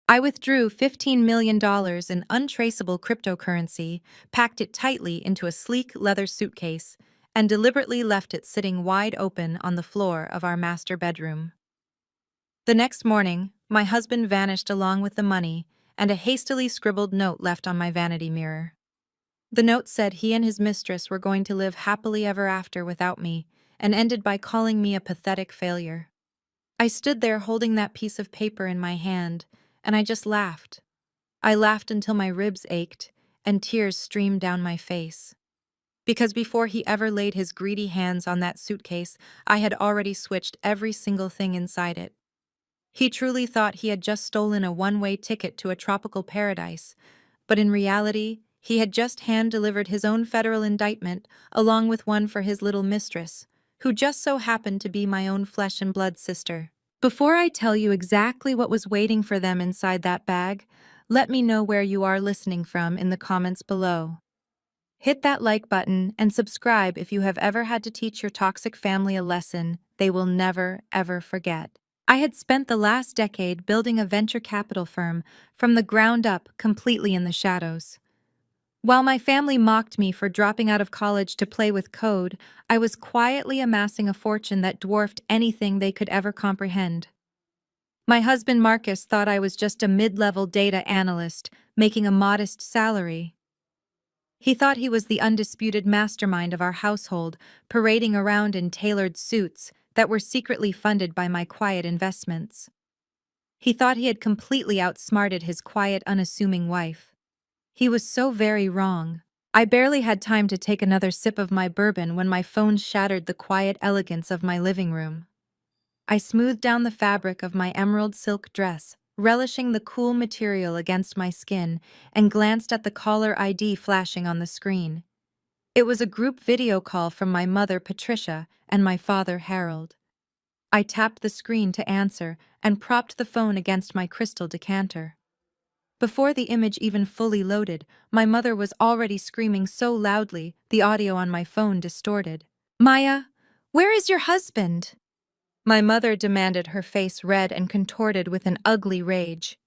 I withdrew $15 million in untraceable cryptocurrency, packed it tightly into a sleek leather suitcase, and deliberately left it sitting wide open on the floor of our master bedroom. The next morning, my husband vanished along with the money and a hastily scribbled note left on my vanity mirror. The note said he and his mistress were going to live happily ever after without me, and ended by calling me a pathetic failure. I stood there holding that piece of paper in my hand, and I just laughed. I laughed until my ribs ached, and tears streamed down my face. Because before he ever laid his greedy hands on that suitcase, I had already switched every single thing inside it. He truly thought he had just stolen a one-way ticket to a tropical paradise, but in reality, he had just hand-delivered his own federal indictment along with one for his little mistress, who just so happened to be my own flesh and blood sister. Before I tell you exactly what was waiting for them inside that bag, let me know where you are listening from in the comments below. Hit that like button and subscribe if you have ever had to teach your toxic family a lesson they will never, ever forget. I had spent the last decade building a venture capital firm from the ground up, completely in the shadows. While my family mocked me for dropping out of college to play with code, I was quietly amassing a fortune that dwarfed anything they could ever comprehend. My husband Marcus thought I was just a mid-level data analyst, making a modest salary. He thought he was the undisputed mastermind of our household, parading around in tailored suits that were secretly funded by my quiet investments. He thought he had completely outsmarted his quiet, unassuming wife. He was so very wrong. I barely had time to take another sip of my bourbon when my phone shattered the quiet elegance of my living room. I smoothed down the fabric of my emerald silk dress, relishing the cool material against my skin, and glanced at the caller ID flashing on the screen. It was a group video call from my mother, Patricia, and my father, Harold. I tapped the screen to answer and propped the phone against my crystal decanter. Before the image even fully loaded, my mother was already screaming so loudly the audio on my phone distorted. "Maya, where is your husband?" My mother demanded, her face red and contorted with an ugly rage.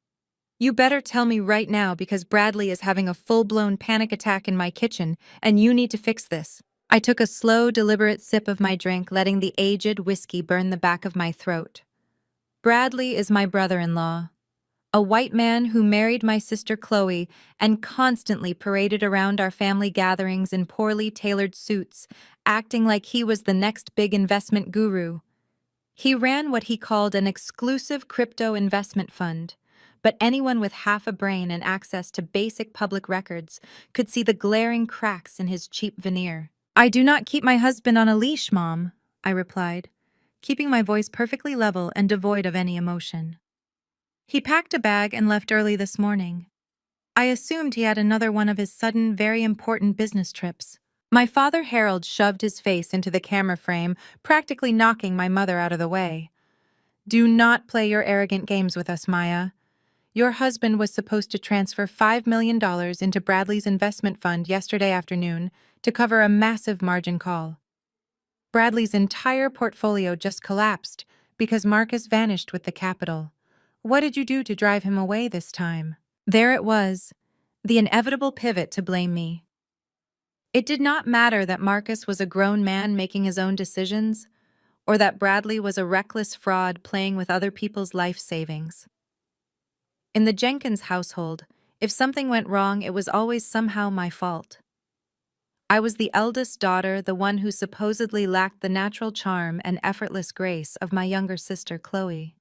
"You better tell me right now, because Bradley is having a full-blown panic attack in my kitchen, and you need to fix this." I took a slow, deliberate sip of my drink, letting the aged whiskey burn the back of my throat. Bradley is my brother-in-law, a white man who married my sister Chloe and constantly paraded around our family gatherings in poorly tailored suits, acting like he was the next big investment guru. He ran what he called an exclusive crypto investment fund, but anyone with half a brain and access to basic public records could see the glaring cracks in his cheap veneer. "I do not keep my husband on a leash, Mom," I replied, keeping my voice perfectly level and devoid of any emotion. "He packed a bag and left early this morning. I assumed he had another one of his sudden, very important business trips." My father Harold shoved his face into the camera frame, practically knocking my mother out of the way. "Do not play your arrogant games with us, Maya. Your husband was supposed to transfer $5 million into Bradley's investment fund yesterday afternoon to cover a massive margin call. Bradley's entire portfolio just collapsed because Marcus vanished with the capital. What did you do to drive him away this time?" There it was, the inevitable pivot to blame me. It did not matter that Marcus was a grown man making his own decisions, or that Bradley was a reckless fraud playing with other people's life savings. In the Jenkins household, if something went wrong, it was always somehow my fault. I was the eldest daughter, the one who supposedly lacked the natural charm and effortless grace of my younger sister, Chloe.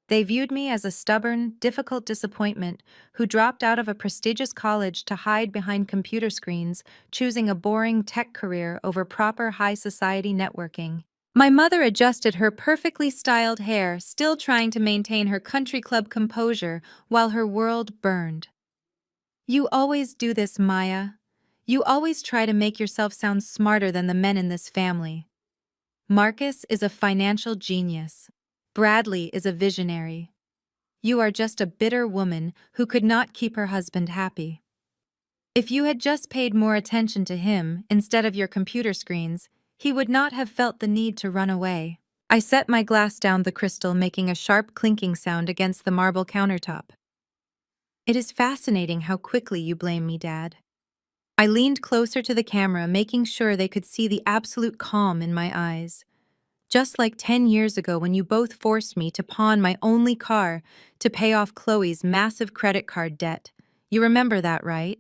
They viewed me as a stubborn, difficult disappointment who dropped out of a prestigious college to hide behind computer screens, choosing a boring tech career over proper high society networking. My mother adjusted her perfectly styled hair, still trying to maintain her country club composure while her world burned. "You always do this, Maya. You always try to make yourself sound smarter than the men in this family. Marcus is a financial genius. Bradley is a visionary. You are just a bitter woman who could not keep her husband happy. If you had just paid more attention to him instead of your computer screens, he would not have felt the need to run away." I set my glass down the crystal, making a sharp clinking sound against the marble countertop. It is fascinating how quickly you blame me, Dad. I leaned closer to the camera, making sure they could see the absolute calm in my eyes. Just like 10 years ago when you both forced me to pawn my only car to pay off Chloe's massive credit card debt. You remember that, right?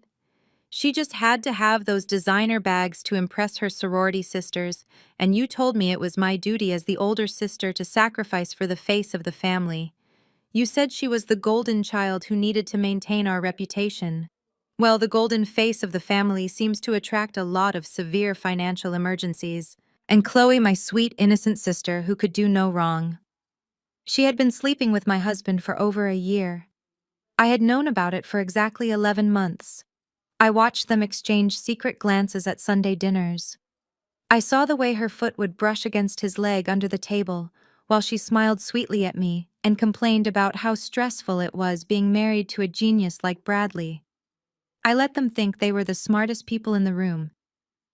She just had to have those designer bags to impress her sorority sisters, and you told me it was my duty as the older sister to sacrifice for the face of the family. You said she was the golden child who needed to maintain our reputation. Well, the golden face of the family seems to attract a lot of severe financial emergencies. And Chloe, my sweet, innocent sister who could do no wrong. She had been sleeping with my husband for over a year. I had known about it for exactly 11 months. I watched them exchange secret glances at Sunday dinners. I saw the way her foot would brush against his leg under the table, while she smiled sweetly at me and complained about how stressful it was being married to a genius like Bradley. I let them think they were the smartest people in the room.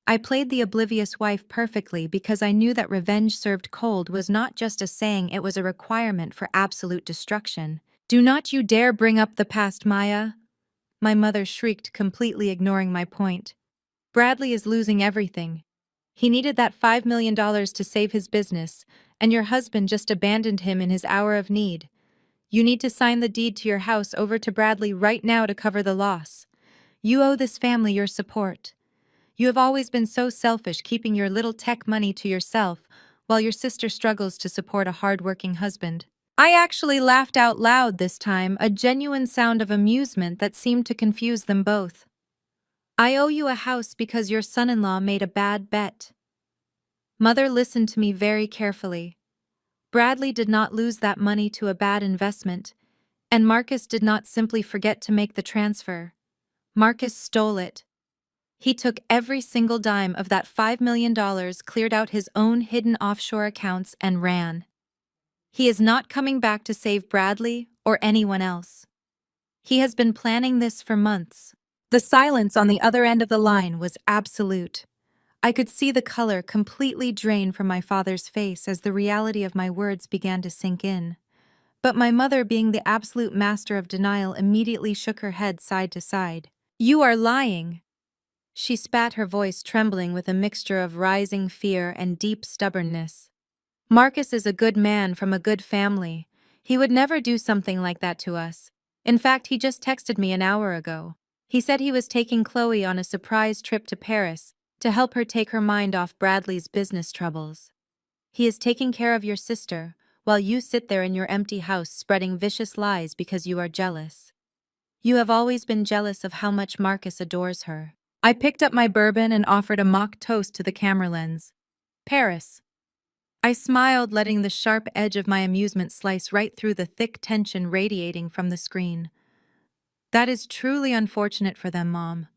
I played the oblivious wife perfectly because I knew that revenge served cold was not just a saying, it was a requirement for absolute destruction. Do not you dare bring up the past, Maya! My mother shrieked, completely ignoring my point. Bradley is losing everything. He needed that $5 million to save his business, and your husband just abandoned him in his hour of need. You need to sign the deed to your house over to Bradley right now to cover the loss. You owe this family your support. You have always been so selfish, keeping your little tech money to yourself, while your sister struggles to support a hard-working husband. I actually laughed out loud this time, a genuine sound of amusement that seemed to confuse them both. I owe you a house because your son-in-law made a bad bet. Mother listened to me very carefully. Bradley did not lose that money to a bad investment, and Marcus did not simply forget to make the transfer. Marcus stole it. He took every single dime of that $5 million, cleared out his own hidden offshore accounts, and ran. He is not coming back to save Bradley or anyone else. He has been planning this for months. The silence on the other end of the line was absolute. I could see the color completely drain from my father's face as the reality of my words began to sink in. But my mother, being the absolute master of denial, immediately shook her head side to side. You are lying. She spat, her voice trembling with a mixture of rising fear and deep stubbornness. Marcus is a good man from a good family. He would never do something like that to us. In fact, he just texted me an hour ago. He said he was taking Chloe on a surprise trip to Paris to help her take her mind off Bradley's business troubles. He is taking care of your sister, while you sit there in your empty house spreading vicious lies because you are jealous. You have always been jealous of how much Marcus adores her. I picked up my bourbon and offered a mock toast to the camera lens. Paris. I smiled, letting the sharp edge of my amusement slice right through the thick tension radiating from the screen. That is truly unfortunate for them, Mom,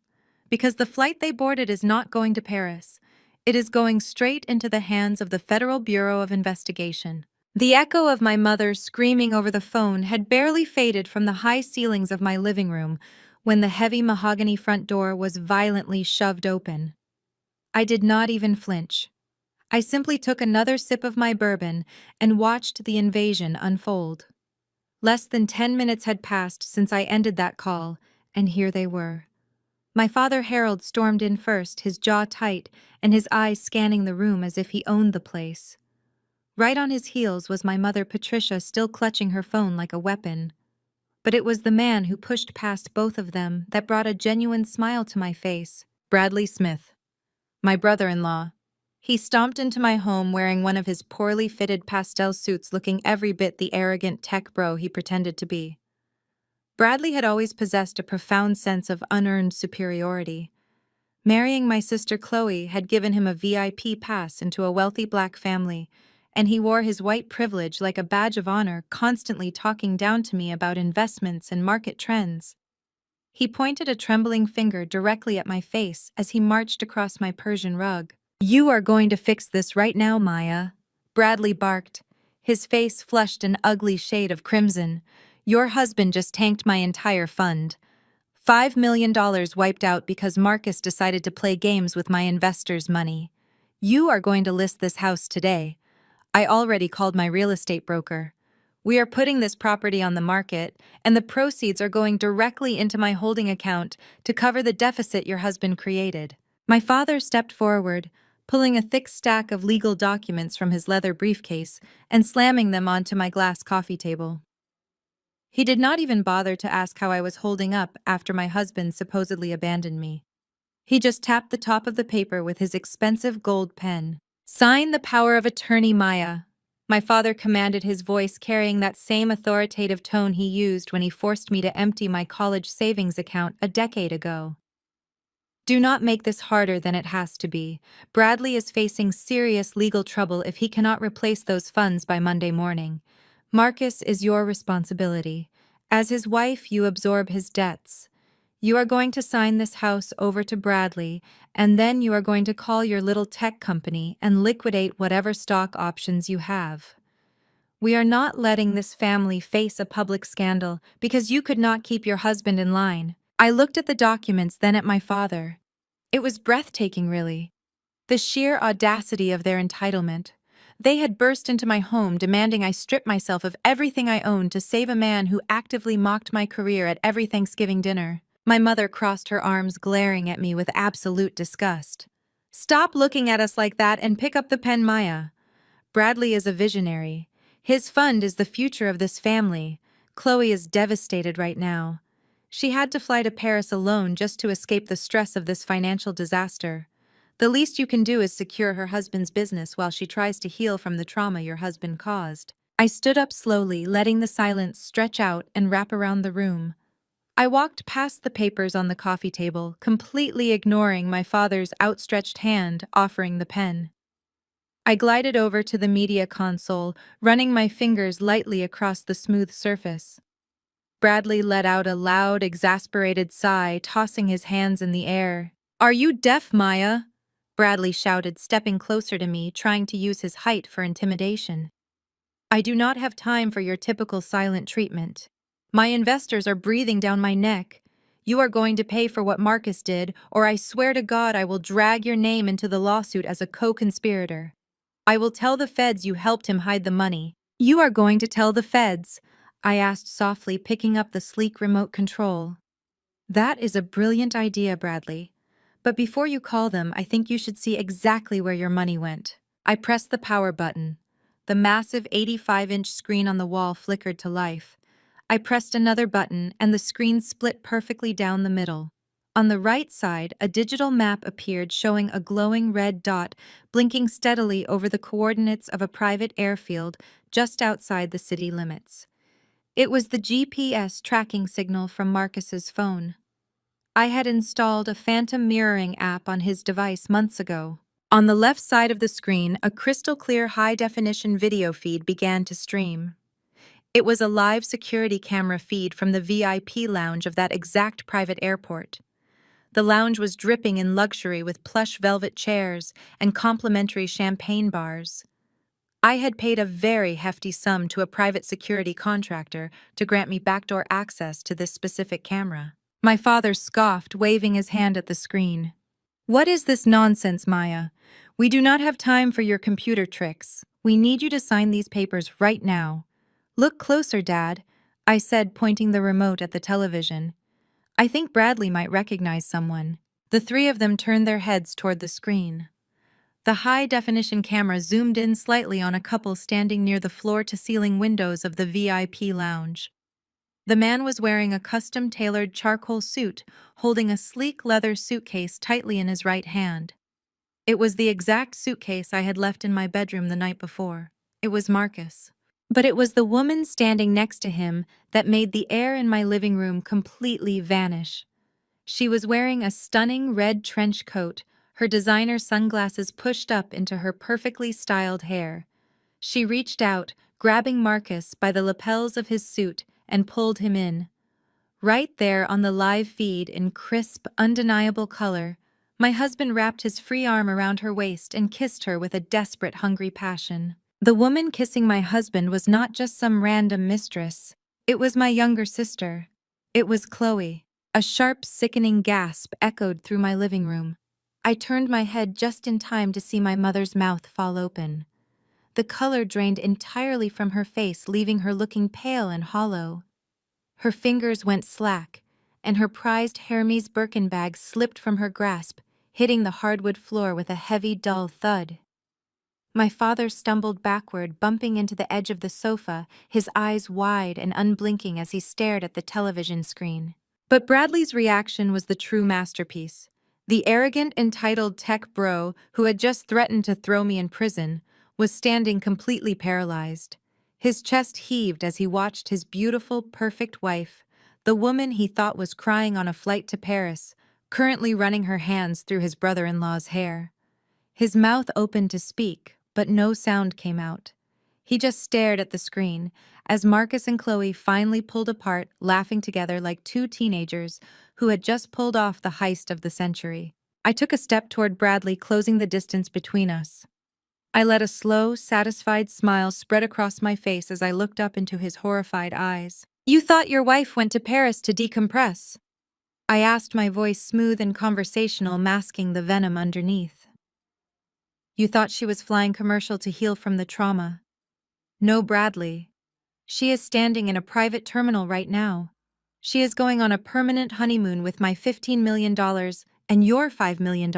because the flight they boarded is not going to Paris. It is going straight into the hands of the Federal Bureau of Investigation. The echo of my mother screaming over the phone had barely faded from the high ceilings of my living room when the heavy mahogany front door was violently shoved open. I did not even flinch. I simply took another sip of my bourbon and watched the invasion unfold. Less than 10 minutes had passed since I ended that call, and here they were. My father Harold stormed in first, his jaw tight and his eyes scanning the room as if he owned the place. Right on his heels was my mother Patricia, still clutching her phone like a weapon. But it was the man who pushed past both of them that brought a genuine smile to my face. Bradley Smith, my brother-in-law. He stomped into my home wearing one of his poorly fitted pastel suits, looking every bit the arrogant tech bro he pretended to be. Bradley had always possessed a profound sense of unearned superiority. Marrying my sister Chloe had given him a VIP pass into a wealthy black family, and he wore his white privilege like a badge of honor, constantly talking down to me about investments and market trends. He pointed a trembling finger directly at my face as he marched across my Persian rug. You are going to fix this right now, Maya, Bradley barked, his face flushed an ugly shade of crimson. Your husband just tanked my entire fund. $5 million wiped out because Marcus decided to play games with my investors' money. You are going to list this house today. I already called my real estate broker. We are putting this property on the market, and the proceeds are going directly into my holding account to cover the deficit your husband created." My father stepped forward, pulling a thick stack of legal documents from his leather briefcase and slamming them onto my glass coffee table. He did not even bother to ask how I was holding up after my husband supposedly abandoned me. He just tapped the top of the paper with his expensive gold pen. "Sign the power of attorney, Maya." My father commanded, his voice carrying that same authoritative tone he used when he forced me to empty my college savings account a decade ago. "Do not make this harder than it has to be. Bradley is facing serious legal trouble if he cannot replace those funds by Monday morning. Marcus is your responsibility. As his wife, you absorb his debts. You are going to sign this house over to Bradley, and then you are going to call your little tech company and liquidate whatever stock options you have. We are not letting this family face a public scandal because you could not keep your husband in line." I looked at the documents, then at my father. It was breathtaking, really. The sheer audacity of their entitlement. They had burst into my home demanding I strip myself of everything I owned to save a man who actively mocked my career at every Thanksgiving dinner. My mother crossed her arms, glaring at me with absolute disgust. "Stop looking at us like that and pick up the pen, Maya. Bradley is a visionary. His fund is the future of this family. Chloe is devastated right now. She had to fly to Paris alone just to escape the stress of this financial disaster. The least you can do is secure her husband's business while she tries to heal from the trauma your husband caused." I stood up slowly, letting the silence stretch out and wrap around the room. I walked past the papers on the coffee table, completely ignoring my father's outstretched hand offering the pen. I glided over to the media console, running my fingers lightly across the smooth surface. Bradley let out a loud, exasperated sigh, tossing his hands in the air. "Are you deaf, Maya?" Bradley shouted, stepping closer to me, trying to use his height for intimidation. "I do not have time for your typical silent treatment. My investors are breathing down my neck. You are going to pay for what Marcus did, or I swear to God I will drag your name into the lawsuit as a co-conspirator. I will tell the feds you helped him hide the money." "You are going to tell the feds?" I asked softly, picking up the sleek remote control. "That is a brilliant idea, Bradley. But before you call them, I think you should see exactly where your money went." I pressed the power button. The massive 85-inch screen on the wall flickered to life. I pressed another button, and the screen split perfectly down the middle. On the right side, a digital map appeared showing a glowing red dot blinking steadily over the coordinates of a private airfield just outside the city limits. It was the GPS tracking signal from Marcus's phone. I had installed a phantom mirroring app on his device months ago. On the left side of the screen, a crystal-clear high-definition video feed began to stream. It was a live security camera feed from the VIP lounge of that exact private airport. The lounge was dripping in luxury with plush velvet chairs and complimentary champagne bars. I had paid a very hefty sum to a private security contractor to grant me backdoor access to this specific camera. My father scoffed, waving his hand at the screen. "What is this nonsense, Maya? We do not have time for your computer tricks. We need you to sign these papers right now." "Look closer, Dad," I said, pointing the remote at the television. "I think Bradley might recognize someone." The three of them turned their heads toward the screen. The high-definition camera zoomed in slightly on a couple standing near the floor-to-ceiling windows of the VIP lounge. The man was wearing a custom-tailored charcoal suit, holding a sleek leather suitcase tightly in his right hand. It was the exact suitcase I had left in my bedroom the night before. It was Marcus. But it was the woman standing next to him that made the air in my living room completely vanish. She was wearing a stunning red trench coat, her designer sunglasses pushed up into her perfectly styled hair. She reached out, grabbing Marcus by the lapels of his suit, and pulled him in. Right there on the live feed in crisp, undeniable color, my husband wrapped his free arm around her waist and kissed her with a desperate, hungry passion. The woman kissing my husband was not just some random mistress. It was my younger sister. It was Chloe. A sharp, sickening gasp echoed through my living room. I turned my head just in time to see my mother's mouth fall open. The color drained entirely from her face, leaving her looking pale and hollow. Her fingers went slack, and her prized Hermes Birkin bag slipped from her grasp, hitting the hardwood floor with a heavy, dull thud. My father stumbled backward, bumping into the edge of the sofa, his eyes wide and unblinking as he stared at the television screen. But Bradley's reaction was the true masterpiece. The arrogant, entitled tech bro who had just threatened to throw me in prison was standing completely paralyzed. His chest heaved as he watched his beautiful, perfect wife, the woman he thought was crying on a flight to Paris, currently running her hands through his brother-in-law's hair. His mouth opened to speak, but no sound came out. He just stared at the screen as Marcus and Chloe finally pulled apart, laughing together like two teenagers who had just pulled off the heist of the century. I took a step toward Bradley, closing the distance between us. I let a slow, satisfied smile spread across my face as I looked up into his horrified eyes. "You thought your wife went to Paris to decompress?" I asked, my voice smooth and conversational, masking the venom underneath. "You thought she was flying commercial to heal from the trauma. No, Bradley. She is standing in a private terminal right now. She is going on a permanent honeymoon with my $15 million and your $5 million.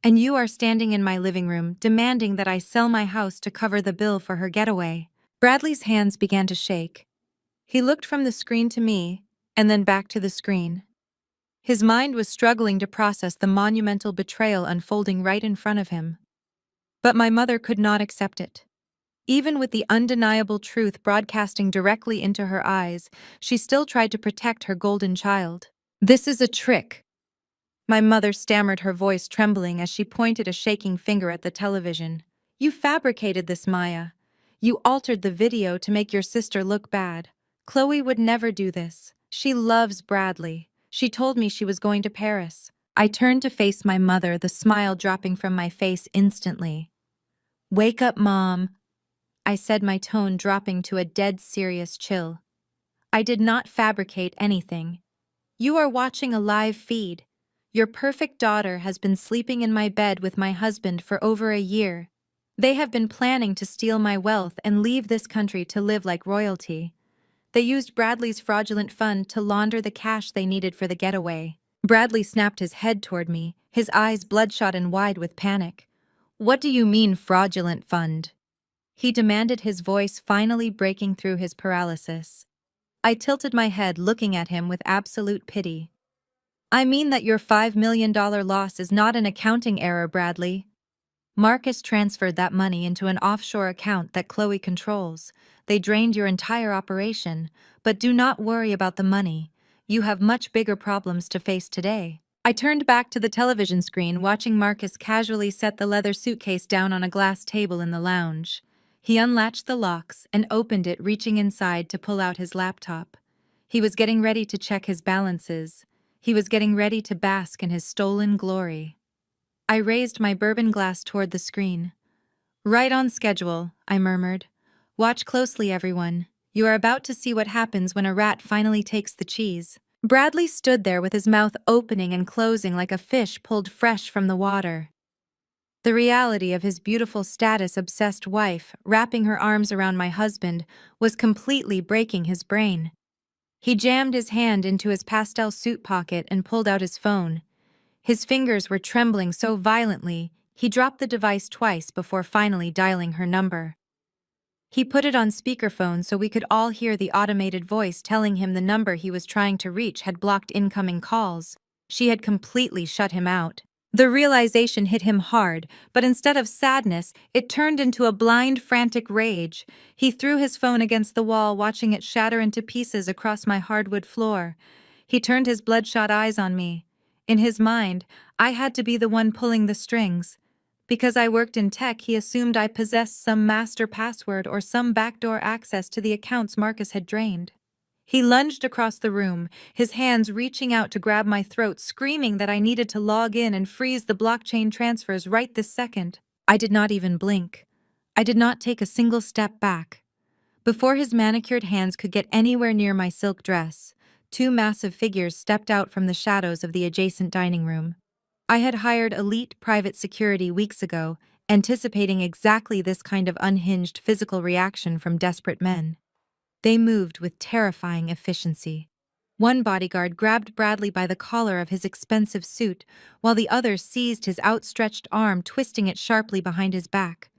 And you are standing in my living room demanding that I sell my house to cover the bill for her getaway." Bradley's hands began to shake. He looked from the screen to me, and then back to the screen. His mind was struggling to process the monumental betrayal unfolding right in front of him. But my mother could not accept it. Even with the undeniable truth broadcasting directly into her eyes, she still tried to protect her golden child. "This is a trick," my mother stammered, her voice trembling as she pointed a shaking finger at the television. "You fabricated this, Maya. You altered the video to make your sister look bad. Chloe would never do this. She loves Bradley. She told me she was going to Paris." I turned to face my mother, the smile dropping from my face instantly. "Wake up, Mom," I said, my tone dropping to a dead serious chill. "I did not fabricate anything. You are watching a live feed. Your perfect daughter has been sleeping in my bed with my husband for over a year. They have been planning to steal my wealth and leave this country to live like royalty. They used Bradley's fraudulent fund to launder the cash they needed for the getaway." Bradley snapped his head toward me, his eyes bloodshot and wide with panic. "What do you mean, fraudulent fund?" he demanded, his voice finally breaking through his paralysis. I tilted my head, looking at him with absolute pity. "I mean that your $5 million loss is not an accounting error, Bradley. Marcus transferred that money into an offshore account that Chloe controls. They drained your entire operation, but do not worry about the money. You have much bigger problems to face today." I turned back to the television screen, watching Marcus casually set the leather suitcase down on a glass table in the lounge. He unlatched the locks and opened it, reaching inside to pull out his laptop. He was getting ready to check his balances. He was getting ready to bask in his stolen glory. I raised my bourbon glass toward the screen. "Right on schedule," I murmured. "Watch closely, everyone. You are about to see what happens when a rat finally takes the cheese." Bradley stood there with his mouth opening and closing like a fish pulled fresh from the water. The reality of his beautiful status-obsessed wife wrapping her arms around my husband was completely breaking his brain. He jammed his hand into his pastel suit pocket and pulled out his phone. His fingers were trembling so violently, he dropped the device twice before finally dialing her number. He put it on speakerphone so we could all hear the automated voice telling him the number he was trying to reach had blocked incoming calls. She had completely shut him out. The realization hit him hard, but instead of sadness, it turned into a blind, frantic rage. He threw his phone against the wall, watching it shatter into pieces across my hardwood floor. He turned his bloodshot eyes on me. In his mind, I had to be the one pulling the strings. Because I worked in tech, he assumed I possessed some master password or some backdoor access to the accounts Marcus had drained. He lunged across the room, his hands reaching out to grab my throat, screaming that I needed to log in and freeze the blockchain transfers right this second. I did not even blink. I did not take a single step back. Before his manicured hands could get anywhere near my silk dress, two massive figures stepped out from the shadows of the adjacent dining room. I had hired elite private security weeks ago, anticipating exactly this kind of unhinged physical reaction from desperate men. They moved with terrifying efficiency. One bodyguard grabbed Bradley by the collar of his expensive suit, while the other seized his outstretched arm, twisting it sharply behind his back.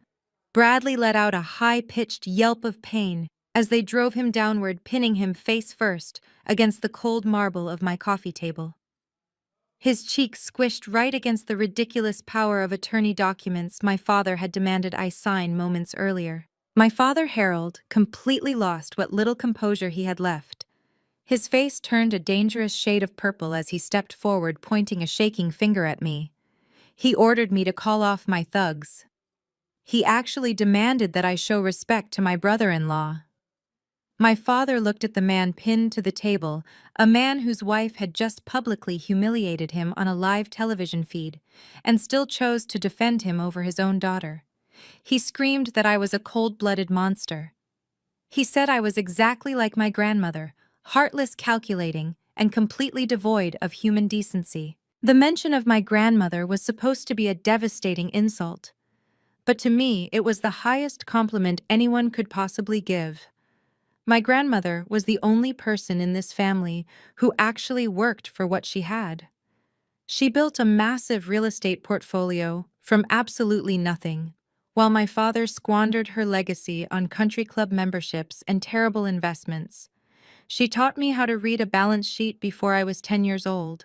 Bradley let out a high-pitched yelp of pain as they drove him downward, pinning him face first against the cold marble of my coffee table. His cheeks squished right against the ridiculous power of attorney documents my father had demanded I sign moments earlier. My father, Harold, completely lost what little composure he had left. His face turned a dangerous shade of purple as he stepped forward, pointing a shaking finger at me. He ordered me to call off my thugs. He actually demanded that I show respect to my brother-in-law. My father looked at the man pinned to the table, a man whose wife had just publicly humiliated him on a live television feed, and still chose to defend him over his own daughter. He screamed that I was a cold-blooded monster. He said I was exactly like my grandmother, heartless, calculating, and completely devoid of human decency. The mention of my grandmother was supposed to be a devastating insult, but to me it was the highest compliment anyone could possibly give. My grandmother was the only person in this family who actually worked for what she had. She built a massive real estate portfolio from absolutely nothing, while my father squandered her legacy on country club memberships and terrible investments. She taught me how to read a balance sheet before I was 10 years old.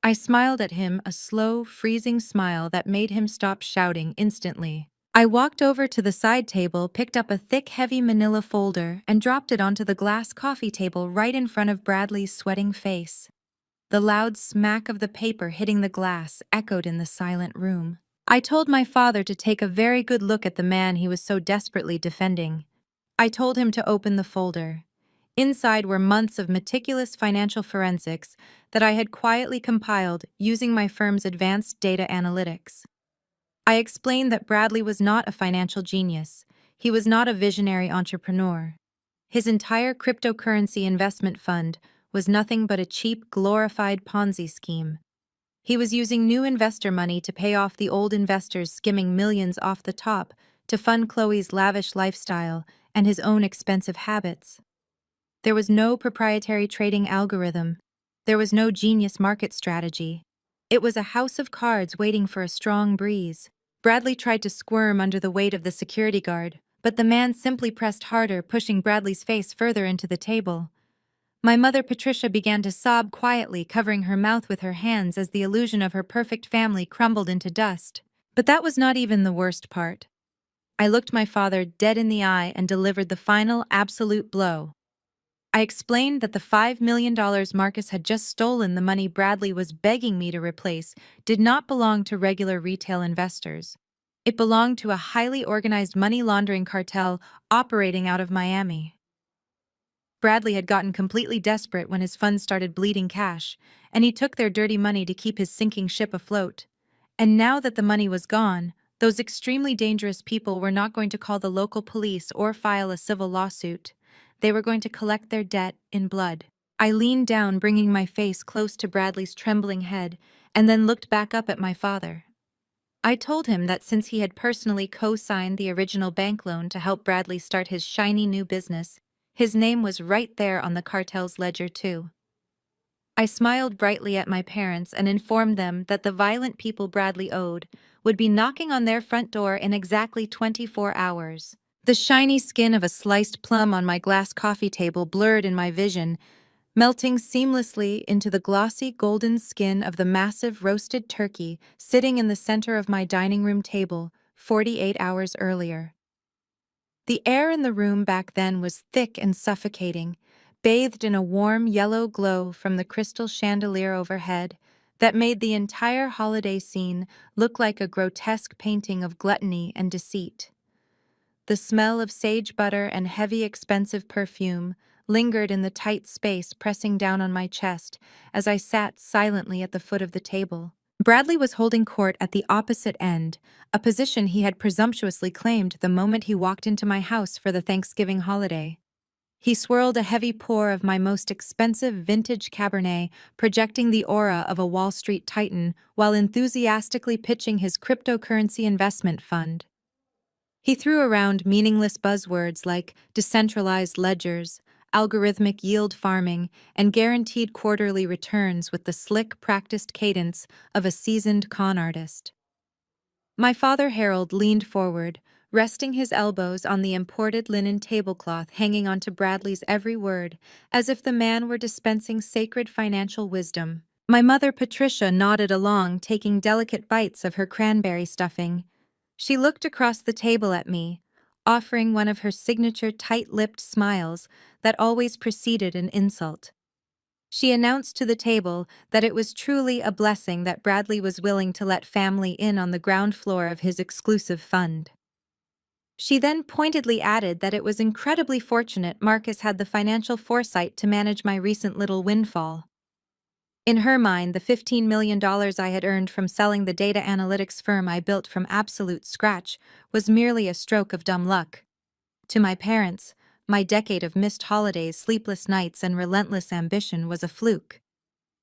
I smiled at him, a slow, freezing smile that made him stop shouting instantly. I walked over to the side table, picked up a thick, heavy manila folder, and dropped it onto the glass coffee table right in front of Bradley's sweating face. The loud smack of the paper hitting the glass echoed in the silent room. I told my father to take a very good look at the man he was so desperately defending. I told him to open the folder. Inside were months of meticulous financial forensics that I had quietly compiled using my firm's advanced data analytics. I explained that Bradley was not a financial genius. He was not a visionary entrepreneur. His entire cryptocurrency investment fund was nothing but a cheap, glorified Ponzi scheme. He was using new investor money to pay off the old investors, skimming millions off the top to fund Chloe's lavish lifestyle and his own expensive habits. There was no proprietary trading algorithm. There was no genius market strategy. It was a house of cards waiting for a strong breeze. Bradley tried to squirm under the weight of the security guard, but the man simply pressed harder, pushing Bradley's face further into the table. My mother, Patricia, began to sob quietly, covering her mouth with her hands as the illusion of her perfect family crumbled into dust. But that was not even the worst part. I looked my father dead in the eye and delivered the final, absolute blow. I explained that the $5 million Marcus had just stolen, the money Bradley was begging me to replace, did not belong to regular retail investors. It belonged to a highly organized money laundering cartel operating out of Miami. Bradley had gotten completely desperate when his funds started bleeding cash, and he took their dirty money to keep his sinking ship afloat. And now that the money was gone, those extremely dangerous people were not going to call the local police or file a civil lawsuit. They were going to collect their debt in blood. I leaned down, bringing my face close to Bradley's trembling head, and then looked back up at my father. I told him that since he had personally co-signed the original bank loan to help Bradley start his shiny new business, his name was right there on the cartel's ledger too. I smiled brightly at my parents and informed them that the violent people Bradley owed would be knocking on their front door in exactly 24 hours. The shiny skin of a sliced plum on my glass coffee table blurred in my vision, melting seamlessly into the glossy golden skin of the massive roasted turkey sitting in the center of my dining room table 48 hours earlier. The air in the room back then was thick and suffocating, bathed in a warm yellow glow from the crystal chandelier overhead that made the entire holiday scene look like a grotesque painting of gluttony and deceit. The smell of sage butter and heavy, expensive perfume lingered in the tight space pressing down on my chest as I sat silently at the foot of the table. Bradley was holding court at the opposite end, a position he had presumptuously claimed the moment he walked into my house for the Thanksgiving holiday. He swirled a heavy pour of my most expensive vintage Cabernet, projecting the aura of a Wall Street titan while enthusiastically pitching his cryptocurrency investment fund. He threw around meaningless buzzwords like decentralized ledgers, algorithmic yield farming, and guaranteed quarterly returns with the slick, practiced cadence of a seasoned con artist. My father Harold leaned forward, resting his elbows on the imported linen tablecloth hanging onto Bradley's every word, as if the man were dispensing sacred financial wisdom. My mother Patricia nodded along, taking delicate bites of her cranberry stuffing. She looked across the table at me, offering one of her signature tight-lipped smiles that always preceded an insult. She announced to the table that it was truly a blessing that Bradley was willing to let family in on the ground floor of his exclusive fund. She then pointedly added that it was incredibly fortunate Marcus had the financial foresight to manage my recent little windfall. In her mind, the $15 million I had earned from selling the data analytics firm I built from absolute scratch was merely a stroke of dumb luck. To my parents, my decade of missed holidays, sleepless nights, and relentless ambition was a fluke.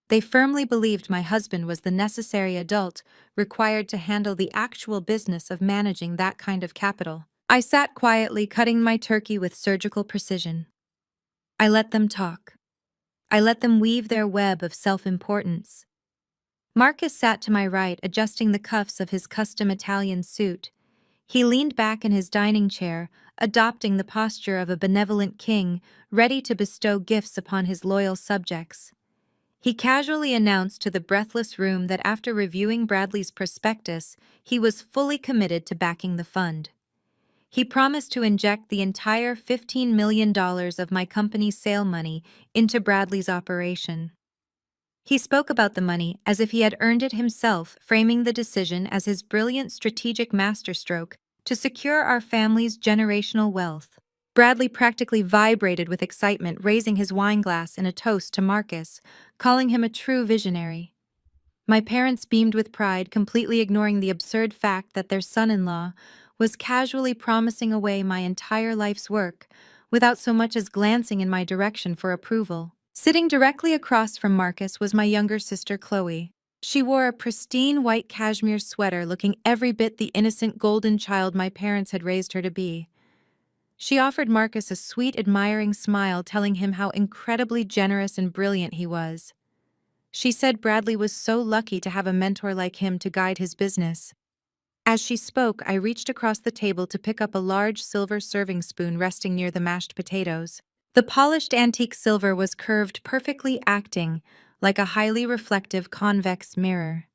They firmly believed my husband was the necessary adult required to handle the actual business of managing that kind of capital. I sat quietly, cutting my turkey with surgical precision. I let them talk. I let them weave their web of self-importance. Marcus sat to my right, adjusting the cuffs of his custom Italian suit. He leaned back in his dining chair, adopting the posture of a benevolent king, ready to bestow gifts upon his loyal subjects. He casually announced to the breathless room that after reviewing Bradley's prospectus, he was fully committed to backing the fund. He promised to inject the entire $15 million of my company's sale money into Bradley's operation. He spoke about the money as if he had earned it himself, framing the decision as his brilliant strategic masterstroke to secure our family's generational wealth. Bradley practically vibrated with excitement, raising his wineglass in a toast to Marcus, calling him a true visionary. My parents beamed with pride, completely ignoring the absurd fact that their son-in-law was casually promising away my entire life's work without so much as glancing in my direction for approval. Sitting directly across from Marcus was my younger sister Chloe. She wore a pristine white cashmere sweater, looking every bit the innocent golden child my parents had raised her to be. She offered Marcus a sweet, admiring smile, telling him how incredibly generous and brilliant he was. She said Bradley was so lucky to have a mentor like him to guide his business. As she spoke, I reached across the table to pick up a large silver serving spoon resting near the mashed potatoes. The polished antique silver was curved perfectly, acting like a highly reflective convex mirror.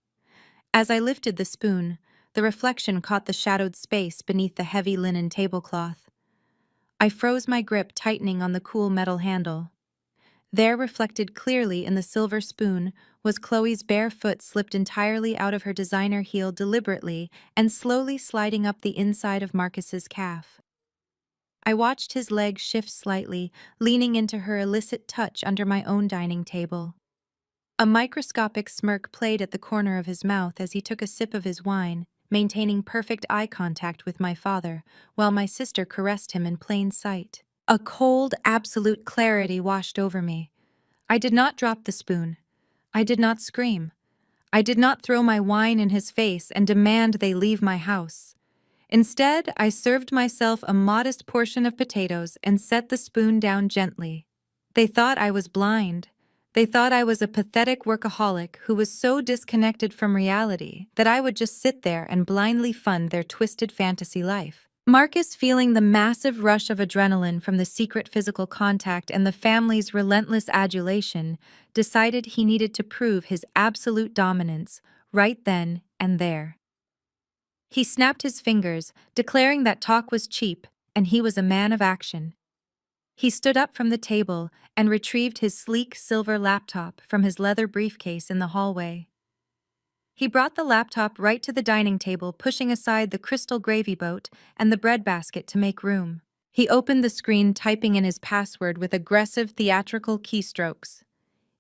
As I lifted the spoon, the reflection caught the shadowed space beneath the heavy linen tablecloth. I froze my grip, tightening on the cool metal handle. There, reflected clearly in the silver spoon, was Chloe's bare foot, slipped entirely out of her designer heel deliberately and slowly sliding up the inside of Marcus's calf. I watched his leg shift slightly, leaning into her illicit touch under my own dining table. A microscopic smirk played at the corner of his mouth as he took a sip of his wine, maintaining perfect eye contact with my father, while my sister caressed him in plain sight. A cold, absolute clarity washed over me. I did not drop the spoon. I did not scream. I did not throw my wine in his face and demand they leave my house. Instead, I served myself a modest portion of potatoes and set the spoon down gently. They thought I was blind. They thought I was a pathetic workaholic who was so disconnected from reality that I would just sit there and blindly fund their twisted fantasy life. Marcus, feeling the massive rush of adrenaline from the secret physical contact and the family's relentless adulation, decided he needed to prove his absolute dominance right then and there. He snapped his fingers, declaring that talk was cheap and he was a man of action. He stood up from the table and retrieved his sleek silver laptop from his leather briefcase in the hallway. He brought the laptop right to the dining table, pushing aside the crystal gravy boat and the breadbasket to make room. He opened the screen, typing in his password with aggressive theatrical keystrokes.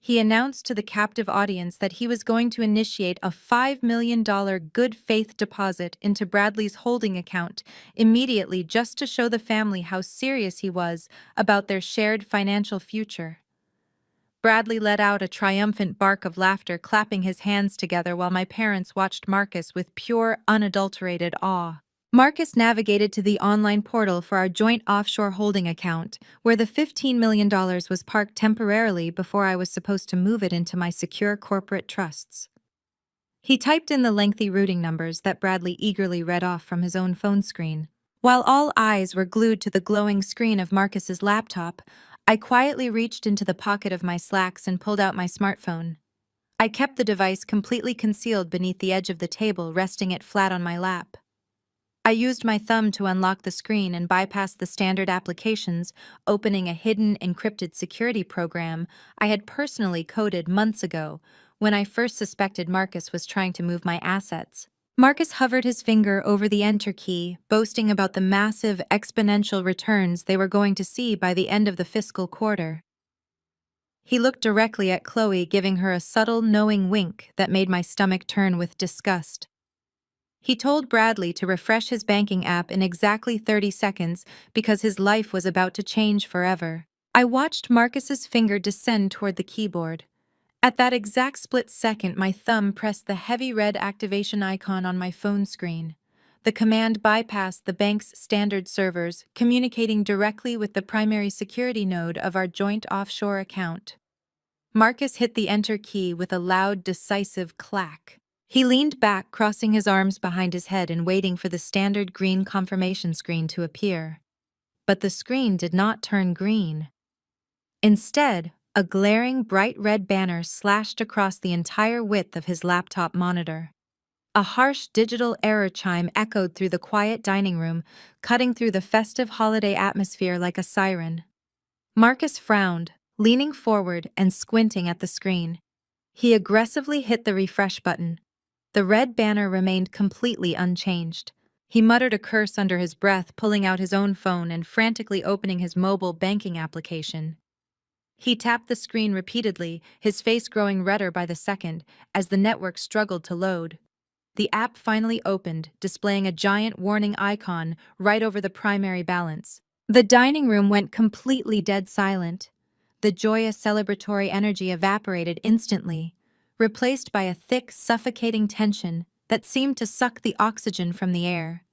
He announced to the captive audience that he was going to initiate a $5 million good faith deposit into Bradley's holding account immediately just to show the family how serious he was about their shared financial future. Bradley let out a triumphant bark of laughter, clapping his hands together while my parents watched Marcus with pure, unadulterated awe. Marcus navigated to the online portal for our joint offshore holding account, where the $15 million was parked temporarily before I was supposed to move it into my secure corporate trusts. He typed in the lengthy routing numbers that Bradley eagerly read off from his own phone screen. While all eyes were glued to the glowing screen of Marcus's laptop, I quietly reached into the pocket of my slacks and pulled out my smartphone. I kept the device completely concealed beneath the edge of the table, resting it flat on my lap. I used my thumb to unlock the screen and bypass the standard applications, opening a hidden encrypted security program I had personally coded months ago when I first suspected Marcus was trying to move my assets. Marcus hovered his finger over the enter key, boasting about the massive exponential returns they were going to see by the end of the fiscal quarter. He looked directly at Chloe, giving her a subtle, knowing wink that made my stomach turn with disgust. He told Bradley to refresh his banking app in exactly 30 seconds because his life was about to change forever. I watched Marcus's finger descend toward the keyboard. At that exact split second, my thumb pressed the heavy red activation icon on my phone screen. The command bypassed the bank's standard servers, communicating directly with the primary security node of our joint offshore account. Marcus hit the enter key with a loud, decisive clack. He leaned back, crossing his arms behind his head and waiting for the standard green confirmation screen to appear. But the screen did not turn green. Instead, a glaring bright red banner slashed across the entire width of his laptop monitor. A harsh digital error chime echoed through the quiet dining room, cutting through the festive holiday atmosphere like a siren. Marcus frowned, leaning forward and squinting at the screen. He aggressively hit the refresh button. The red banner remained completely unchanged. He muttered a curse under his breath, pulling out his own phone and frantically opening his mobile banking application. He tapped the screen repeatedly, his face growing redder by the second, as the network struggled to load. The app finally opened, displaying a giant warning icon right over the primary balance. The dining room went completely dead silent. The joyous celebratory energy evaporated instantly, replaced by a thick, suffocating tension that seemed to suck the oxygen from the air.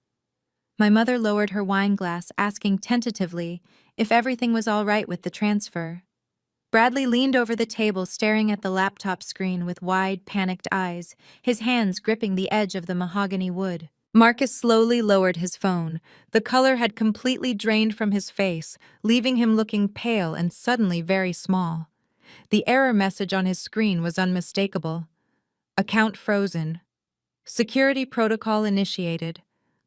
My mother lowered her wine glass, asking tentatively if everything was all right with the transfer. Bradley leaned over the table, staring at the laptop screen with wide, panicked eyes, his hands gripping the edge of the mahogany wood. Marcus slowly lowered his phone. The color had completely drained from his face, leaving him looking pale and suddenly very small. The error message on his screen was unmistakable. Account frozen. Security protocol initiated.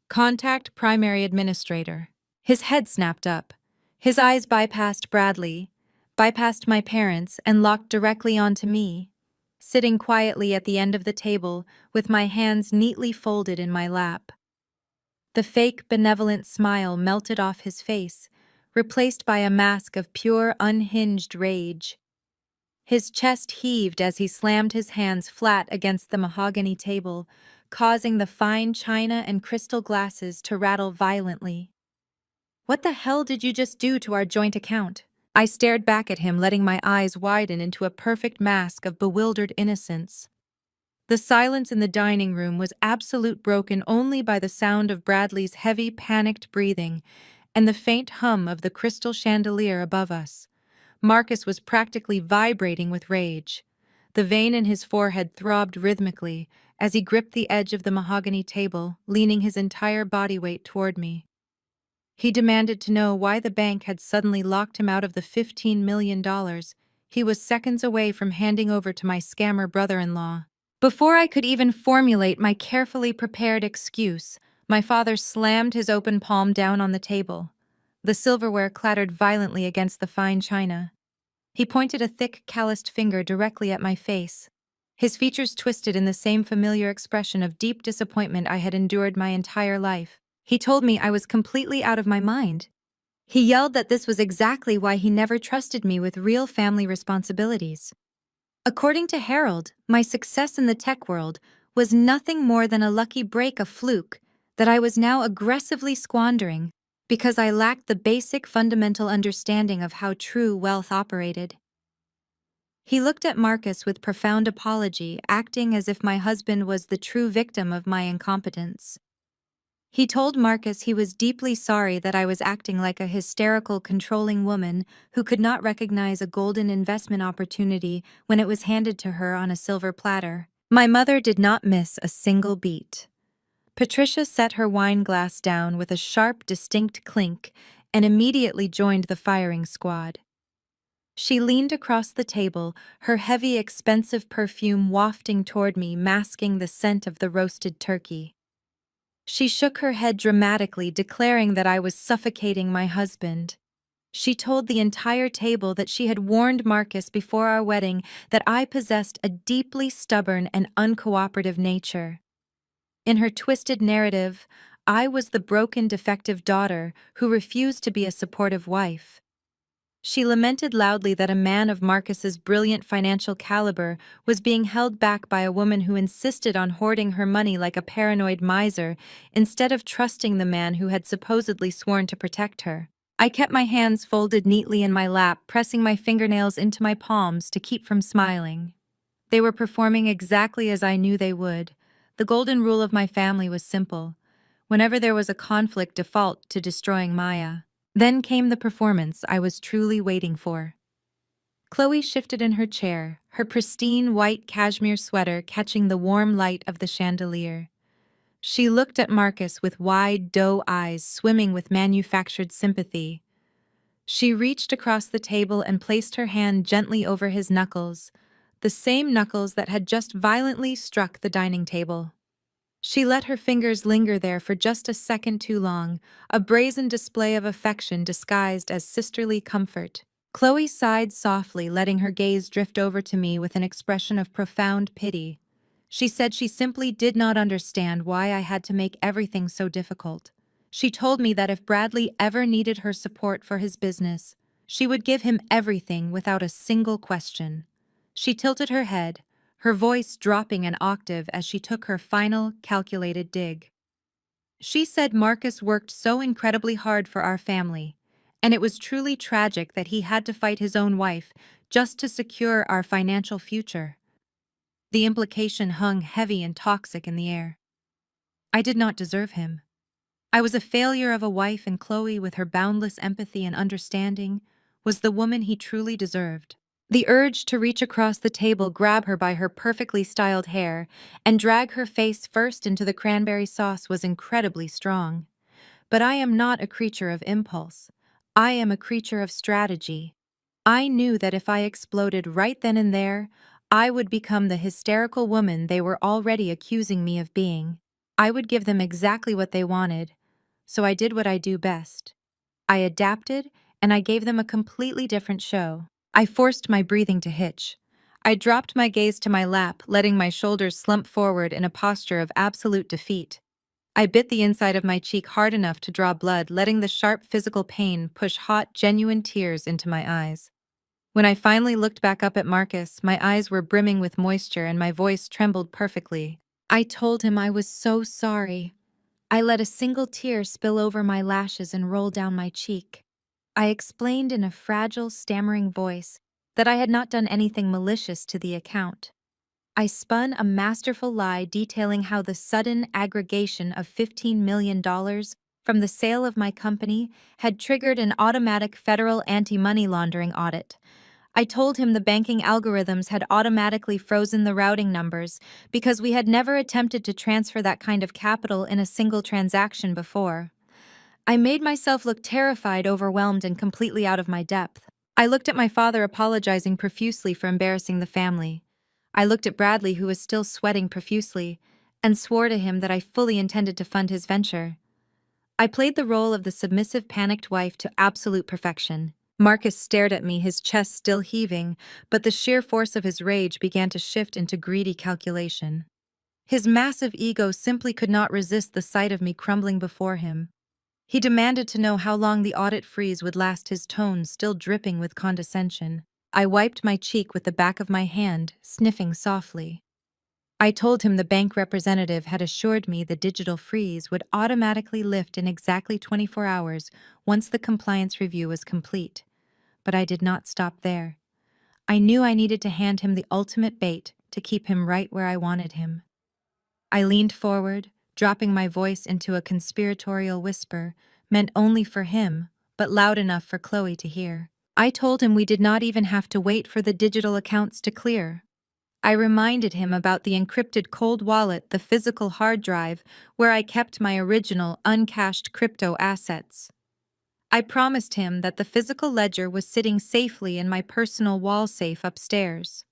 Contact primary administrator. His head snapped up. His eyes bypassed Bradley, bypassed my parents, and locked directly onto me, sitting quietly at the end of the table with my hands neatly folded in my lap. The fake, benevolent smile melted off his face, replaced by a mask of pure, unhinged rage. His chest heaved as he slammed his hands flat against the mahogany table, causing the fine china and crystal glasses to rattle violently. "What the hell did you just do to our joint account?" I stared back at him, letting my eyes widen into a perfect mask of bewildered innocence. The silence in the dining room was absolute, broken only by the sound of Bradley's heavy, panicked breathing and the faint hum of the crystal chandelier above us. Marcus was practically vibrating with rage. The vein in his forehead throbbed rhythmically as he gripped the edge of the mahogany table, leaning his entire body weight toward me. He demanded to know why the bank had suddenly locked him out of the $15 million he was seconds away from handing over to my scammer brother-in-law. Before I could even formulate my carefully prepared excuse, my father slammed his open palm down on the table. The silverware clattered violently against the fine china. He pointed a thick, calloused finger directly at my face. His features twisted in the same familiar expression of deep disappointment I had endured my entire life. He told me I was completely out of my mind. He yelled that this was exactly why he never trusted me with real family responsibilities. According to Harold, my success in the tech world was nothing more than a lucky break, a fluke, that I was now aggressively squandering because I lacked the basic fundamental understanding of how true wealth operated. He looked at Marcus with profound apology, acting as if my husband was the true victim of my incompetence. He told Marcus he was deeply sorry that I was acting like a hysterical, controlling woman who could not recognize a golden investment opportunity when it was handed to her on a silver platter. My mother did not miss a single beat. Patricia set her wine glass down with a sharp, distinct clink and immediately joined the firing squad. She leaned across the table, her heavy, expensive perfume wafting toward me, masking the scent of the roasted turkey. She shook her head dramatically, declaring that I was suffocating my husband. She told the entire table that she had warned Marcus before our wedding that I possessed a deeply stubborn and uncooperative nature. In her twisted narrative, I was the broken, defective daughter who refused to be a supportive wife. She lamented loudly that a man of Marcus's brilliant financial caliber was being held back by a woman who insisted on hoarding her money like a paranoid miser instead of trusting the man who had supposedly sworn to protect her. I kept my hands folded neatly in my lap, pressing my fingernails into my palms to keep from smiling. They were performing exactly as I knew they would. The golden rule of my family was simple. Whenever there was a conflict, default to destroying Maya. Then came the performance I was truly waiting for. Chloe shifted in her chair, her pristine white cashmere sweater catching the warm light of the chandelier. She looked at Marcus with wide doe eyes swimming with manufactured sympathy. She reached across the table and placed her hand gently over his knuckles, the same knuckles that had just violently struck the dining table. She let her fingers linger there for just a second too long, a brazen display of affection disguised as sisterly comfort. Chloe sighed softly, letting her gaze drift over to me with an expression of profound pity. She said she simply did not understand why I had to make everything so difficult. She told me that if Bradley ever needed her support for his business, she would give him everything without a single question. She tilted her head, her voice dropping an octave as she took her final, calculated dig. She said Marcus worked so incredibly hard for our family, and it was truly tragic that he had to fight his own wife just to secure our financial future. The implication hung heavy and toxic in the air. I did not deserve him. I was a failure of a wife, and Chloe, with her boundless empathy and understanding, was the woman he truly deserved. The urge to reach across the table, grab her by her perfectly styled hair, and drag her face first into the cranberry sauce was incredibly strong. But I am not a creature of impulse. I am a creature of strategy. I knew that if I exploded right then and there, I would become the hysterical woman they were already accusing me of being. I would give them exactly what they wanted, so I did what I do best. I adapted, and I gave them a completely different show. I forced my breathing to hitch. I dropped my gaze to my lap, letting my shoulders slump forward in a posture of absolute defeat. I bit the inside of my cheek hard enough to draw blood, letting the sharp physical pain push hot, genuine tears into my eyes. When I finally looked back up at Marcus, my eyes were brimming with moisture and my voice trembled perfectly. I told him I was so sorry. I let a single tear spill over my lashes and roll down my cheek. I explained in a fragile, stammering voice that I had not done anything malicious to the account. I spun a masterful lie detailing how the sudden aggregation of $15 million from the sale of my company had triggered an automatic federal anti-money laundering audit. I told him the banking algorithms had automatically frozen the routing numbers because we had never attempted to transfer that kind of capital in a single transaction before. I made myself look terrified, overwhelmed, and completely out of my depth. I looked at my father, apologizing profusely for embarrassing the family. I looked at Bradley, who was still sweating profusely, and swore to him that I fully intended to fund his venture. I played the role of the submissive, panicked wife to absolute perfection. Marcus stared at me, his chest still heaving, but the sheer force of his rage began to shift into greedy calculation. His massive ego simply could not resist the sight of me crumbling before him. He demanded to know how long the audit freeze would last, his tone still dripping with condescension. I wiped my cheek with the back of my hand, sniffing softly. I told him the bank representative had assured me the digital freeze would automatically lift in exactly 24 hours once the compliance review was complete. But I did not stop there. I knew I needed to hand him the ultimate bait to keep him right where I wanted him. I leaned forward, dropping my voice into a conspiratorial whisper, meant only for him, but loud enough for Chloe to hear. I told him we did not even have to wait for the digital accounts to clear. I reminded him about the encrypted cold wallet, the physical hard drive, where I kept my original uncached crypto assets. I promised him that the physical ledger was sitting safely in my personal wall safe upstairs.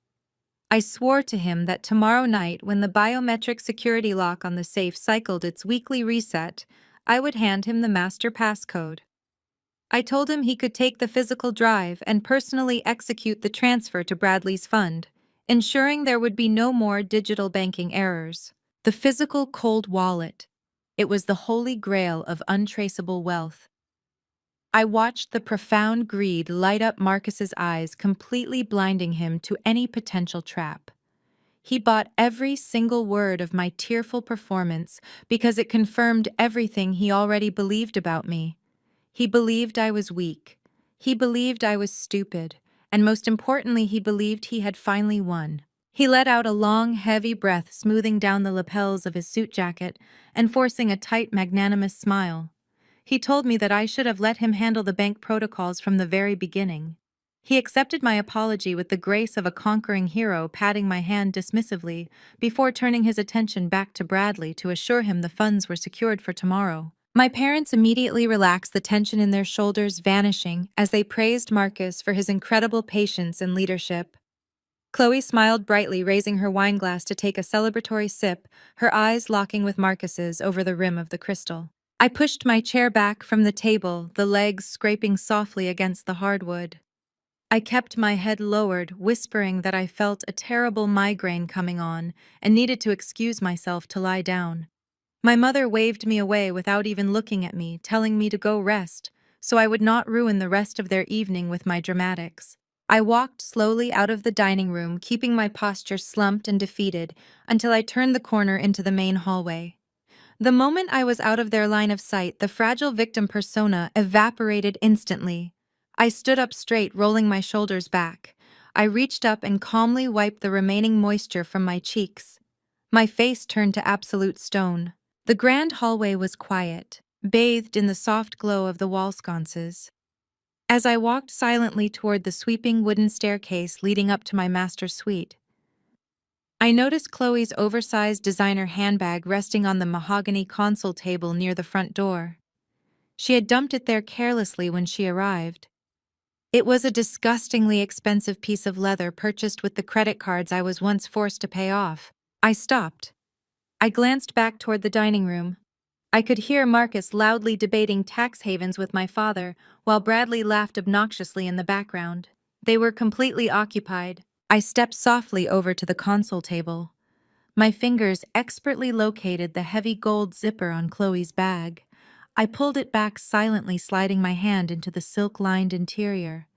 I swore to him that tomorrow night, when the biometric security lock on the safe cycled its weekly reset, I would hand him the master passcode. I told him he could take the physical drive and personally execute the transfer to Bradley's fund, ensuring there would be no more digital banking errors. The physical cold wallet. It was the holy grail of untraceable wealth. I watched the profound greed light up Marcus's eyes, completely blinding him to any potential trap. He bought every single word of my tearful performance because it confirmed everything he already believed about me. He believed I was weak. He believed I was stupid. And most importantly, he believed he had finally won. He let out a long, heavy breath, smoothing down the lapels of his suit jacket and forcing a tight, magnanimous smile. He told me that I should have let him handle the bank protocols from the very beginning. He accepted my apology with the grace of a conquering hero, patting my hand dismissively before turning his attention back to Bradley to assure him the funds were secured for tomorrow. My parents immediately relaxed, the tension in their shoulders vanishing as they praised Marcus for his incredible patience and leadership. Chloe smiled brightly, raising her wineglass to take a celebratory sip, her eyes locking with Marcus's over the rim of the crystal. I pushed my chair back from the table, the legs scraping softly against the hardwood. I kept my head lowered, whispering that I felt a terrible migraine coming on and needed to excuse myself to lie down. My mother waved me away without even looking at me, telling me to go rest, so I would not ruin the rest of their evening with my dramatics. I walked slowly out of the dining room, keeping my posture slumped and defeated, until I turned the corner into the main hallway. The moment I was out of their line of sight, the fragile victim persona evaporated instantly. I stood up straight, rolling my shoulders back. I reached up and calmly wiped the remaining moisture from my cheeks. My face turned to absolute stone. The grand hallway was quiet, bathed in the soft glow of the wall sconces. As I walked silently toward the sweeping wooden staircase leading up to my master's suite, I noticed Chloe's oversized designer handbag resting on the mahogany console table near the front door. She had dumped it there carelessly when she arrived. It was a disgustingly expensive piece of leather purchased with the credit cards I was once forced to pay off. I stopped. I glanced back toward the dining room. I could hear Marcus loudly debating tax havens with my father, while Bradley laughed obnoxiously in the background. They were completely occupied. I stepped softly over to the console table. My fingers expertly located the heavy gold zipper on Chloe's bag. I pulled it back silently, sliding my hand into the silk-lined interior.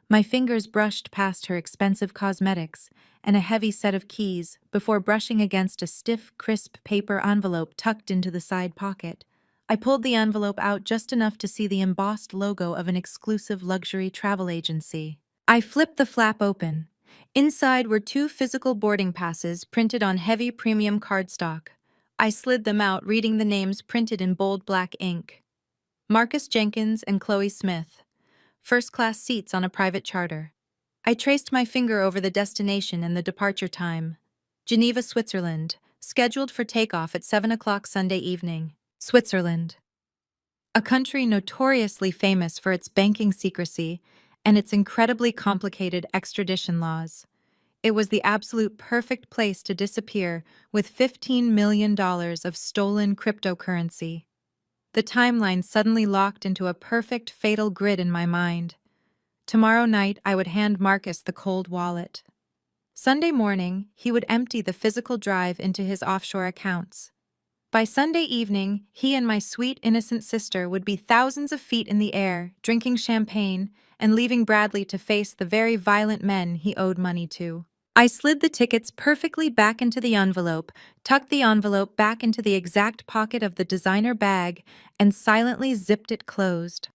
My fingers brushed past her expensive cosmetics and a heavy set of keys before brushing against a stiff, crisp paper envelope tucked into the side pocket. I pulled the envelope out just enough to see the embossed logo of an exclusive luxury travel agency. I flipped the flap open. Inside were two physical boarding passes printed on heavy premium cardstock. I slid them out, reading the names printed in bold black ink. Marcus Jenkins and Chloe Smith. First-class seats on a private charter. I traced my finger over the destination and the departure time. Geneva, Switzerland, scheduled for takeoff at 7 o'clock Sunday evening. Switzerland. A country notoriously famous for its banking secrecy and its incredibly complicated extradition laws. It was the absolute perfect place to disappear with $15 million of stolen cryptocurrency. The timeline suddenly locked into a perfect, fatal grid in my mind. Tomorrow night, I would hand Marcus the cold wallet. Sunday morning, he would empty the physical drive into his offshore accounts. By Sunday evening, he and my sweet, innocent sister would be thousands of feet in the air, drinking champagne and leaving Bradley to face the very violent men he owed money to. I slid the tickets perfectly back into the envelope, tucked the envelope back into the exact pocket of the designer bag, and silently zipped it closed.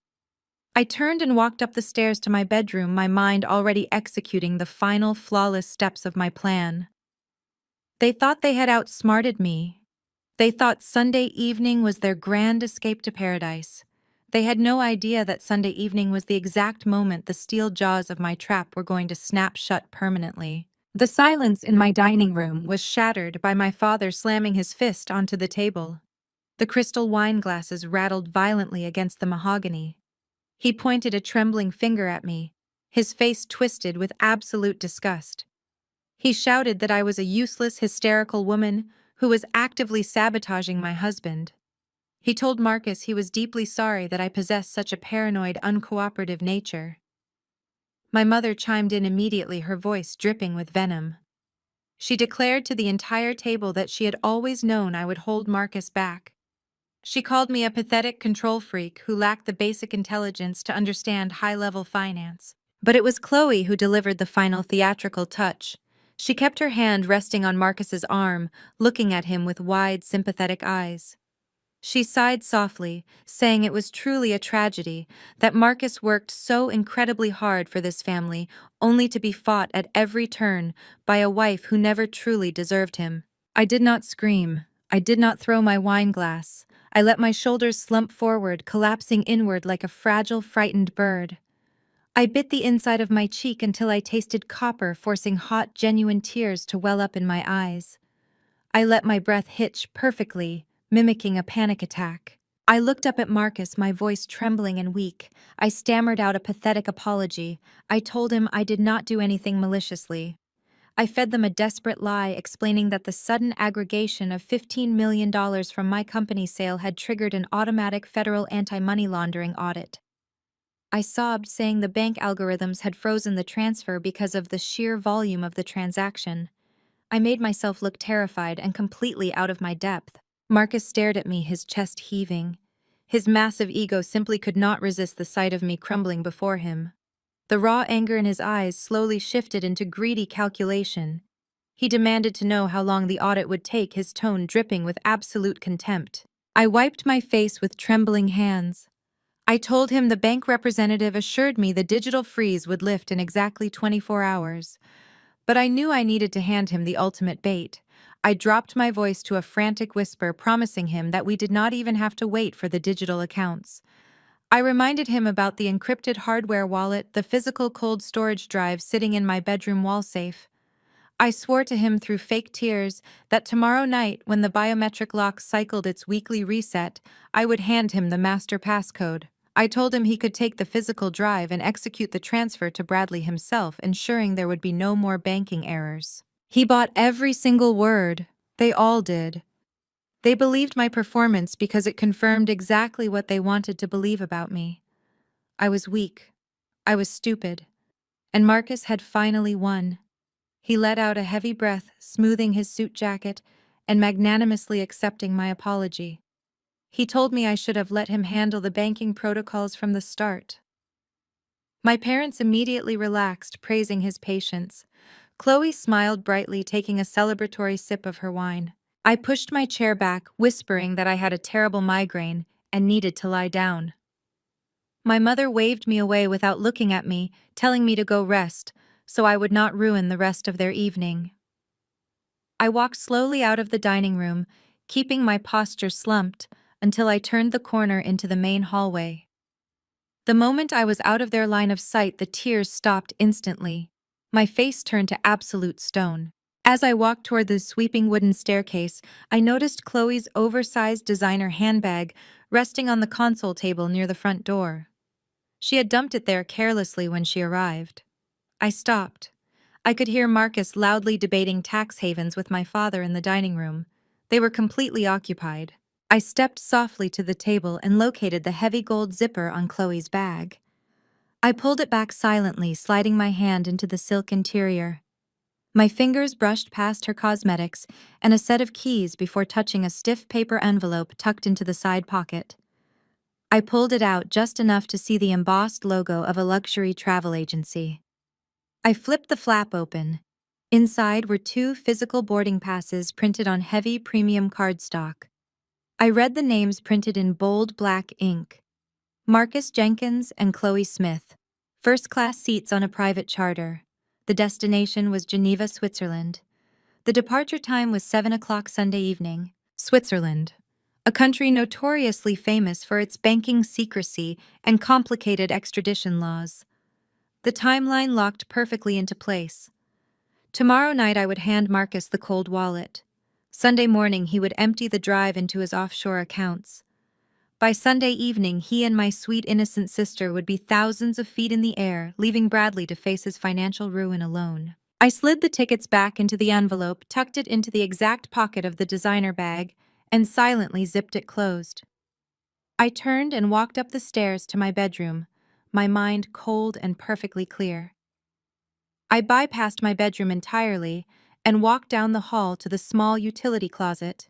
I turned and walked up the stairs to my bedroom, my mind already executing the final flawless steps of my plan. They thought they had outsmarted me. They thought Sunday evening was their grand escape to paradise. They had no idea that Sunday evening was the exact moment the steel jaws of my trap were going to snap shut permanently. The silence in my dining room was shattered by my father slamming his fist onto the table. The crystal wine glasses rattled violently against the mahogany. He pointed a trembling finger at me, his face twisted with absolute disgust. He shouted that I was a useless, hysterical woman who was actively sabotaging my husband. He told Marcus he was deeply sorry that I possessed such a paranoid, uncooperative nature. My mother chimed in immediately, her voice dripping with venom. She declared to the entire table that she had always known I would hold Marcus back. She called me a pathetic control freak who lacked the basic intelligence to understand high-level finance. But it was Chloe who delivered the final theatrical touch. She kept her hand resting on Marcus's arm, looking at him with wide, sympathetic eyes. She sighed softly, saying it was truly a tragedy that Marcus worked so incredibly hard for this family, only to be fought at every turn by a wife who never truly deserved him. I did not scream. I did not throw my wine glass. I let my shoulders slump forward, collapsing inward like a fragile, frightened bird. I bit the inside of my cheek until I tasted copper, forcing hot, genuine tears to well up in my eyes. I let my breath hitch perfectly, mimicking a panic attack. I looked up at Marcus, my voice trembling and weak. I stammered out a pathetic apology. I told him I did not do anything maliciously. I fed them a desperate lie, explaining that the sudden aggregation of $15 million from my company sale had triggered an automatic federal anti-money laundering audit. I sobbed, saying the bank algorithms had frozen the transfer because of the sheer volume of the transaction. I made myself look terrified and completely out of my depth. Marcus stared at me, his chest heaving. His massive ego simply could not resist the sight of me crumbling before him. The raw anger in his eyes slowly shifted into greedy calculation. He demanded to know how long the audit would take, his tone dripping with absolute contempt. I wiped my face with trembling hands. I told him the bank representative assured me the digital freeze would lift in exactly 24 hours. But I knew I needed to hand him the ultimate bait. I dropped my voice to a frantic whisper, promising him that we did not even have to wait for the digital accounts. I reminded him about the encrypted hardware wallet, the physical cold storage drive sitting in my bedroom wall safe. I swore to him through fake tears that tomorrow night, when the biometric lock cycled its weekly reset, I would hand him the master passcode. I told him he could take the physical drive and execute the transfer to Bradley himself, ensuring there would be no more banking errors. He bought every single word. They all did. They believed my performance because it confirmed exactly what they wanted to believe about me. I was weak. I was stupid. And Marcus had finally won. He let out a heavy breath, smoothing his suit jacket and magnanimously accepting my apology. He told me I should have let him handle the banking protocols from the start. My parents immediately relaxed, praising his patience. Chloe smiled brightly, taking a celebratory sip of her wine. I pushed my chair back, whispering that I had a terrible migraine and needed to lie down. My mother waved me away without looking at me, telling me to go rest, so I would not ruin the rest of their evening. I walked slowly out of the dining room, keeping my posture slumped, until I turned the corner into the main hallway. The moment I was out of their line of sight, the tears stopped instantly. My face turned to absolute stone. As I walked toward the sweeping wooden staircase, I noticed Chloe's oversized designer handbag resting on the console table near the front door. She had dumped it there carelessly when she arrived. I stopped. I could hear Marcus loudly debating tax havens with my father in the dining room. They were completely occupied. I stepped softly to the table and located the heavy gold zipper on Chloe's bag. I pulled it back silently, sliding my hand into the silk interior. My fingers brushed past her cosmetics and a set of keys before touching a stiff paper envelope tucked into the side pocket. I pulled it out just enough to see the embossed logo of a luxury travel agency. I flipped the flap open. Inside were two physical boarding passes printed on heavy premium cardstock. I read the names printed in bold black ink. Marcus Jenkins and Chloe Smith. First-class seats on a private charter. The destination was Geneva, Switzerland. The departure time was 7 o'clock Sunday evening. Switzerland, a country notoriously famous for its banking secrecy and complicated extradition laws. The timeline locked perfectly into place. Tomorrow night I would hand Marcus the cold wallet. Sunday morning he would empty the drive into his offshore accounts. By Sunday evening, he and my sweet innocent sister would be thousands of feet in the air, leaving Bradley to face his financial ruin alone. I slid the tickets back into the envelope, tucked it into the exact pocket of the designer bag, and silently zipped it closed. I turned and walked up the stairs to my bedroom, my mind cold and perfectly clear. I bypassed my bedroom entirely and walked down the hall to the small utility closet.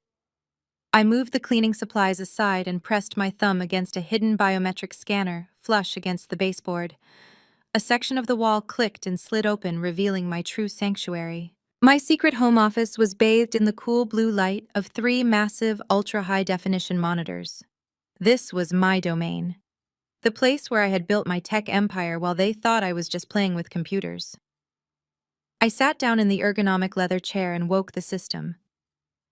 I moved the cleaning supplies aside and pressed my thumb against a hidden biometric scanner, flush against the baseboard. A section of the wall clicked and slid open, revealing my true sanctuary. My secret home office was bathed in the cool blue light of three massive, ultra-high-definition monitors. This was my domain. The place where I had built my tech empire while they thought I was just playing with computers. I sat down in the ergonomic leather chair and woke the system.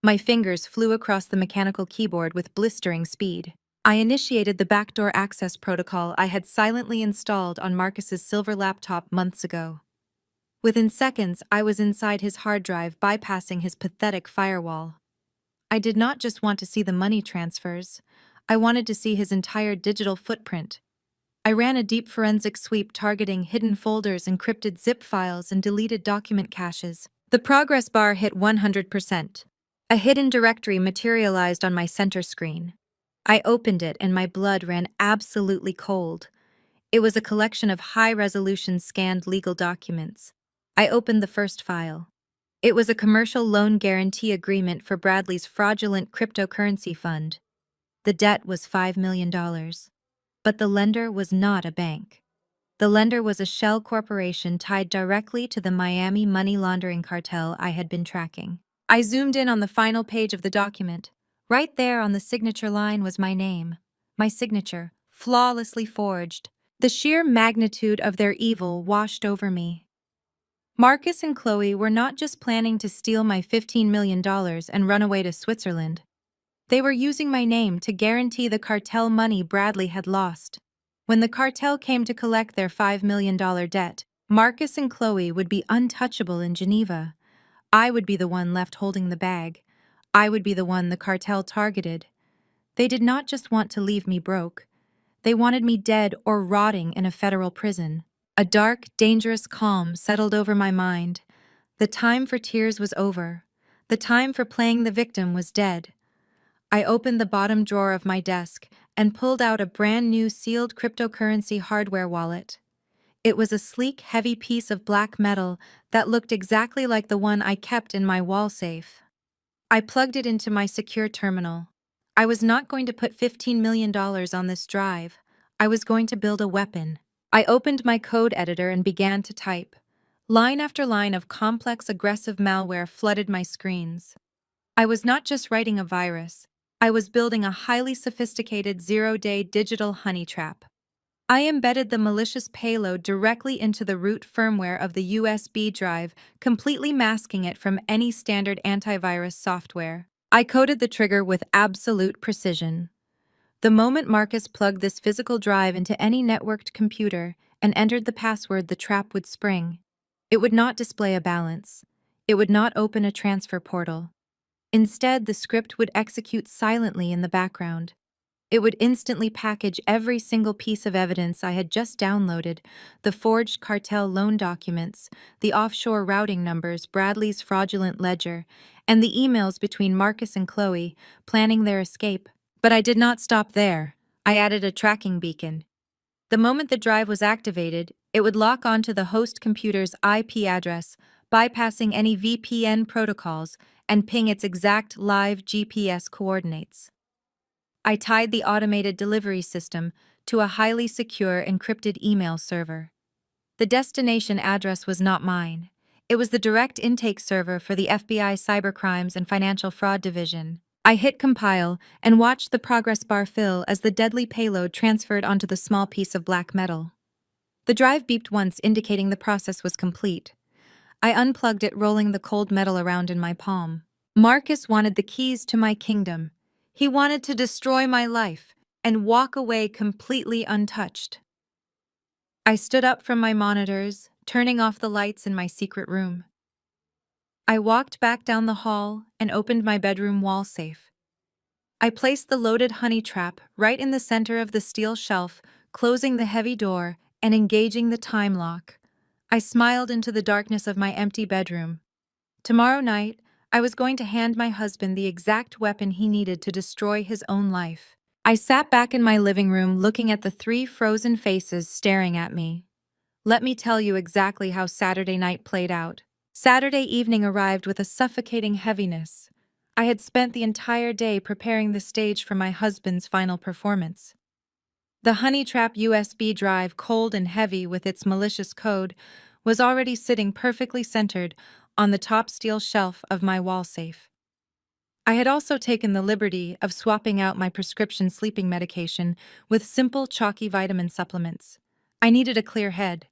My fingers flew across the mechanical keyboard with blistering speed. I initiated the backdoor access protocol I had silently installed on Marcus's silver laptop months ago. Within seconds, I was inside his hard drive, bypassing his pathetic firewall. I did not just want to see the money transfers. I wanted to see his entire digital footprint. I ran a deep forensic sweep targeting hidden folders, encrypted zip files, and deleted document caches. The progress bar hit 100%. A hidden directory materialized on my center screen. I opened it and my blood ran absolutely cold. It was a collection of high-resolution scanned legal documents. I opened the first file. It was a commercial loan guarantee agreement for Bradley's fraudulent cryptocurrency fund. The debt was $5 million. But the lender was not a bank. The lender was a shell corporation tied directly to the Miami money laundering cartel I had been tracking. I zoomed in on the final page of the document. Right there on the signature line was my name. My signature, flawlessly forged. The sheer magnitude of their evil washed over me. Marcus and Chloe were not just planning to steal my $15 million and run away to Switzerland. They were using my name to guarantee the cartel money Bradley had lost. When the cartel came to collect their $5 million debt, Marcus and Chloe would be untouchable in Geneva. I would be the one left holding the bag. I would be the one the cartel targeted. They did not just want to leave me broke. They wanted me dead or rotting in a federal prison. A dark, dangerous calm settled over my mind. The time for tears was over. The time for playing the victim was dead. I opened the bottom drawer of my desk and pulled out a brand new sealed cryptocurrency hardware wallet. It was a sleek, heavy piece of black metal that looked exactly like the one I kept in my wall safe. I plugged it into my secure terminal. I was not going to put $15 million on this drive. I was going to build a weapon. I opened my code editor and began to type. Line after line of complex, aggressive malware flooded my screens. I was not just writing a virus. I was building a highly sophisticated zero-day digital honey trap. I embedded the malicious payload directly into the root firmware of the USB drive, completely masking it from any standard antivirus software. I coded the trigger with absolute precision. The moment Marcus plugged this physical drive into any networked computer and entered the password, the trap would spring. It would not display a balance. It would not open a transfer portal. Instead, the script would execute silently in the background. It would instantly package every single piece of evidence I had just downloaded: the forged cartel loan documents, the offshore routing numbers, Bradley's fraudulent ledger, and the emails between Marcus and Chloe planning their escape. But I did not stop there. I added a tracking beacon. The moment the drive was activated, it would lock onto the host computer's IP address, bypassing any VPN protocols, and ping its exact live GPS coordinates. I tied the automated delivery system to a highly secure encrypted email server. The destination address was not mine. It was the direct intake server for the FBI Cybercrimes and Financial Fraud Division. I hit compile and watched the progress bar fill as the deadly payload transferred onto the small piece of black metal. The drive beeped once, indicating the process was complete. I unplugged it, rolling the cold metal around in my palm. Marcus wanted the keys to my kingdom. He wanted to destroy my life and walk away completely untouched. I stood up from my monitors, turning off the lights in my secret room. I walked back down the hall and opened my bedroom wall safe. I placed the loaded honey trap right in the center of the steel shelf, closing the heavy door and engaging the time lock. I smiled into the darkness of my empty bedroom. Tomorrow night, I was going to hand my husband the exact weapon he needed to destroy his own life. I sat back in my living room looking at the three frozen faces staring at me. Let me tell you exactly how Saturday night played out. Saturday evening arrived with a suffocating heaviness. I had spent the entire day preparing the stage for my husband's final performance. The honey trap USB drive, cold and heavy with its malicious code, was already sitting perfectly centered on the top steel shelf of my wall safe. I had also taken the liberty of swapping out my prescription sleeping medication with simple chalky vitamin supplements. I needed a clear head.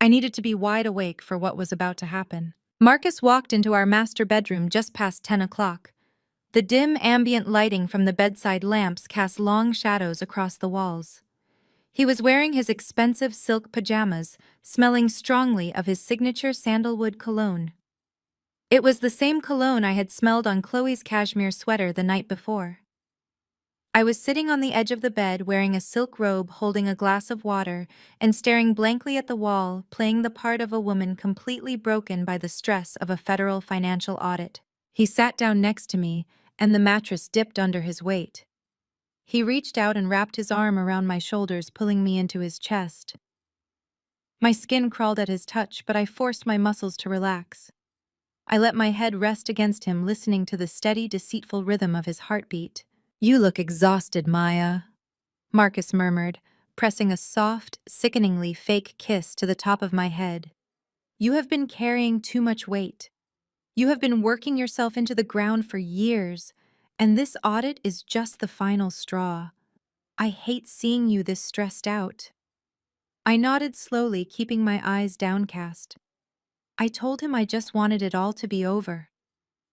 I needed to be wide awake for what was about to happen. Marcus walked into our master bedroom just past 10 o'clock. The dim ambient lighting from the bedside lamps cast long shadows across the walls. He was wearing his expensive silk pajamas, smelling strongly of his signature sandalwood cologne. It was the same cologne I had smelled on Chloe's cashmere sweater the night before. I was sitting on the edge of the bed wearing a silk robe, holding a glass of water, and staring blankly at the wall, playing the part of a woman completely broken by the stress of a federal financial audit. He sat down next to me, and the mattress dipped under his weight. He reached out and wrapped his arm around my shoulders, pulling me into his chest. My skin crawled at his touch, but I forced my muscles to relax. I let my head rest against him, listening to the steady, deceitful rhythm of his heartbeat. "You look exhausted, Maya," Marcus murmured, pressing a soft, sickeningly fake kiss to the top of my head. "You have been carrying too much weight. You have been working yourself into the ground for years, and this audit is just the final straw. I hate seeing you this stressed out." I nodded slowly, keeping my eyes downcast. I told him I just wanted it all to be over.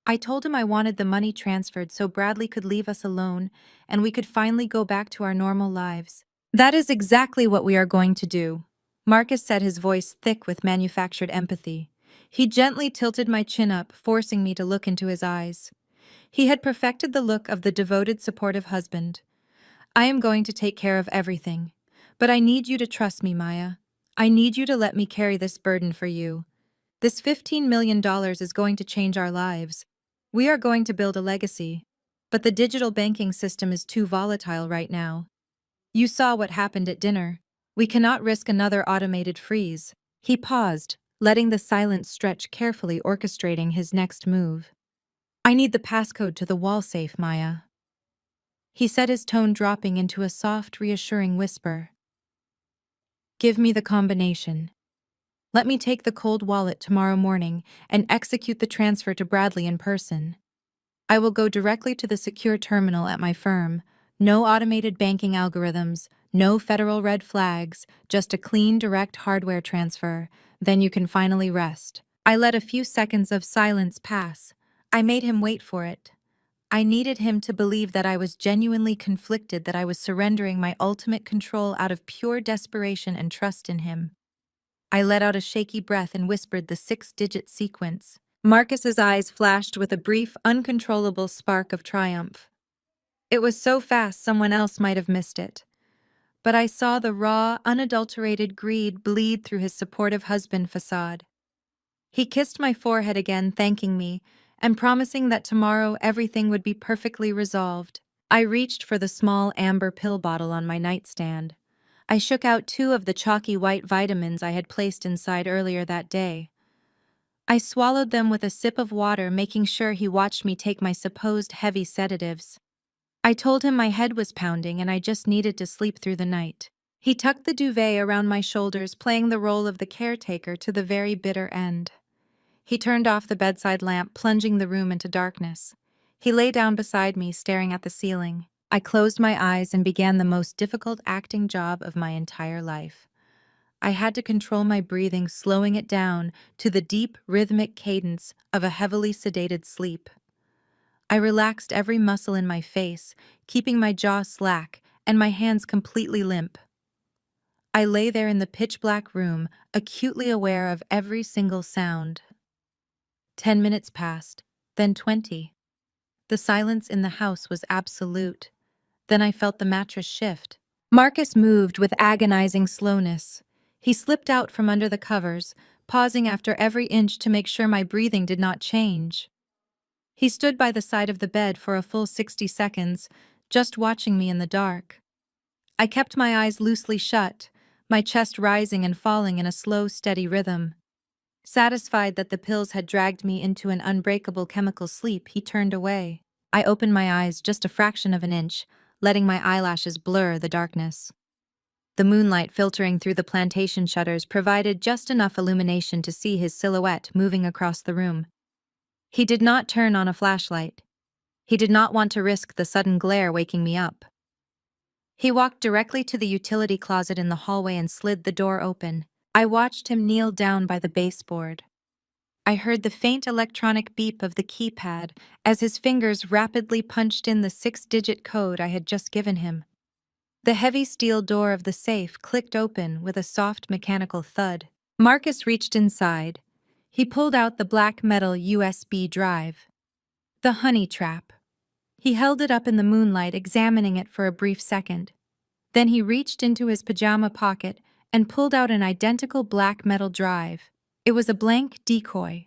I told him I wanted the money transferred so Bradley could leave us alone and we could finally go back to our normal lives. "That is exactly what we are going to do," Marcus said, his voice thick with manufactured empathy. He gently tilted my chin up, forcing me to look into his eyes. He had perfected the look of the devoted, supportive husband. "I am going to take care of everything. But I need you to trust me, Maya. I need you to let me carry this burden for you. This $15 million is going to change our lives. We are going to build a legacy. But the digital banking system is too volatile right now. You saw what happened at dinner. We cannot risk another automated freeze." He paused, letting the silence stretch, carefully orchestrating his next move. "I need the passcode to the wall safe, Maya," he said, his tone dropping into a soft, reassuring whisper. "Give me the combination. Let me take the cold wallet tomorrow morning and execute the transfer to Bradley in person. I will go directly to the secure terminal at my firm. No automated banking algorithms, no federal red flags, just a clean, direct hardware transfer. Then you can finally rest." I let a few seconds of silence pass. I made him wait for it. I needed him to believe that I was genuinely conflicted, that I was surrendering my ultimate control out of pure desperation and trust in him. I let out a shaky breath and whispered the 6-digit sequence. Marcus's eyes flashed with a brief, uncontrollable spark of triumph. It was so fast someone else might have missed it. But I saw the raw, unadulterated greed bleed through his supportive husband facade. He kissed my forehead again, thanking me, and promising that tomorrow everything would be perfectly resolved. I reached for the small amber pill bottle on my nightstand. I shook out 2 of the chalky white vitamins I had placed inside earlier that day. I swallowed them with a sip of water, making sure he watched me take my supposed heavy sedatives. I told him my head was pounding and I just needed to sleep through the night. He tucked the duvet around my shoulders, playing the role of the caretaker to the very bitter end. He turned off the bedside lamp, plunging the room into darkness. He lay down beside me, staring at the ceiling. I closed my eyes and began the most difficult acting job of my entire life. I had to control my breathing, slowing it down to the deep, rhythmic cadence of a heavily sedated sleep. I relaxed every muscle in my face, keeping my jaw slack and my hands completely limp. I lay there in the pitch-black room, acutely aware of every single sound. 10 minutes passed, then 20. The silence in the house was absolute. Then I felt the mattress shift. Marcus moved with agonizing slowness. He slipped out from under the covers, pausing after every inch to make sure my breathing did not change. He stood by the side of the bed for a full 60 seconds, just watching me in the dark. I kept my eyes loosely shut, my chest rising and falling in a slow, steady rhythm. Satisfied that the pills had dragged me into an unbreakable chemical sleep, he turned away. I opened my eyes just a fraction of an inch, letting my eyelashes blur the darkness. The moonlight filtering through the plantation shutters provided just enough illumination to see his silhouette moving across the room. He did not turn on a flashlight. He did not want to risk the sudden glare waking me up. He walked directly to the utility closet in the hallway and slid the door open. I watched him kneel down by the baseboard. I heard the faint electronic beep of the keypad as his fingers rapidly punched in the 6-digit code I had just given him. The heavy steel door of the safe clicked open with a soft mechanical thud. Marcus reached inside. He pulled out the black metal USB drive. The honey trap. He held it up in the moonlight, examining it for a brief second. Then he reached into his pajama pocket and pulled out an identical black metal drive. It was a blank decoy.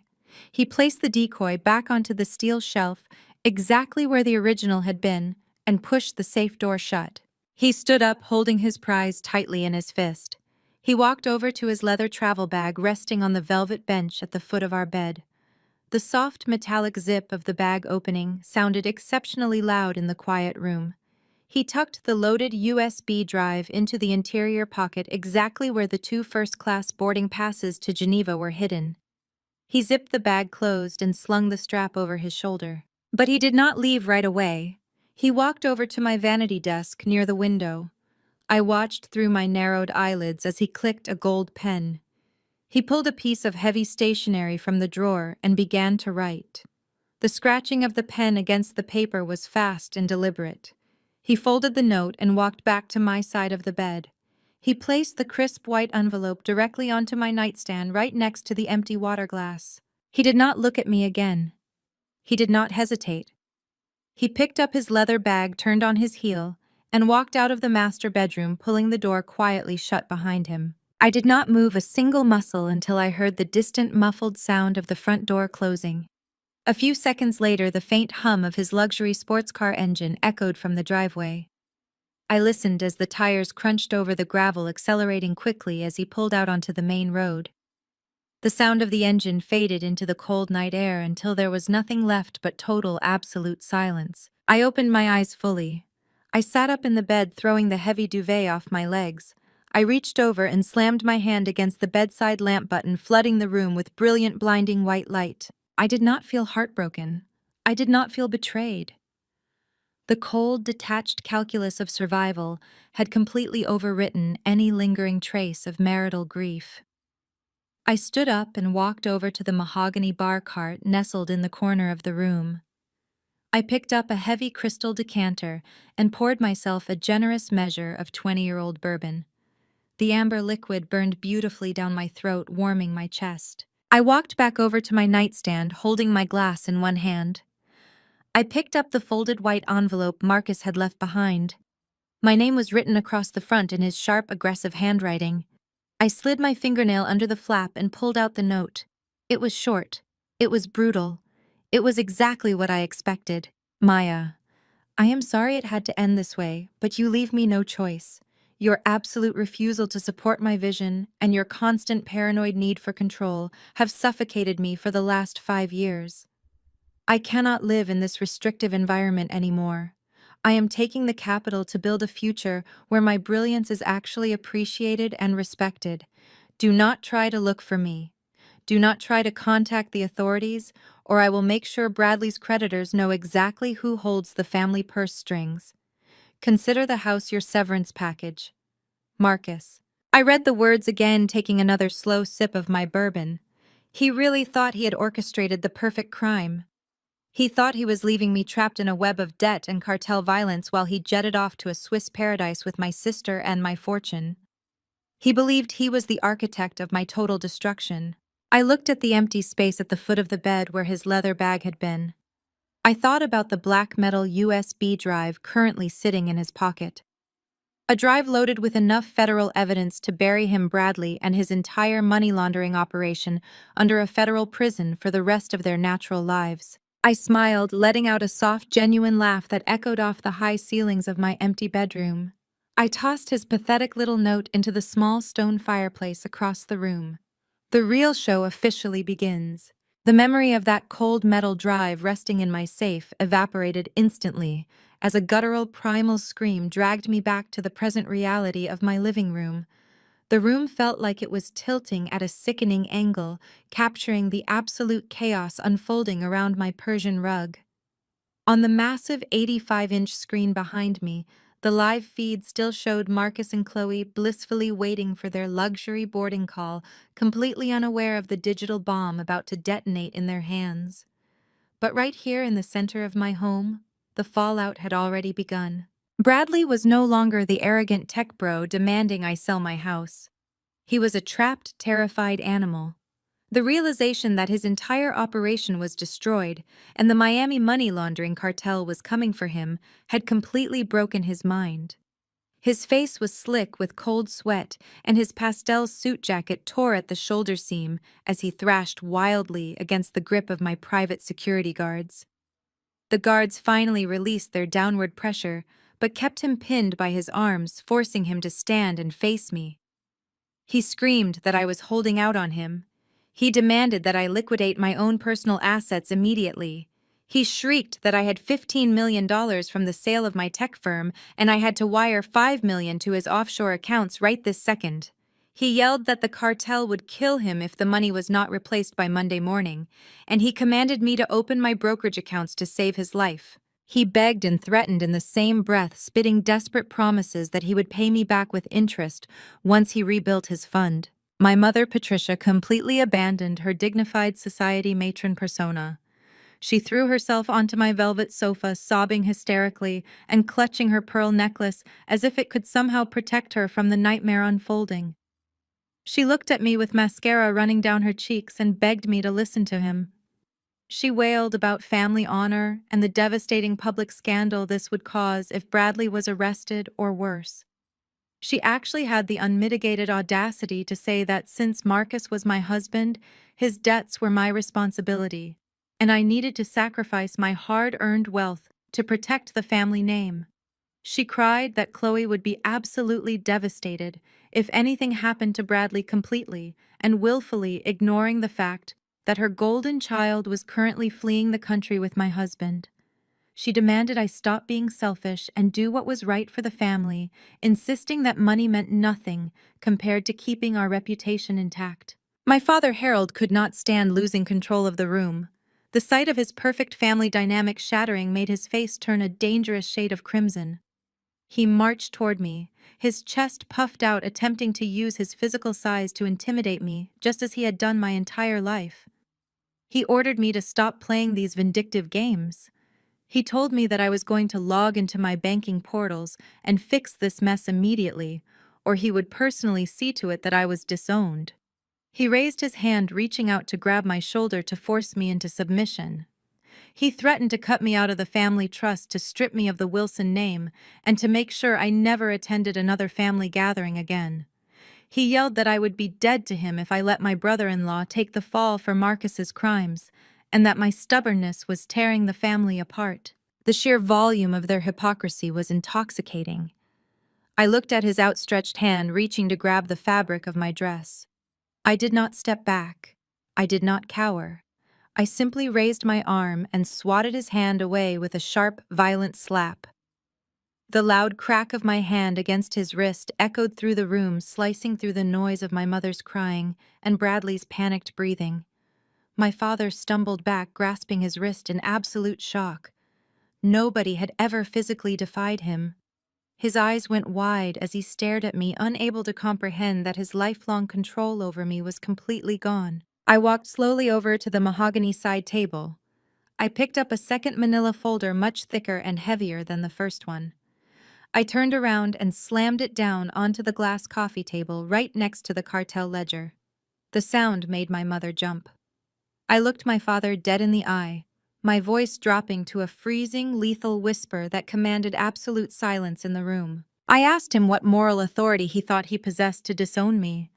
He placed the decoy back onto the steel shelf, exactly where the original had been, and pushed the safe door shut. He stood up, holding his prize tightly in his fist. He walked over to his leather travel bag resting on the velvet bench at the foot of our bed. The soft metallic zip of the bag opening sounded exceptionally loud in the quiet room. He tucked the loaded USB drive into the interior pocket exactly where the 2 first-class boarding passes to Geneva were hidden. He zipped the bag closed and slung the strap over his shoulder. But he did not leave right away. He walked over to my vanity desk near the window. I watched through my narrowed eyelids as he clicked a gold pen. He pulled a piece of heavy stationery from the drawer and began to write. The scratching of the pen against the paper was fast and deliberate. He folded the note and walked back to my side of the bed. He placed the crisp white envelope directly onto my nightstand right next to the empty water glass. He did not look at me again. He did not hesitate. He picked up his leather bag, turned on his heel, and walked out of the master bedroom, pulling the door quietly shut behind him. I did not move a single muscle until I heard the distant muffled sound of the front door closing. A few seconds later, the faint hum of his luxury sports car engine echoed from the driveway. I listened as the tires crunched over the gravel, accelerating quickly as he pulled out onto the main road. The sound of the engine faded into the cold night air until there was nothing left but total, absolute silence. I opened my eyes fully. I sat up in the bed, throwing the heavy duvet off my legs. I reached over and slammed my hand against the bedside lamp button, flooding the room with brilliant, blinding white light. I did not feel heartbroken. I did not feel betrayed. The cold, detached calculus of survival had completely overwritten any lingering trace of marital grief. I stood up and walked over to the mahogany bar cart nestled in the corner of the room. I picked up a heavy crystal decanter and poured myself a generous measure of 20-year-old bourbon. The amber liquid burned beautifully down my throat, warming my chest. I walked back over to my nightstand, holding my glass in one hand. I picked up the folded white envelope Marcus had left behind. My name was written across the front in his sharp, aggressive handwriting. I slid my fingernail under the flap and pulled out the note. It was short. It was brutal. It was exactly what I expected. Maya, I am sorry it had to end this way, but you leave me no choice. Your absolute refusal to support my vision and your constant paranoid need for control have suffocated me for the last 5 years. I cannot live in this restrictive environment anymore. I am taking the capital to build a future where my brilliance is actually appreciated and respected. Do not try to look for me. Do not try to contact the authorities, or I will make sure Bradley's creditors know exactly who holds the family purse strings. Consider the house your severance package. Marcus. I read the words again, taking another slow sip of my bourbon. He really thought he had orchestrated the perfect crime. He thought he was leaving me trapped in a web of debt and cartel violence while he jetted off to a Swiss paradise with my sister and my fortune. He believed he was the architect of my total destruction. I looked at the empty space at the foot of the bed where his leather bag had been. I thought about the black metal USB drive currently sitting in his pocket. A drive loaded with enough federal evidence to bury him, Bradley, and his entire money laundering operation under a federal prison for the rest of their natural lives. I smiled, letting out a soft, genuine laugh that echoed off the high ceilings of my empty bedroom. I tossed his pathetic little note into the small stone fireplace across the room. The real show officially begins. The memory of that cold metal drive resting in my safe evaporated instantly as a guttural primal scream dragged me back to the present reality of my living room. The room felt like it was tilting at a sickening angle, capturing the absolute chaos unfolding around my Persian rug. On the massive 85-inch screen behind me, the live feed still showed Marcus and Chloe blissfully waiting for their luxury boarding call, completely unaware of the digital bomb about to detonate in their hands. But right here in the center of my home, the fallout had already begun. Bradley was no longer the arrogant tech bro demanding I sell my house. He was a trapped, terrified animal. The realization that his entire operation was destroyed and the Miami money laundering cartel was coming for him had completely broken his mind. His face was slick with cold sweat, and his pastel suit jacket tore at the shoulder seam as he thrashed wildly against the grip of my private security guards. The guards finally released their downward pressure, but kept him pinned by his arms, forcing him to stand and face me. He screamed that I was holding out on him. He demanded that I liquidate my own personal assets immediately. He shrieked that I had $15 million from the sale of my tech firm and I had to wire $5 million to his offshore accounts right this second. He yelled that the cartel would kill him if the money was not replaced by Monday morning, and he commanded me to open my brokerage accounts to save his life. He begged and threatened in the same breath, spitting desperate promises that he would pay me back with interest once he rebuilt his fund. My mother, Patricia, completely abandoned her dignified society matron persona. She threw herself onto my velvet sofa, sobbing hysterically and clutching her pearl necklace as if it could somehow protect her from the nightmare unfolding. She looked at me with mascara running down her cheeks and begged me to listen to him. She wailed about family honor and the devastating public scandal this would cause if Bradley was arrested or worse. She actually had the unmitigated audacity to say that since Marcus was my husband, his debts were my responsibility, and I needed to sacrifice my hard-earned wealth to protect the family name. She cried that Chloe would be absolutely devastated if anything happened to Bradley completely and willfully ignoring the fact that her golden child was currently fleeing the country with my husband. She demanded I stop being selfish and do what was right for the family, insisting that money meant nothing compared to keeping our reputation intact. My father, Harold, could not stand losing control of the room. The sight of his perfect family dynamic shattering made his face turn a dangerous shade of crimson. He marched toward me, his chest puffed out, attempting to use his physical size to intimidate me, just as he had done my entire life. He ordered me to stop playing these vindictive games. He told me that I was going to log into my banking portals and fix this mess immediately, or he would personally see to it that I was disowned. He raised his hand, reaching out to grab my shoulder to force me into submission. He threatened to cut me out of the family trust, to strip me of the Wilson name, and to make sure I never attended another family gathering again. He yelled that I would be dead to him if I let my brother-in-law take the fall for Marcus's crimes, and that my stubbornness was tearing the family apart. The sheer volume of their hypocrisy was intoxicating. I looked at his outstretched hand, reaching to grab the fabric of my dress. I did not step back. I did not cower. I simply raised my arm and swatted his hand away with a sharp, violent slap. The loud crack of my hand against his wrist echoed through the room, slicing through the noise of my mother's crying and Bradley's panicked breathing. My father stumbled back, grasping his wrist in absolute shock. Nobody had ever physically defied him. His eyes went wide as he stared at me, unable to comprehend that his lifelong control over me was completely gone. I walked slowly over to the mahogany side table. I picked up a second manila folder much thicker and heavier than the first one. I turned around and slammed it down onto the glass coffee table right next to the cartel ledger. The sound made my mother jump. I looked my father dead in the eye, my voice dropping to a freezing, lethal whisper that commanded absolute silence in the room. I asked him what moral authority he thought he possessed to disown me.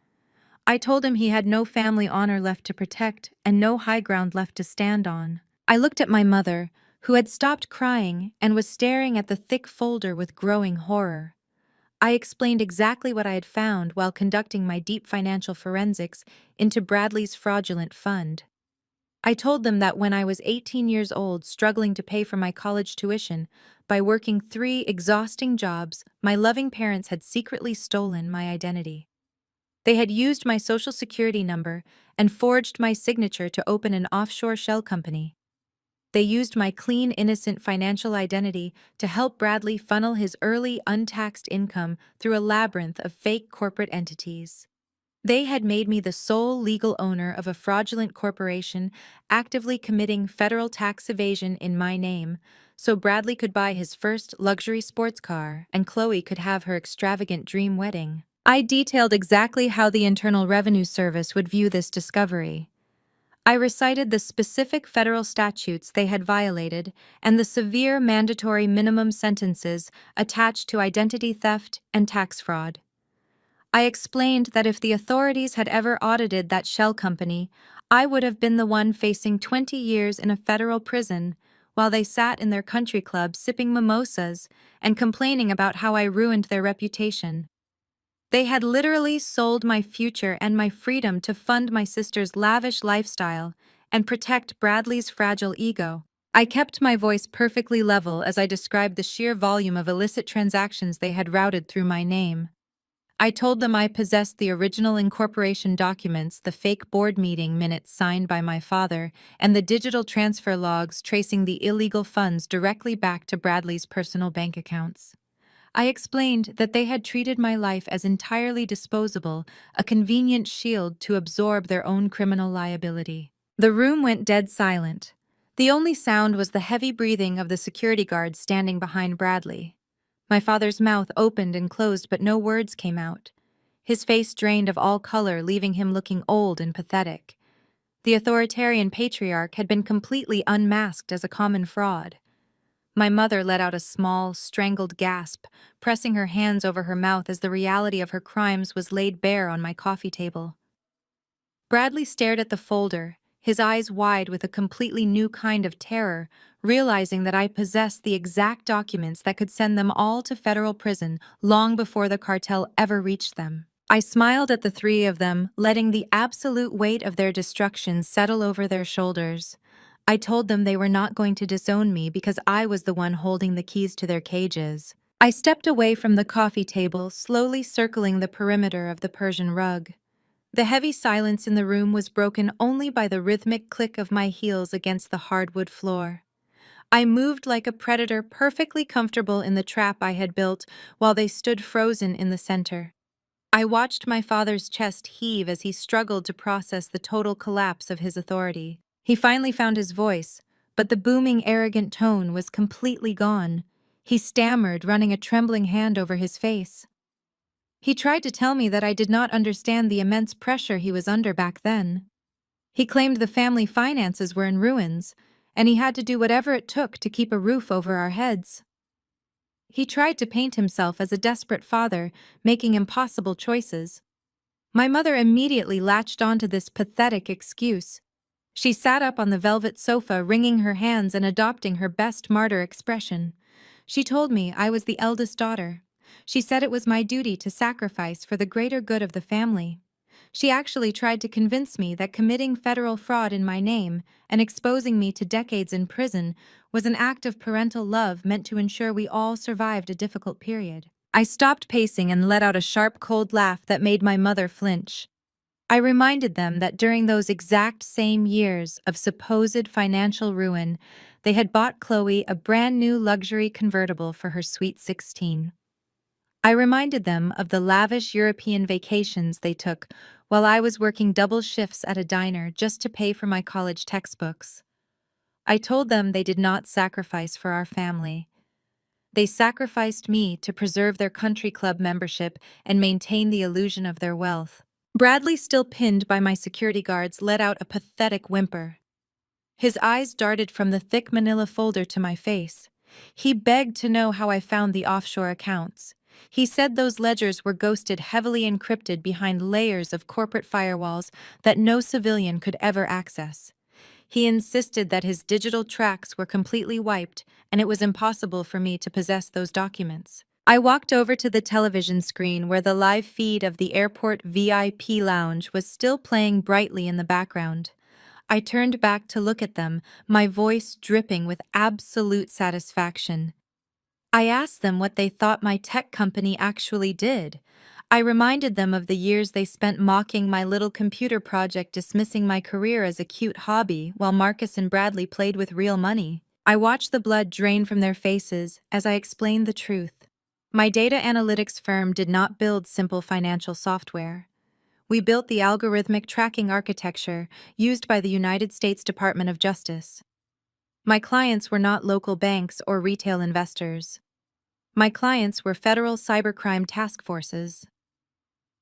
I told him he had no family honor left to protect and no high ground left to stand on. I looked at my mother, who had stopped crying and was staring at the thick folder with growing horror. I explained exactly what I had found while conducting my deep financial forensics into Bradley's fraudulent fund. I told them that when I was 18 years old, struggling to pay for my college tuition, by working 3 exhausting jobs, my loving parents had secretly stolen my identity. They had used my social security number and forged my signature to open an offshore shell company. They used my clean, innocent financial identity to help Bradley funnel his early, untaxed income through a labyrinth of fake corporate entities. They had made me the sole legal owner of a fraudulent corporation actively committing federal tax evasion in my name, so Bradley could buy his first luxury sports car and Chloe could have her extravagant dream wedding. I detailed exactly how the Internal Revenue Service would view this discovery. I recited the specific federal statutes they had violated and the severe mandatory minimum sentences attached to identity theft and tax fraud. I explained that if the authorities had ever audited that shell company, I would have been the one facing 20 years in a federal prison while they sat in their country club sipping mimosas and complaining about how I ruined their reputation. They had literally sold my future and my freedom to fund my sister's lavish lifestyle and protect Bradley's fragile ego. I kept my voice perfectly level as I described the sheer volume of illicit transactions they had routed through my name. I told them I possessed the original incorporation documents, the fake board meeting minutes signed by my father, and the digital transfer logs tracing the illegal funds directly back to Bradley's personal bank accounts. I explained that they had treated my life as entirely disposable, a convenient shield to absorb their own criminal liability. The room went dead silent. The only sound was the heavy breathing of the security guard standing behind Bradley. My father's mouth opened and closed, but no words came out. His face drained of all color, leaving him looking old and pathetic. The authoritarian patriarch had been completely unmasked as a common fraud. My mother let out a small, strangled gasp, pressing her hands over her mouth as the reality of her crimes was laid bare on my coffee table. Bradley stared at the folder, his eyes wide with a completely new kind of terror, realizing that I possessed the exact documents that could send them all to federal prison long before the cartel ever reached them. I smiled at the 3 of them, letting the absolute weight of their destruction settle over their shoulders. I told them they were not going to disown me because I was the one holding the keys to their cages. I stepped away from the coffee table, slowly circling the perimeter of the Persian rug. The heavy silence in the room was broken only by the rhythmic click of my heels against the hardwood floor. I moved like a predator, perfectly comfortable in the trap I had built, while they stood frozen in the center. I watched my father's chest heave as he struggled to process the total collapse of his authority. He finally found his voice, but the booming, arrogant tone was completely gone. He stammered, running a trembling hand over his face. He tried to tell me that I did not understand the immense pressure he was under back then. He claimed the family finances were in ruins, and he had to do whatever it took to keep a roof over our heads. He tried to paint himself as a desperate father, making impossible choices. My mother immediately latched onto this pathetic excuse. She sat up on the velvet sofa, wringing her hands and adopting her best martyr expression. She told me I was the eldest daughter. She said it was my duty to sacrifice for the greater good of the family. She actually tried to convince me that committing federal fraud in my name and exposing me to decades in prison was an act of parental love meant to ensure we all survived a difficult period. I stopped pacing and let out a sharp, cold laugh that made my mother flinch. I reminded them that during those exact same years of supposed financial ruin, they had bought Chloe a brand new luxury convertible for her sweet 16. I reminded them of the lavish European vacations they took while I was working double shifts at a diner just to pay for my college textbooks. I told them they did not sacrifice for our family. They sacrificed me to preserve their country club membership and maintain the illusion of their wealth. Bradley, still pinned by my security guards, let out a pathetic whimper. His eyes darted from the thick manila folder to my face. He begged to know how I found the offshore accounts. He said those ledgers were ghosted, heavily encrypted behind layers of corporate firewalls that no civilian could ever access. He insisted that his digital tracks were completely wiped and it was impossible for me to possess those documents. I walked over to the television screen where the live feed of the airport VIP lounge was still playing brightly in the background. I turned back to look at them, my voice dripping with absolute satisfaction. I asked them what they thought my tech company actually did. I reminded them of the years they spent mocking my little computer project, dismissing my career as a cute hobby while Marcus and Bradley played with real money. I watched the blood drain from their faces as I explained the truth. My data analytics firm did not build simple financial software. We built the algorithmic tracking architecture used by the United States Department of Justice. My clients were not local banks or retail investors. My clients were federal cybercrime task forces.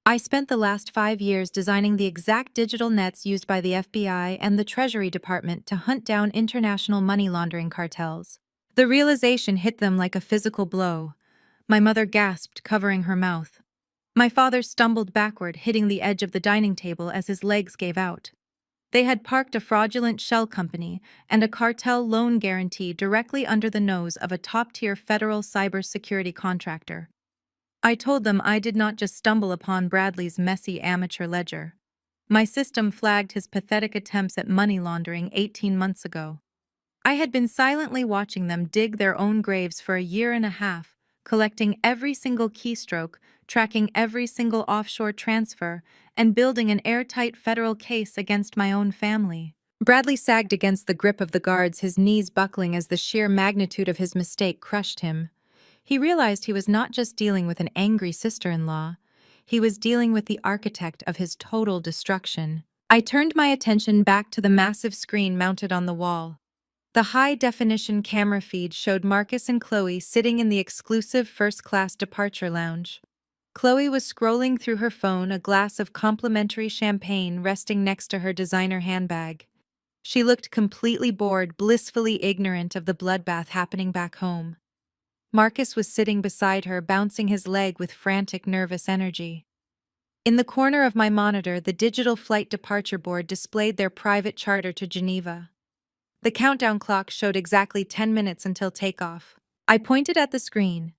I spent the last 5 years designing the exact digital nets used by the FBI and the Treasury Department to hunt down international money laundering cartels. The realization hit them like a physical blow. My mother gasped, covering her mouth. My father stumbled backward, hitting the edge of the dining table as his legs gave out. They had parked a fraudulent shell company and a cartel loan guarantee directly under the nose of a top-tier federal cybersecurity contractor. I told them I did not just stumble upon Bradley's messy amateur ledger. My system flagged his pathetic attempts at money laundering 18 months ago. I had been silently watching them dig their own graves for a year and a half, collecting every single keystroke, tracking every single offshore transfer, and building an airtight federal case against my own family. Bradley sagged against the grip of the guards, his knees buckling as the sheer magnitude of his mistake crushed him. He realized he was not just dealing with an angry sister-in-law, he was dealing with the architect of his total destruction. I turned my attention back to the massive screen mounted on the wall. The high-definition camera feed showed Marcus and Chloe sitting in the exclusive first-class departure lounge. Chloe was scrolling through her phone, a glass of complimentary champagne resting next to her designer handbag. She looked completely bored, blissfully ignorant of the bloodbath happening back home. Marcus was sitting beside her, bouncing his leg with frantic, nervous energy. In the corner of my monitor, the digital flight departure board displayed their private charter to Geneva. The countdown clock showed exactly 10 minutes until takeoff. I pointed at the screen.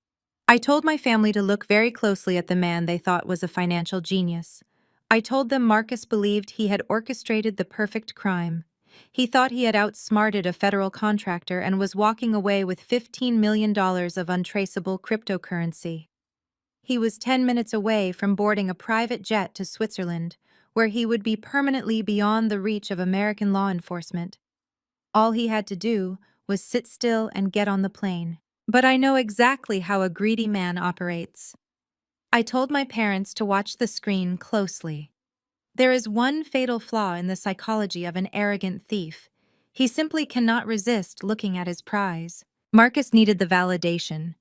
I told my family to look very closely at the man they thought was a financial genius. I told them Marcus believed he had orchestrated the perfect crime. He thought he had outsmarted a federal contractor and was walking away with $15 million of untraceable cryptocurrency. He was 10 minutes away from boarding a private jet to Switzerland, where he would be permanently beyond the reach of American law enforcement. All he had to do was sit still and get on the plane. But I know exactly how a greedy man operates. I told my parents to watch the screen closely. There is one fatal flaw in the psychology of an arrogant thief. He simply cannot resist looking at his prize. Marcus needed the validation.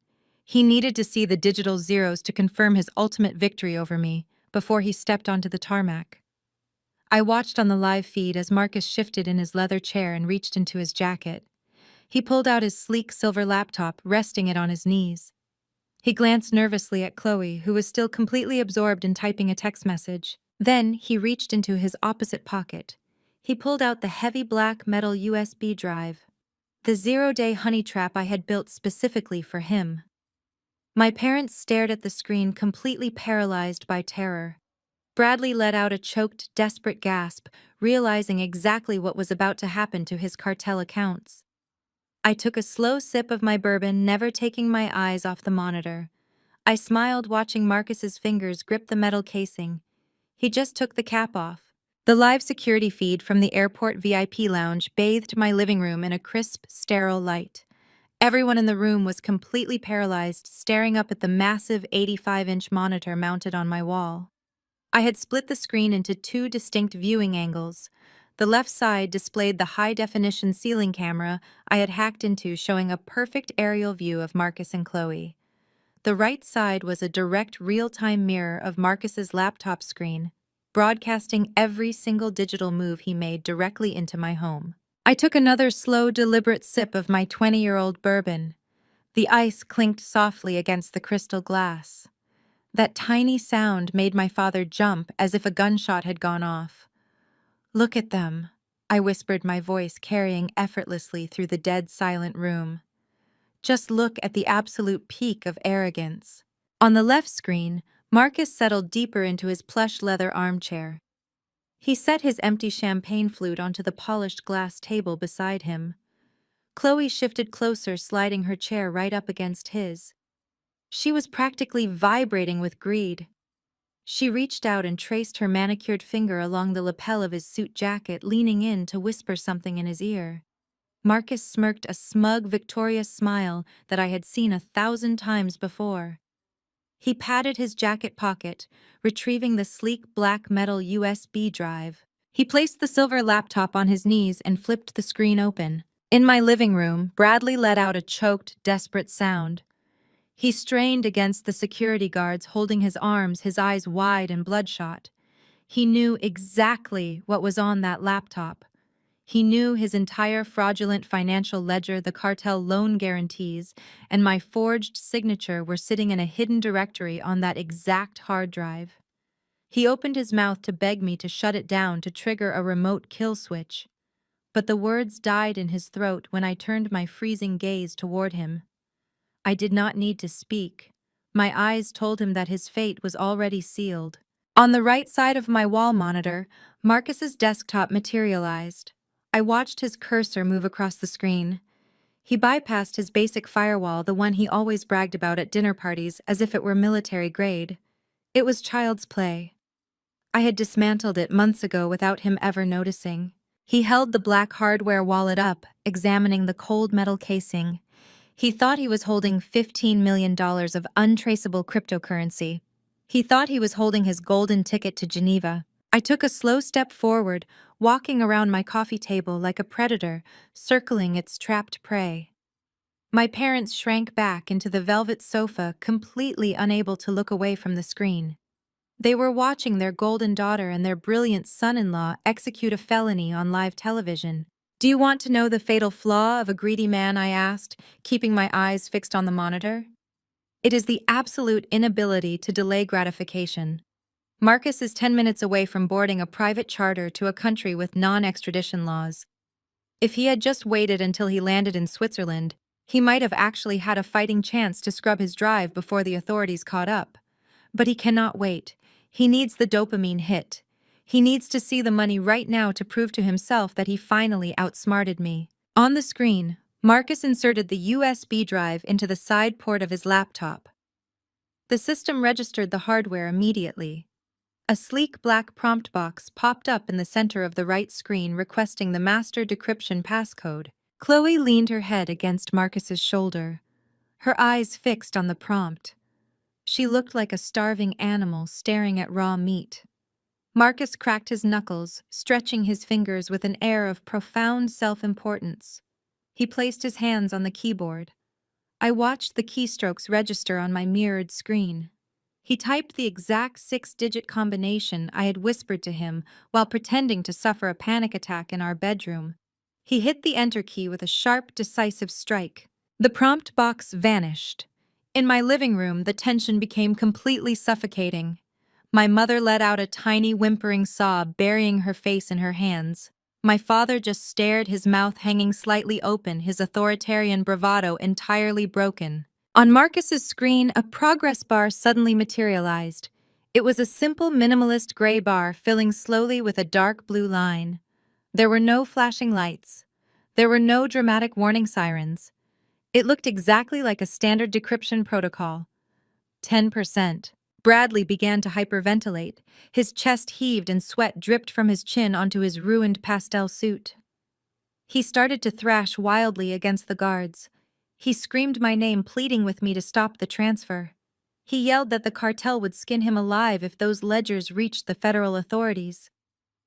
He needed to see the digital zeros to confirm his ultimate victory over me before he stepped onto the tarmac. I watched on the live feed as Marcus shifted in his leather chair and reached into his jacket. He pulled out his sleek silver laptop, resting it on his knees. He glanced nervously at Chloe, who was still completely absorbed in typing a text message. Then he reached into his opposite pocket. He pulled out the heavy black metal USB drive, the zero-day honey trap I had built specifically for him. My parents stared at the screen, completely paralyzed by terror. Bradley let out a choked, desperate gasp, realizing exactly what was about to happen to his cartel accounts. I took a slow sip of my bourbon, never taking my eyes off the monitor. I smiled, watching Marcus's fingers grip the metal casing. He just took the cap off. The live security feed from the airport VIP lounge bathed my living room in a crisp, sterile light. Everyone in the room was completely paralyzed, staring up at the massive 85-inch monitor mounted on my wall. I had split the screen into two distinct viewing angles. The left side displayed the high-definition ceiling camera I had hacked into, showing a perfect aerial view of Marcus and Chloe. The right side was a direct real-time mirror of Marcus's laptop screen, broadcasting every single digital move he made directly into my home. I took another slow, deliberate sip of my 20-year-old bourbon. The ice clinked softly against the crystal glass. That tiny sound made my father jump as if a gunshot had gone off. "Look at them," I whispered, my voice carrying effortlessly through the dead silent room. "Just look at the absolute peak of arrogance." On the left screen, Marcus settled deeper into his plush leather armchair. He set his empty champagne flute onto the polished glass table beside him. Chloe shifted closer, sliding her chair right up against his. She was practically vibrating with greed. She reached out and traced her manicured finger along the lapel of his suit jacket, leaning in to whisper something in his ear. Marcus smirked, a smug, victorious smile that I had seen 1,000 times before. He patted his jacket pocket, retrieving the sleek black metal USB drive. He placed the silver laptop on his knees and flipped the screen open. In my living room, Bradley let out a choked, desperate sound. He strained against the security guards, holding his arms, his eyes wide and bloodshot. He knew exactly what was on that laptop. He knew his entire fraudulent financial ledger, the cartel loan guarantees, and my forged signature were sitting in a hidden directory on that exact hard drive. He opened his mouth to beg me to shut it down, to trigger a remote kill switch. But the words died in his throat when I turned my freezing gaze toward him. I did not need to speak. My eyes told him that his fate was already sealed. On the right side of my wall monitor, Marcus's desktop materialized. I watched his cursor move across the screen. He bypassed his basic firewall, the one he always bragged about at dinner parties, as if it were military grade. It was child's play. I had dismantled it months ago without him ever noticing. He held the black hardware wallet up, examining the cold metal casing. He thought he was holding $15 million of untraceable cryptocurrency. He thought he was holding his golden ticket to Geneva. I took a slow step forward, walking around my coffee table like a predator, circling its trapped prey. My parents shrank back into the velvet sofa, completely unable to look away from the screen. They were watching their golden daughter and their brilliant son-in-law execute a felony on live television. "Do you want to know the fatal flaw of a greedy man?" I asked, keeping my eyes fixed on the monitor. "It is the absolute inability to delay gratification. Marcus is 10 minutes away from boarding a private charter to a country with non-extradition laws. If he had just waited until he landed in Switzerland, he might have actually had a fighting chance to scrub his drive before the authorities caught up. But he cannot wait. He needs the dopamine hit. He needs to see the money right now to prove to himself that he finally outsmarted me." On the screen, Marcus inserted the USB drive into the side port of his laptop. The system registered the hardware immediately. A sleek black prompt box popped up in the center of the right screen, requesting the master decryption passcode. Chloe leaned her head against Marcus's shoulder, her eyes fixed on the prompt. She looked like a starving animal staring at raw meat. Marcus cracked his knuckles, stretching his fingers with an air of profound self-importance. He placed his hands on the keyboard. I watched the keystrokes register on my mirrored screen. He typed the exact 6-digit combination I had whispered to him while pretending to suffer a panic attack in our bedroom. He hit the enter key with a sharp, decisive strike. The prompt box vanished. In my living room, the tension became completely suffocating. My mother let out a tiny whimpering sob, burying her face in her hands. My father just stared, his mouth hanging slightly open, his authoritarian bravado entirely broken. On Marcus's screen, a progress bar suddenly materialized. It was a simple minimalist gray bar filling slowly with a dark blue line. There were no flashing lights. There were no dramatic warning sirens. It looked exactly like a standard decryption protocol. 10%. Bradley began to hyperventilate. His chest heaved and sweat dripped from his chin onto his ruined pastel suit. He started to thrash wildly against the guards. He screamed my name, pleading with me to stop the transfer. He yelled that the cartel would skin him alive if those ledgers reached the federal authorities.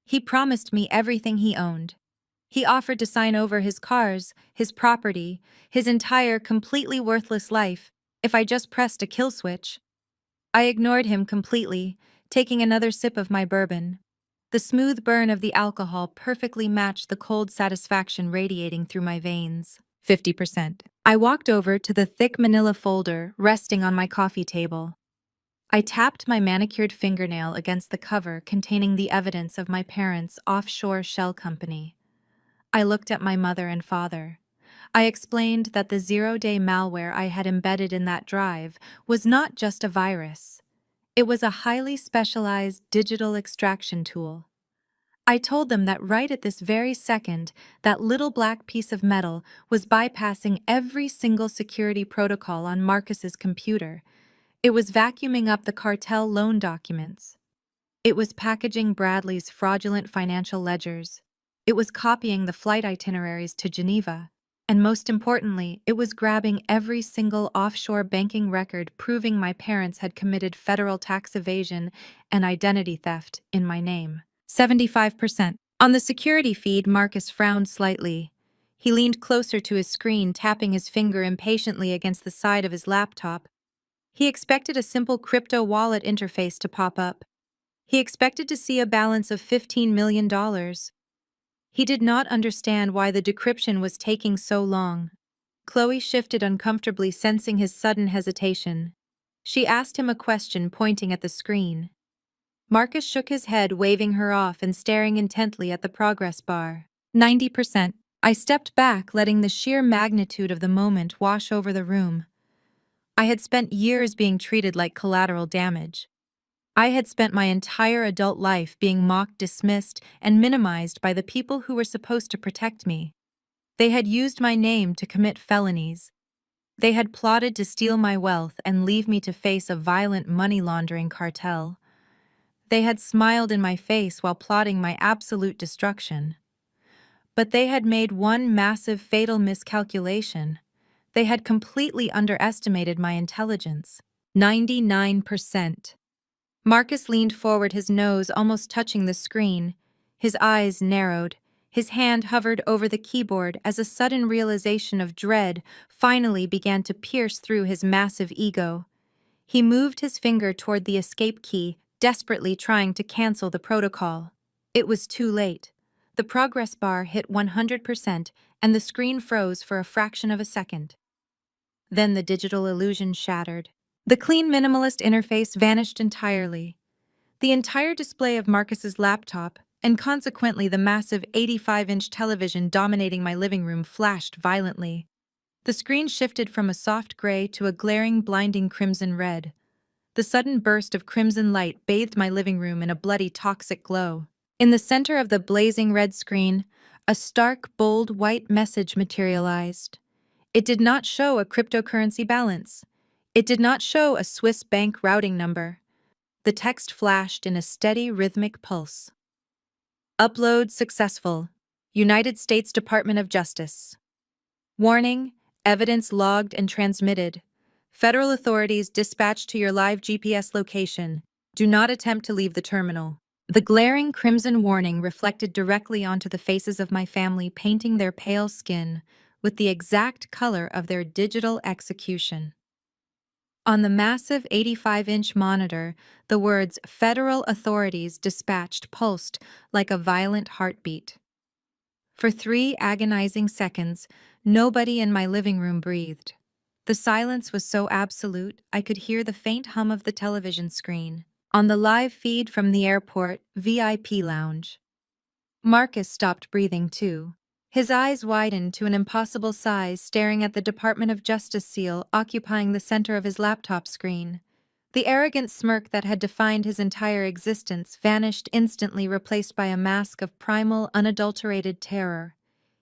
He promised me everything he owned. He offered to sign over his cars, his property, his entire completely worthless life, if I just pressed a kill switch. I ignored him completely, taking another sip of my bourbon. The smooth burn of the alcohol perfectly matched the cold satisfaction radiating through my veins. 50%. I walked over to the thick manila folder resting on my coffee table. I tapped my manicured fingernail against the cover containing the evidence of my parents' offshore shell company. I looked at my mother and father. I explained that the zero-day malware I had embedded in that drive was not just a virus. It was a highly specialized digital extraction tool. I told them that right at this very second, that little black piece of metal was bypassing every single security protocol on Marcus's computer. It was vacuuming up the cartel loan documents. It was packaging Bradley's fraudulent financial ledgers. It was copying the flight itineraries to Geneva. And most importantly, it was grabbing every single offshore banking record proving my parents had committed federal tax evasion and identity theft in my name. 75%. On the security feed, Marcus frowned slightly. He leaned closer to his screen, tapping his finger impatiently against the side of his laptop. He expected a simple crypto wallet interface to pop up. He expected to see a balance of $15 million. He did not understand why the decryption was taking so long. Chloe shifted uncomfortably, sensing his sudden hesitation. She asked him a question, pointing at the screen. Marcus shook his head, waving her off and staring intently at the progress bar. 90%. I stepped back, letting the sheer magnitude of the moment wash over the room. I had spent years being treated like collateral damage. I had spent my entire adult life being mocked, dismissed, and minimized by the people who were supposed to protect me. They had used my name to commit felonies. They had plotted to steal my wealth and leave me to face a violent money laundering cartel. They had smiled in my face while plotting my absolute destruction. But they had made one massive, fatal miscalculation. They had completely underestimated my intelligence. 99%. Marcus leaned forward, his nose almost touching the screen. His eyes narrowed. His hand hovered over the keyboard as a sudden realization of dread finally began to pierce through his massive ego. He moved his finger toward the escape key, desperately trying to cancel the protocol. It was too late. The progress bar hit 100% and the screen froze for a fraction of a second. Then the digital illusion shattered. The clean minimalist interface vanished entirely. The entire display of Marcus's laptop, and consequently the massive 85-inch television dominating my living room, flashed violently. The screen shifted from a soft gray to a glaring, blinding crimson red. The sudden burst of crimson light bathed my living room in a bloody, toxic glow. In the center of the blazing red screen, a stark, bold white message materialized. It did not show a cryptocurrency balance. It did not show a Swiss bank routing number. The text flashed in a steady, rhythmic pulse. Upload successful. United States Department of Justice. Warning, evidence logged and transmitted. Federal authorities dispatched to your live GPS location. Do not attempt to leave the terminal. The glaring crimson warning reflected directly onto the faces of my family, painting their pale skin with the exact color of their digital execution. On the massive 85-inch monitor, the words "Federal Authorities Dispatched" pulsed like a violent heartbeat. For 3 agonizing seconds, nobody in my living room breathed. The silence was so absolute, I could hear the faint hum of the television screen. On the live feed from the airport VIP lounge. Marcus stopped breathing too. His eyes widened to an impossible size, staring at the Department of Justice seal occupying the center of his laptop screen. The arrogant smirk that had defined his entire existence vanished instantly, replaced by a mask of primal, unadulterated terror.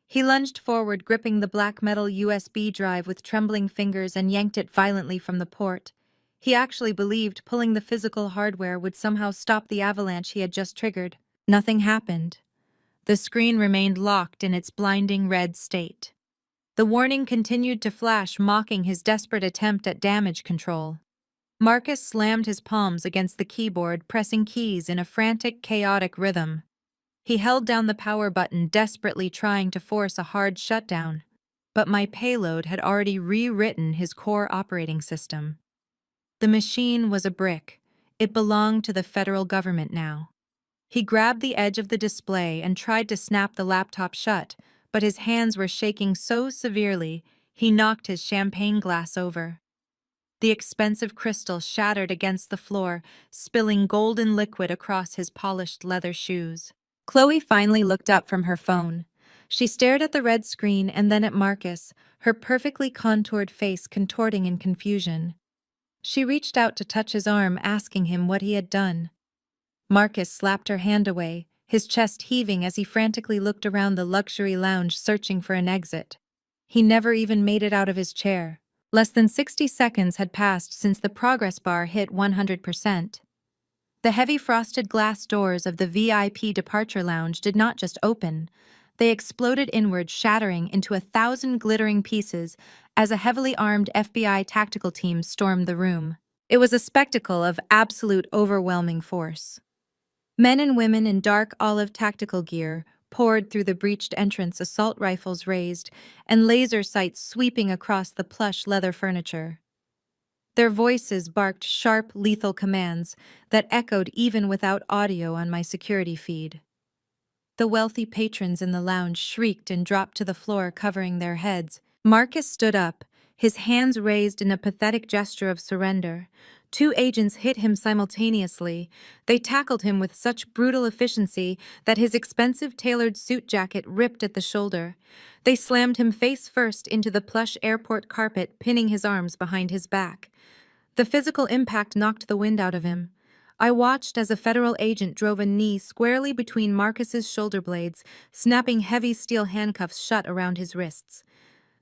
He lunged forward, gripping the black metal USB drive with trembling fingers, and yanked it violently from the port. He actually believed pulling the physical hardware would somehow stop the avalanche he had just triggered. Nothing happened. The screen remained locked in its blinding red state. The warning continued to flash, mocking his desperate attempt at damage control. Marcus slammed his palms against the keyboard, pressing keys in a frantic, chaotic rhythm. He held down the power button, desperately trying to force a hard shutdown. But my payload had already rewritten his core operating system. The machine was a brick. It belonged to the federal government now. He grabbed the edge of the display and tried to snap the laptop shut, but his hands were shaking so severely he knocked his champagne glass over. The expensive crystal shattered against the floor, spilling golden liquid across his polished leather shoes. Chloe finally looked up from her phone. She stared at the red screen and then at Marcus, her perfectly contoured face contorting in confusion. She reached out to touch his arm, asking him what he had done. Marcus slapped her hand away, his chest heaving as he frantically looked around the luxury lounge, searching for an exit. He never even made it out of his chair. Less than 60 seconds had passed since the progress bar hit 100%. The heavy frosted glass doors of the VIP departure lounge did not just open. They exploded inward, shattering into 1,000 glittering pieces as a heavily armed FBI tactical team stormed the room. It was a spectacle of absolute overwhelming force. Men and women in dark olive tactical gear poured through the breached entrance, assault rifles raised, and laser sights sweeping across the plush leather furniture. Their voices barked sharp, lethal commands that echoed even without audio on my security feed. The wealthy patrons in the lounge shrieked and dropped to the floor, covering their heads. Marcus stood up, his hands raised in a pathetic gesture of surrender. Two agents hit him simultaneously. They tackled him with such brutal efficiency that his expensive tailored suit jacket ripped at the shoulder. They slammed him face first into the plush airport carpet, pinning his arms behind his back. The physical impact knocked the wind out of him. I watched as a federal agent drove a knee squarely between Marcus's shoulder blades, snapping heavy steel handcuffs shut around his wrists.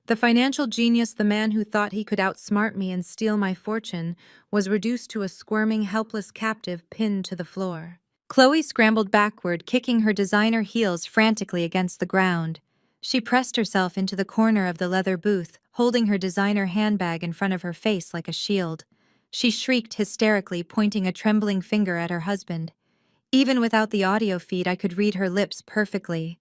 The financial genius, the man who thought he could outsmart me and steal my fortune, was reduced to a squirming, helpless captive pinned to the floor. Chloe scrambled backward, kicking her designer heels frantically against the ground. She pressed herself into the corner of the leather booth, holding her designer handbag in front of her face like a shield. She shrieked hysterically, pointing a trembling finger at her husband. Even without the audio feed, I could read her lips perfectly.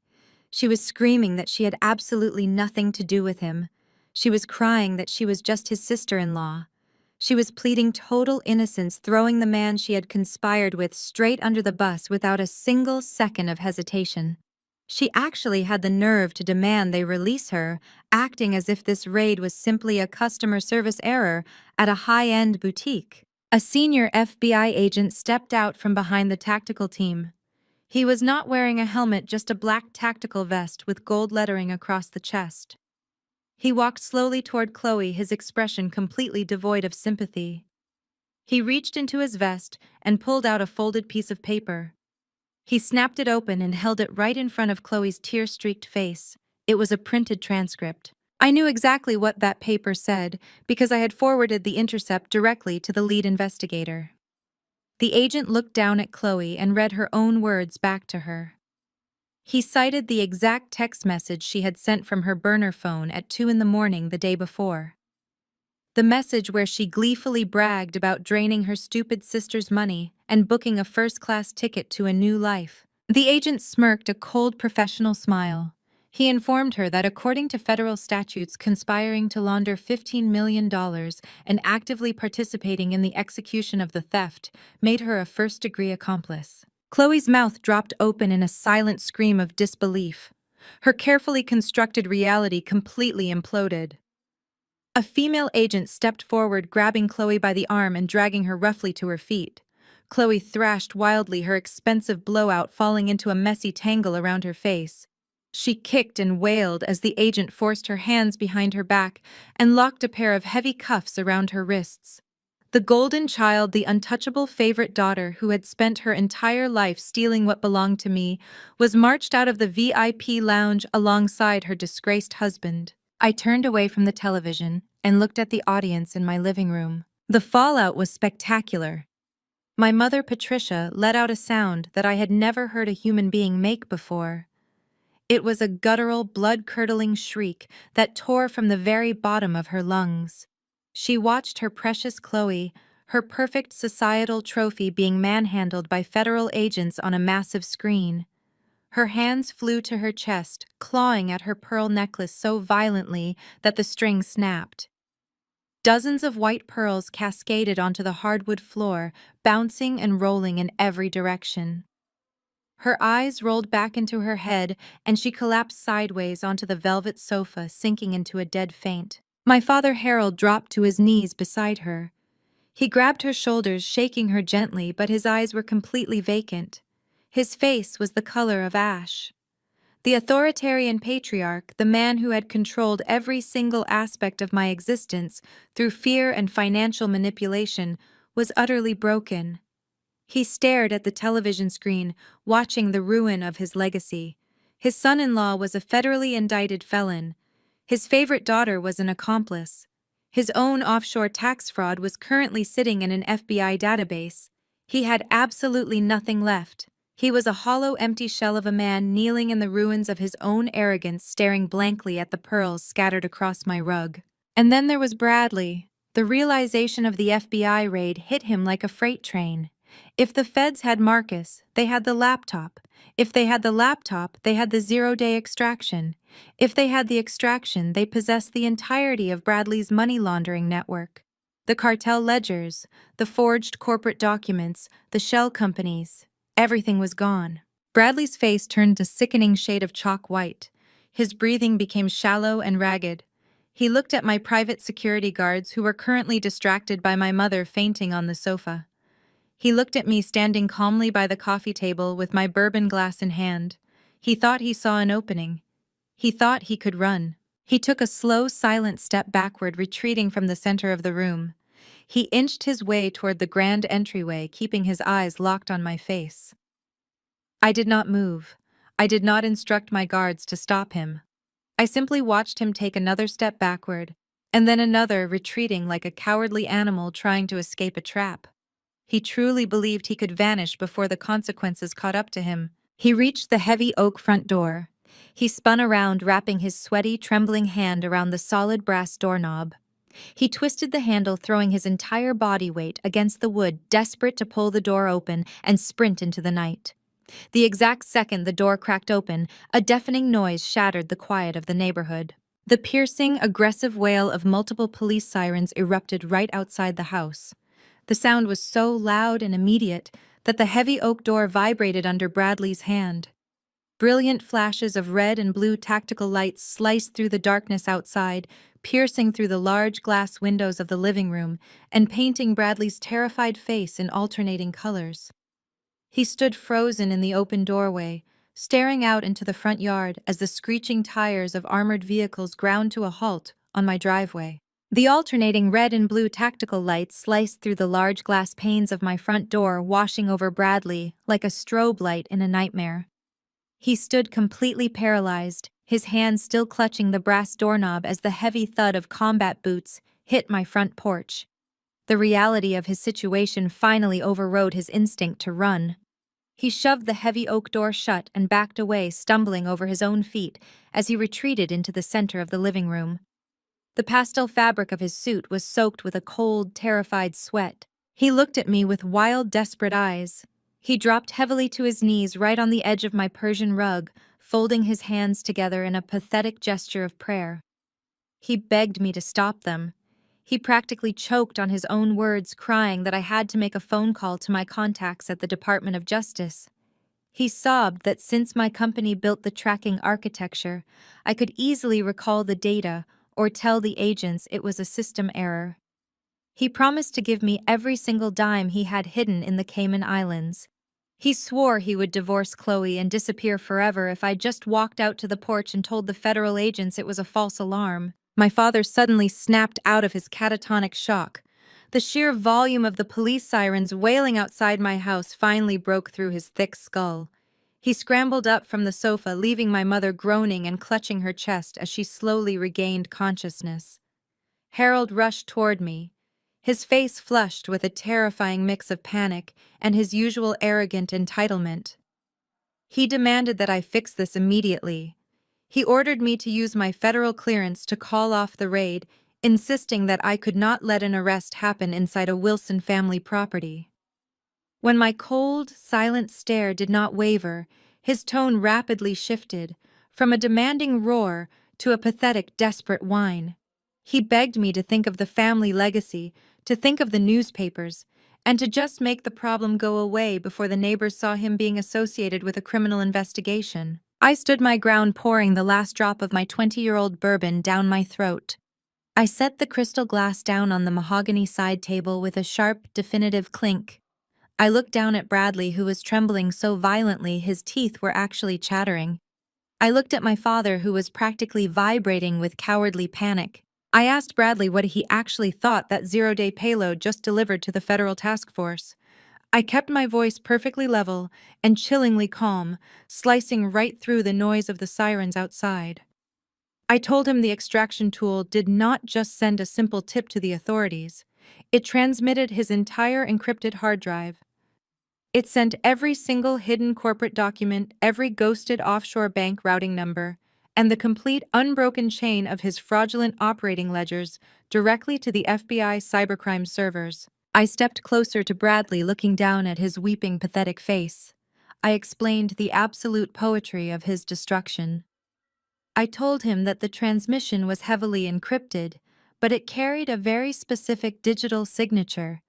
She was screaming that she had absolutely nothing to do with him. She was crying that she was just his sister-in-law. She was pleading total innocence, throwing the man she had conspired with straight under the bus without a single second of hesitation. She actually had the nerve to demand they release her, acting as if this raid was simply a customer service error at a high-end boutique. A senior FBI agent stepped out from behind the tactical team. He was not wearing a helmet, just a black tactical vest with gold lettering across the chest. He walked slowly toward Chloe, his expression completely devoid of sympathy. He reached into his vest and pulled out a folded piece of paper. He snapped it open and held it right in front of Chloe's tear-streaked face. It was a printed transcript. I knew exactly what that paper said because I had forwarded the intercept directly to the lead investigator. The agent looked down at Chloe and read her own words back to her. He cited the exact text message she had sent from her burner phone at 2 a.m. the day before. The message where she gleefully bragged about draining her stupid sister's money and booking a first-class ticket to a new life. The agent smirked, a cold professional smile. He informed her that according to federal statutes, conspiring to launder $15 million and actively participating in the execution of the theft made her a first-degree accomplice. Chloe's mouth dropped open in a silent scream of disbelief. Her carefully constructed reality completely imploded. A female agent stepped forward, grabbing Chloe by the arm and dragging her roughly to her feet. Chloe thrashed wildly, her expensive blowout falling into a messy tangle around her face. She kicked and wailed as the agent forced her hands behind her back and locked a pair of heavy cuffs around her wrists. The golden child, the untouchable favorite daughter who had spent her entire life stealing what belonged to me, was marched out of the VIP lounge alongside her disgraced husband. I turned away from the television and looked at the audience in my living room. The fallout was spectacular. My mother, Patricia, let out a sound that I had never heard a human being make before. It was a guttural, blood-curdling shriek that tore from the very bottom of her lungs. She watched her precious Chloe, her perfect societal trophy, being manhandled by federal agents on a massive screen. Her hands flew to her chest, clawing at her pearl necklace so violently that the string snapped. Dozens of white pearls cascaded onto the hardwood floor, bouncing and rolling in every direction. Her eyes rolled back into her head, and she collapsed sideways onto the velvet sofa, sinking into a dead faint. My father Harold dropped to his knees beside her. He grabbed her shoulders, shaking her gently, but his eyes were completely vacant. His face was the color of ash. The authoritarian patriarch, the man who had controlled every single aspect of my existence through fear and financial manipulation, was utterly broken. He stared at the television screen, watching the ruin of his legacy. His son-in-law was a federally indicted felon. His favorite daughter was an accomplice. His own offshore tax fraud was currently sitting in an FBI database. He had absolutely nothing left. He was a hollow, empty shell of a man kneeling in the ruins of his own arrogance, staring blankly at the pearls scattered across my rug. And then there was Bradley. The realization of the FBI raid hit him like a freight train. If the feds had Marcus, they had the laptop. If they had the laptop, they had the zero-day extraction. If they had the extraction, they possessed the entirety of Bradley's money laundering network. The cartel ledgers, the forged corporate documents, the shell companies. Everything was gone. Bradley's face turned a sickening shade of chalk white. His breathing became shallow and ragged. He looked at my private security guards who were currently distracted by my mother fainting on the sofa. He looked at me standing calmly by the coffee table with my bourbon glass in hand. He thought he saw an opening. He thought he could run. He took a slow, silent step backward, retreating from the center of the room. He inched his way toward the grand entryway, keeping his eyes locked on my face. I did not move. I did not instruct my guards to stop him. I simply watched him take another step backward, and then another, retreating like a cowardly animal trying to escape a trap. He truly believed he could vanish before the consequences caught up to him. He reached the heavy oak front door. He spun around, wrapping his sweaty, trembling hand around the solid brass doorknob. He twisted the handle, throwing his entire body weight against the wood, desperate to pull the door open and sprint into the night. The exact second the door cracked open, a deafening noise shattered the quiet of the neighborhood. The piercing, aggressive wail of multiple police sirens erupted right outside the house. The sound was so loud and immediate that the heavy oak door vibrated under Bradley's hand. Brilliant flashes of red and blue tactical lights sliced through the darkness outside, piercing through the large glass windows of the living room and painting Bradley's terrified face in alternating colors. He stood frozen in the open doorway, staring out into the front yard as the screeching tires of armored vehicles ground to a halt on my driveway. The alternating red and blue tactical lights sliced through the large glass panes of my front door, washing over Bradley like a strobe light in a nightmare. He stood completely paralyzed, his hands still clutching the brass doorknob as the heavy thud of combat boots hit my front porch. The reality of his situation finally overrode his instinct to run. He shoved the heavy oak door shut and backed away, stumbling over his own feet as he retreated into the center of the living room. The pastel fabric of his suit was soaked with a cold, terrified sweat. He looked at me with wild, desperate eyes. He dropped heavily to his knees right on the edge of my Persian rug, folding his hands together in a pathetic gesture of prayer. He begged me to stop them. He practically choked on his own words, crying that I had to make a phone call to my contacts at the Department of Justice. He sobbed that since my company built the tracking architecture, I could easily recall the data or tell the agents it was a system error. He promised to give me every single dime he had hidden in the Cayman Islands. He swore he would divorce Chloe and disappear forever if I just walked out to the porch and told the federal agents it was a false alarm. My father suddenly snapped out of his catatonic shock. The sheer volume of the police sirens wailing outside my house finally broke through his thick skull. He scrambled up from the sofa, leaving my mother groaning and clutching her chest as she slowly regained consciousness. Harold rushed toward me, his face flushed with a terrifying mix of panic and his usual arrogant entitlement. He demanded that I fix this immediately. He ordered me to use my federal clearance to call off the raid, insisting that I could not let an arrest happen inside a Wilson family property. When my cold, silent stare did not waver, his tone rapidly shifted, from a demanding roar to a pathetic, desperate whine. He begged me to think of the family legacy, to think of the newspapers, and to just make the problem go away before the neighbors saw him being associated with a criminal investigation. I stood my ground, pouring the last drop of my 20-year-old bourbon down my throat. I set the crystal glass down on the mahogany side table with a sharp, definitive clink. I looked down at Bradley, who was trembling so violently his teeth were actually chattering. I looked at my father, who was practically vibrating with cowardly panic. I asked Bradley what he actually thought that zero-day payload just delivered to the federal task force. I kept my voice perfectly level and chillingly calm, slicing right through the noise of the sirens outside. I told him the extraction tool did not just send a simple tip to the authorities. It transmitted his entire encrypted hard drive. It sent every single hidden corporate document, every ghosted offshore bank routing number, and the complete unbroken chain of his fraudulent operating ledgers directly to the FBI cybercrime servers. I stepped closer to Bradley, looking down at his weeping, pathetic face. I explained the absolute poetry of his destruction. I told him that the transmission was heavily encrypted, but it carried a very specific digital signature.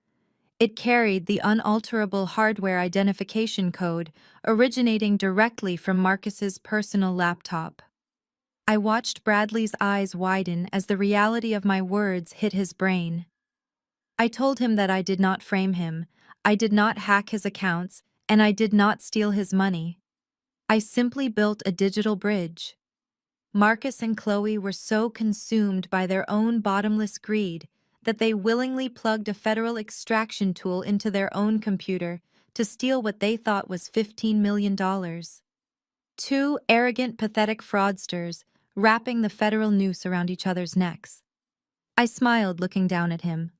It carried the unalterable hardware identification code originating directly from Marcus's personal laptop. I watched Bradley's eyes widen as the reality of my words hit his brain. I told him that I did not frame him, I did not hack his accounts, and I did not steal his money. I simply built a digital bridge. Marcus and Chloe were so consumed by their own bottomless greed that they willingly plugged a federal extraction tool into their own computer to steal what they thought was $15 million. Two arrogant, pathetic fraudsters wrapping the federal noose around each other's necks. I smiled, looking down at him.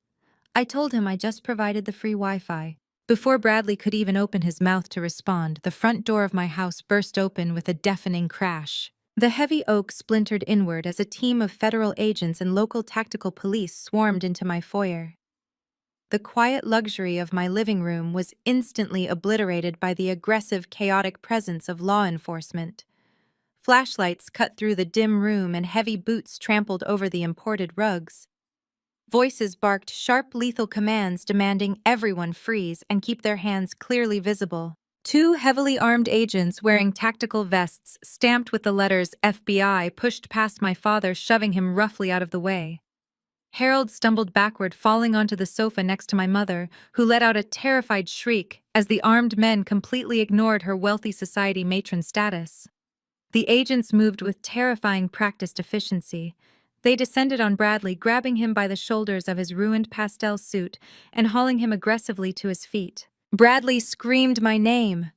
I told him I just provided the free Wi-Fi. Before Bradley could even open his mouth to respond, the front door of my house burst open with a deafening crash. The heavy oak splintered inward as a team of federal agents and local tactical police swarmed into my foyer. The quiet luxury of my living room was instantly obliterated by the aggressive, chaotic presence of law enforcement. Flashlights cut through the dim room and heavy boots trampled over the imported rugs. Voices barked sharp, lethal commands demanding everyone freeze and keep their hands clearly visible. Two heavily armed agents wearing tactical vests stamped with the letters FBI pushed past my father, shoving him roughly out of the way. Harold stumbled backward, falling onto the sofa next to my mother, who let out a terrified shriek as the armed men completely ignored her wealthy society matron status. The agents moved with terrifying practiced efficiency. They descended on Bradley, grabbing him by the shoulders of his ruined pastel suit and hauling him aggressively to his feet. Bradley screamed my name.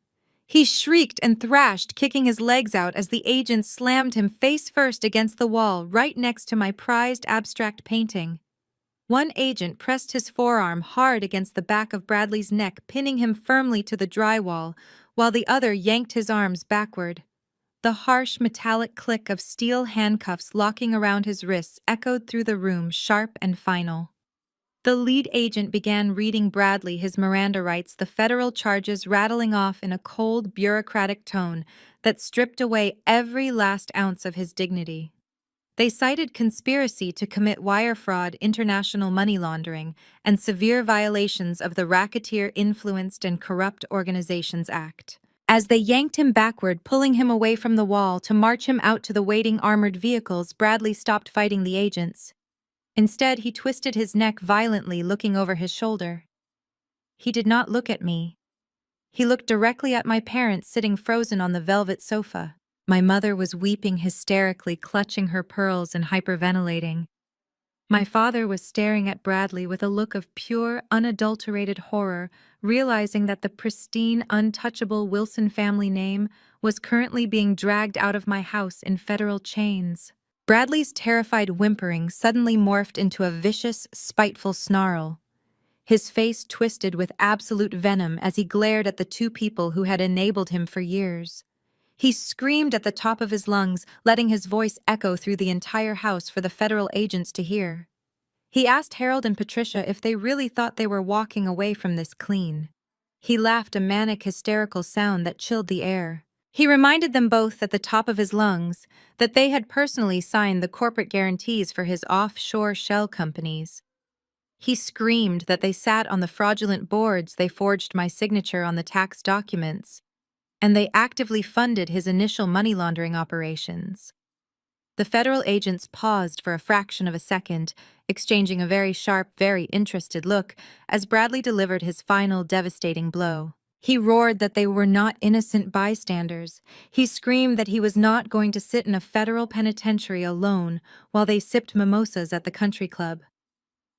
He shrieked and thrashed, kicking his legs out as the agents slammed him face first against the wall right next to my prized abstract painting. One agent pressed his forearm hard against the back of Bradley's neck, pinning him firmly to the drywall, while the other yanked his arms backward. The harsh metallic click of steel handcuffs locking around his wrists echoed through the room, sharp and final. The lead agent began reading Bradley his Miranda rights, the federal charges rattling off in a cold, bureaucratic tone that stripped away every last ounce of his dignity. They cited conspiracy to commit wire fraud, international money laundering, and severe violations of the Racketeer Influenced and Corrupt Organizations Act. As they yanked him backward, pulling him away from the wall to march him out to the waiting armored vehicles, Bradley stopped fighting the agents. Instead, he twisted his neck violently, looking over his shoulder. He did not look at me. He looked directly at my parents sitting frozen on the velvet sofa. My mother was weeping hysterically, clutching her pearls and hyperventilating. My father was staring at Bradley with a look of pure, unadulterated horror, realizing that the pristine, untouchable Wilson family name was currently being dragged out of my house in federal chains. Bradley's terrified whimpering suddenly morphed into a vicious, spiteful snarl. His face twisted with absolute venom as he glared at the two people who had enabled him for years. He screamed at the top of his lungs, letting his voice echo through the entire house for the federal agents to hear. He asked Harold and Patricia if they really thought they were walking away from this clean. He laughed a manic, hysterical sound that chilled the air. He reminded them both at the top of his lungs that they had personally signed the corporate guarantees for his offshore shell companies. He screamed that they sat on the fraudulent boards they forged my signature on the tax documents, and they actively funded his initial money laundering operations. The federal agents paused for a fraction of a second, exchanging a very sharp, very interested look as Bradley delivered his final devastating blow. He roared that they were not innocent bystanders. He screamed that he was not going to sit in a federal penitentiary alone while they sipped mimosas at the country club.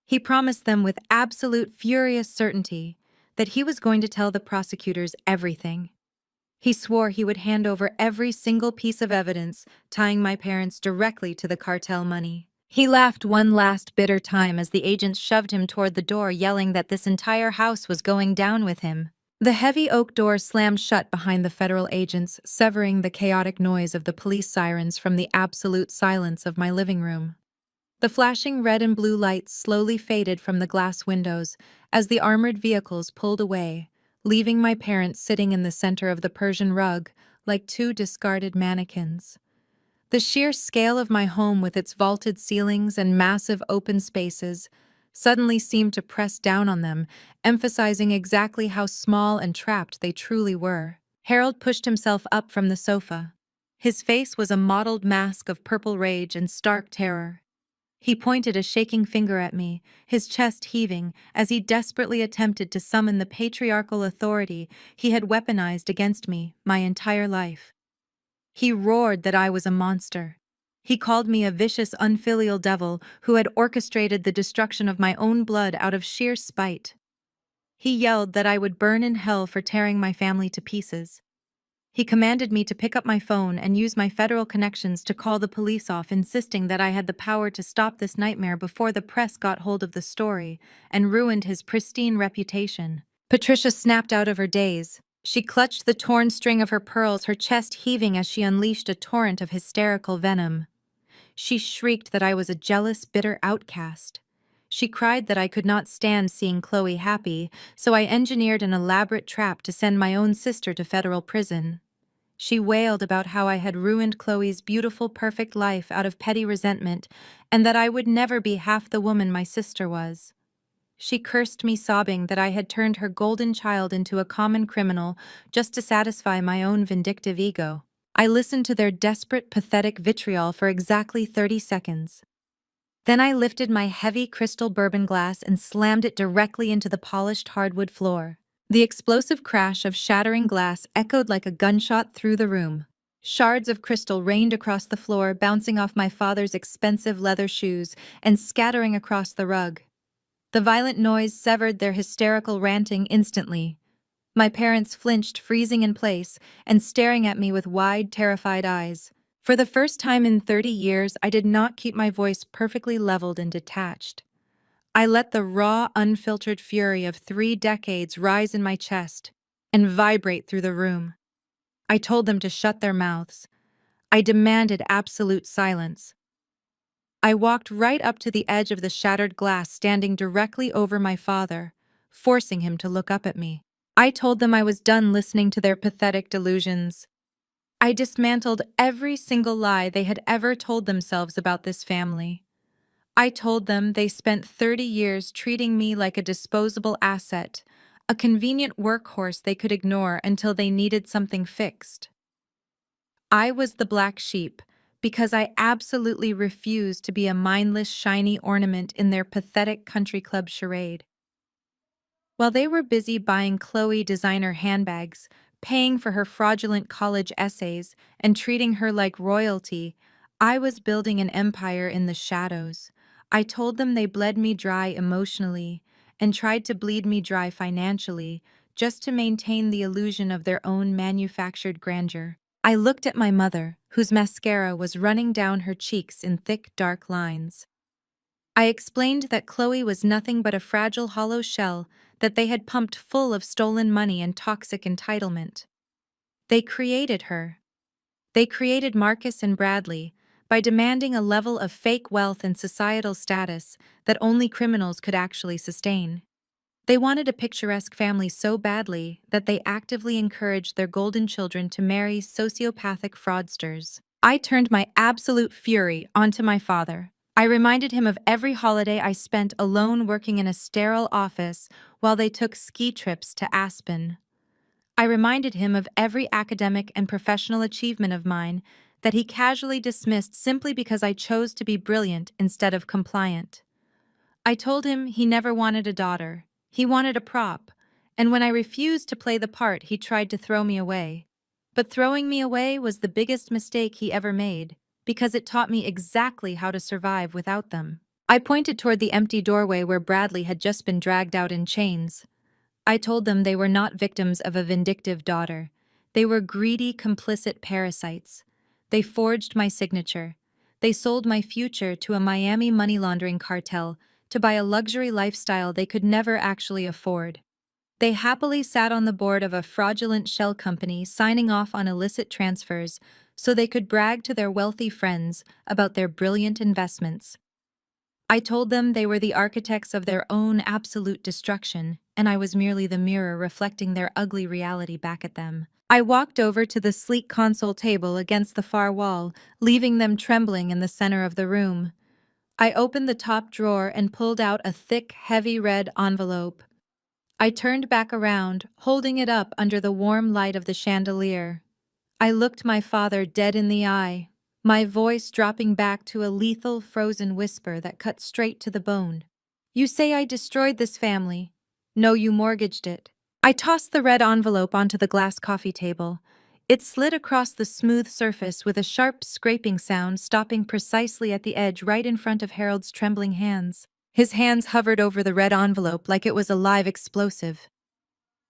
He promised them with absolute furious certainty that he was going to tell the prosecutors everything. He swore he would hand over every single piece of evidence tying my parents directly to the cartel money. He laughed one last bitter time as the agents shoved him toward the door, yelling that this entire house was going down with him. The heavy oak door slammed shut behind the federal agents, severing the chaotic noise of the police sirens from the absolute silence of my living room. The flashing red and blue lights slowly faded from the glass windows as the armored vehicles pulled away, leaving my parents sitting in the center of the Persian rug like two discarded mannequins. The sheer scale of my home with its vaulted ceilings and massive open spaces suddenly seemed to press down on them, emphasizing exactly how small and trapped they truly were. Harold pushed himself up from the sofa. His face was a mottled mask of purple rage and stark terror. He pointed a shaking finger at me, his chest heaving, as he desperately attempted to summon the patriarchal authority he had weaponized against me my entire life. He roared that I was a monster. He called me a vicious, unfilial devil who had orchestrated the destruction of my own blood out of sheer spite. He yelled that I would burn in hell for tearing my family to pieces. He commanded me to pick up my phone and use my federal connections to call the police off, insisting that I had the power to stop this nightmare before the press got hold of the story and ruined his pristine reputation. Patricia snapped out of her daze. She clutched the torn string of her pearls, her chest heaving as she unleashed a torrent of hysterical venom. She shrieked that I was a jealous, bitter outcast. She cried that I could not stand seeing Chloe happy, so I engineered an elaborate trap to send my own sister to federal prison. She wailed about how I had ruined Chloe's beautiful, perfect life out of petty resentment, and that I would never be half the woman my sister was. She cursed me, sobbing that I had turned her golden child into a common criminal just to satisfy my own vindictive ego. I listened to their desperate, pathetic vitriol for exactly 30 seconds. Then I lifted my heavy crystal bourbon glass and slammed it directly into the polished hardwood floor. The explosive crash of shattering glass echoed like a gunshot through the room. Shards of crystal rained across the floor, bouncing off my father's expensive leather shoes and scattering across the rug. The violent noise severed their hysterical ranting instantly. My parents flinched, freezing in place, and staring at me with wide, terrified eyes. For the first time in 30 years, I did not keep my voice perfectly leveled and detached. I let the raw, unfiltered fury of 3 decades rise in my chest and vibrate through the room. I told them to shut their mouths. I demanded absolute silence. I walked right up to the edge of the shattered glass, standing directly over my father, forcing him to look up at me. I told them I was done listening to their pathetic delusions. I dismantled every single lie they had ever told themselves about this family. I told them they spent 30 years treating me like a disposable asset, a convenient workhorse they could ignore until they needed something fixed. I was the black sheep because I absolutely refused to be a mindless, shiny ornament in their pathetic country club charade. While they were busy buying Chloe designer handbags, paying for her fraudulent college essays, and treating her like royalty, I was building an empire in the shadows, I told them they bled me dry emotionally and tried to bleed me dry financially just to maintain the illusion of their own manufactured grandeur. I looked at my mother, whose mascara was running down her cheeks in thick, dark lines. I explained that Chloe was nothing but a fragile hollow shell that they had pumped full of stolen money and toxic entitlement. They created her. They created Marcus and Bradley by demanding a level of fake wealth and societal status that only criminals could actually sustain. They wanted a picturesque family so badly that they actively encouraged their golden children to marry sociopathic fraudsters. I turned my absolute fury onto my father. I reminded him of every holiday I spent alone working in a sterile office while they took ski trips to Aspen. I reminded him of every academic and professional achievement of mine that he casually dismissed simply because I chose to be brilliant instead of compliant. I told him he never wanted a daughter. He wanted a prop, and when I refused to play the part, he tried to throw me away. But throwing me away was the biggest mistake he ever made, because it taught me exactly how to survive without them. I pointed toward the empty doorway where Bradley had just been dragged out in chains. I told them they were not victims of a vindictive daughter. They were greedy, complicit parasites. They forged my signature. They sold my future to a Miami money laundering cartel to buy a luxury lifestyle they could never actually afford. They happily sat on the board of a fraudulent shell company signing off on illicit transfers so they could brag to their wealthy friends about their brilliant investments. I told them they were the architects of their own absolute destruction, and I was merely the mirror reflecting their ugly reality back at them. I walked over to the sleek console table against the far wall, leaving them trembling in the center of the room. I opened the top drawer and pulled out a thick, heavy red envelope. I turned back around, holding it up under the warm light of the chandelier. I looked my father dead in the eye, my voice dropping back to a lethal, frozen whisper that cut straight to the bone. You say I destroyed this family. No, you mortgaged it. I tossed the red envelope onto the glass coffee table. It slid across the smooth surface with a sharp scraping sound, stopping precisely at the edge right in front of Harold's trembling hands. His hands hovered over the red envelope like it was a live explosive.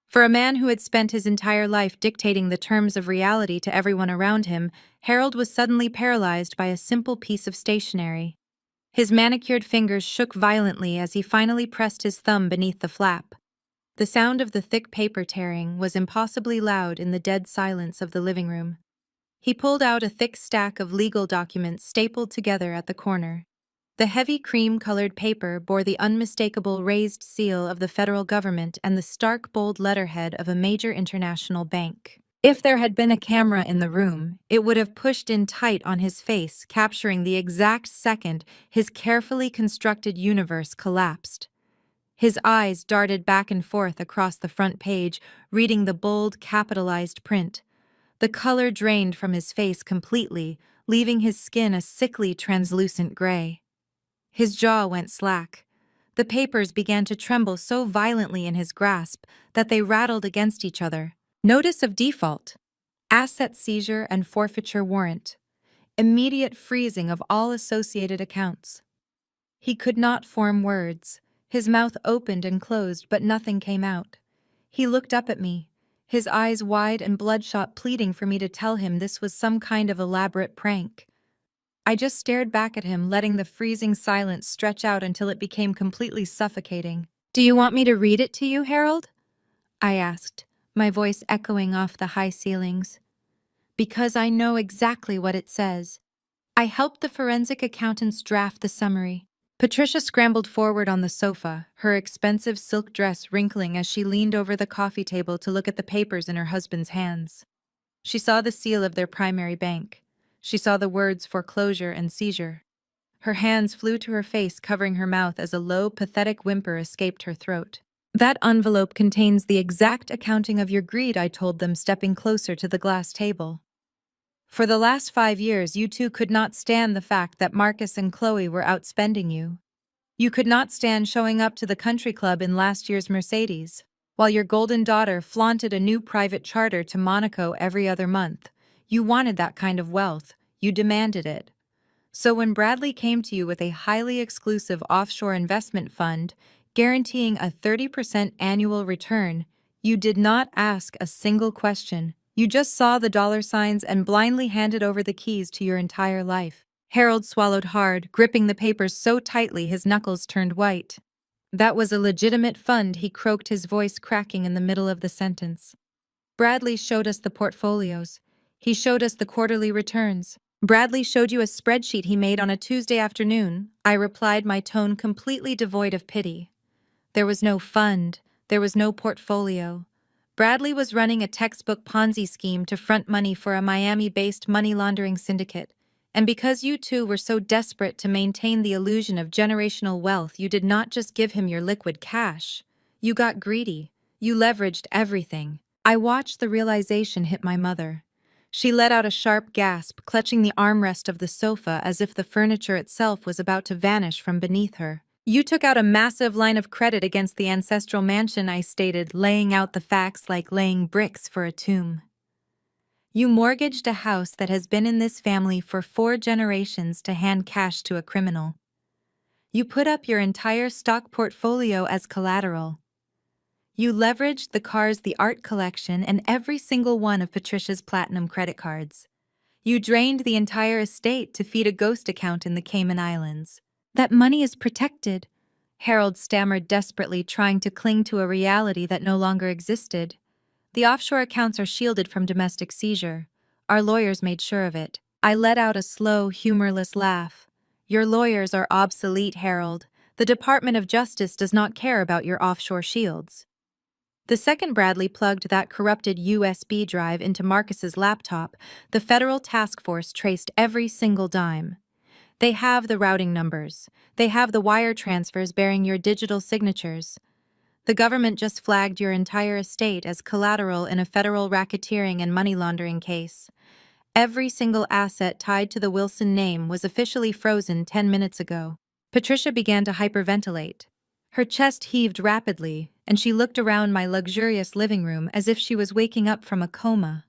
For a man who had spent his entire life dictating the terms of reality to everyone around him, Harold was suddenly paralyzed by a simple piece of stationery. His manicured fingers shook violently as he finally pressed his thumb beneath the flap. The sound of the thick paper tearing was impossibly loud in the dead silence of the living room. He pulled out a thick stack of legal documents stapled together at the corner. The heavy cream-colored paper bore the unmistakable raised seal of the federal government and the stark, bold letterhead of a major international bank. If there had been a camera in the room, it would have pushed in tight on his face, capturing the exact second his carefully constructed universe collapsed. His eyes darted back and forth across the front page, reading the bold, capitalized print. The color drained from his face completely, leaving his skin a sickly, translucent gray. His jaw went slack. The papers began to tremble so violently in his grasp that they rattled against each other. Notice of default. Asset seizure and forfeiture warrant. Immediate freezing of all associated accounts. He could not form words. His mouth opened and closed, but nothing came out. He looked up at me, his eyes wide and bloodshot, pleading for me to tell him this was some kind of elaborate prank. I just stared back at him, letting the freezing silence stretch out until it became completely suffocating. "Do you want me to read it to you, Harold?" I asked, my voice echoing off the high ceilings. "Because I know exactly what it says." I helped the forensic accountants draft the summary. Patricia scrambled forward on the sofa, her expensive silk dress wrinkling as she leaned over the coffee table to look at the papers in her husband's hands. She saw the seal of their primary bank. She saw the words foreclosure and seizure. Her hands flew to her face, covering her mouth as a low, pathetic whimper escaped her throat. "That envelope contains the exact accounting of your greed," I told them, stepping closer to the glass table. "For the last 5 years, you two could not stand the fact that Marcus and Chloe were outspending you. You could not stand showing up to the country club in last year's Mercedes, while your golden daughter flaunted a new private charter to Monaco every other month. You wanted that kind of wealth. You demanded it. So when Bradley came to you with a highly exclusive offshore investment fund, guaranteeing a 30% annual return, you did not ask a single question. You just saw the dollar signs and blindly handed over the keys to your entire life. Harold swallowed hard, gripping the papers so tightly his knuckles turned white. That was a legitimate fund, he croaked, his voice cracking in the middle of the sentence. Bradley showed us the portfolios. He showed us the quarterly returns. Bradley showed you a spreadsheet he made on a Tuesday afternoon, I replied, my tone completely devoid of pity. There was no fund. There was no portfolio. Bradley was running a textbook Ponzi scheme to front money for a Miami-based money laundering syndicate. And because you two were so desperate to maintain the illusion of generational wealth, you did not just give him your liquid cash. You got greedy. You leveraged everything. I watched the realization hit my mother. She let out a sharp gasp, clutching the armrest of the sofa as if the furniture itself was about to vanish from beneath her. You took out a massive line of credit against the ancestral mansion, I stated, laying out the facts like laying bricks for a tomb. You mortgaged a house that has been in this family for 4 generations to hand cash to a criminal. You put up your entire stock portfolio as collateral. You leveraged the cars, the art collection, and every single one of Patricia's platinum credit cards. You drained the entire estate to feed a ghost account in the Cayman Islands. That money is protected, Harold stammered desperately, trying to cling to a reality that no longer existed. The offshore accounts are shielded from domestic seizure. Our lawyers made sure of it. I let out a slow, humorless laugh. Your lawyers are obsolete, Harold. The Department of Justice does not care about your offshore shields. The second Bradley plugged that corrupted USB drive into Marcus's laptop, the federal task force traced every single dime. They have the routing numbers. They have the wire transfers bearing your digital signatures. The government just flagged your entire estate as collateral in a federal racketeering and money laundering case. Every single asset tied to the Wilson name was officially frozen 10 minutes ago. Patricia began to hyperventilate. Her chest heaved rapidly, and she looked around my luxurious living room as if she was waking up from a coma.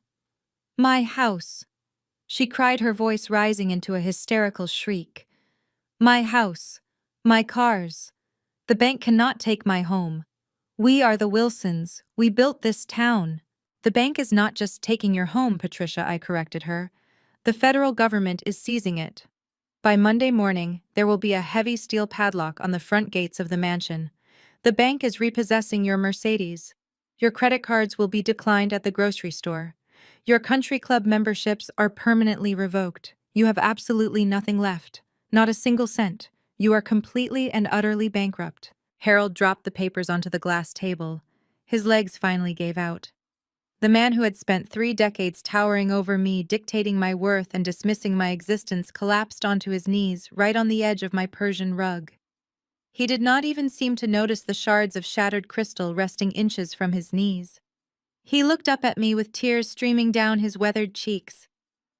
My house, she cried, her voice rising into a hysterical shriek. My house, my cars. The bank cannot take my home. We are the Wilsons. We built this town. The bank is not just taking your home, Patricia, I corrected her. The federal government is seizing it. By Monday morning, there will be a heavy steel padlock on the front gates of the mansion. The bank is repossessing your Mercedes. Your credit cards will be declined at the grocery store. Your country club memberships are permanently revoked. You have absolutely nothing left. Not a single cent. You are completely and utterly bankrupt. Harold dropped the papers onto the glass table. His legs finally gave out. The man who had spent 3 decades towering over me, dictating my worth and dismissing my existence, collapsed onto his knees, right on the edge of my Persian rug. He did not even seem to notice the shards of shattered crystal resting inches from his knees. He looked up at me with tears streaming down his weathered cheeks.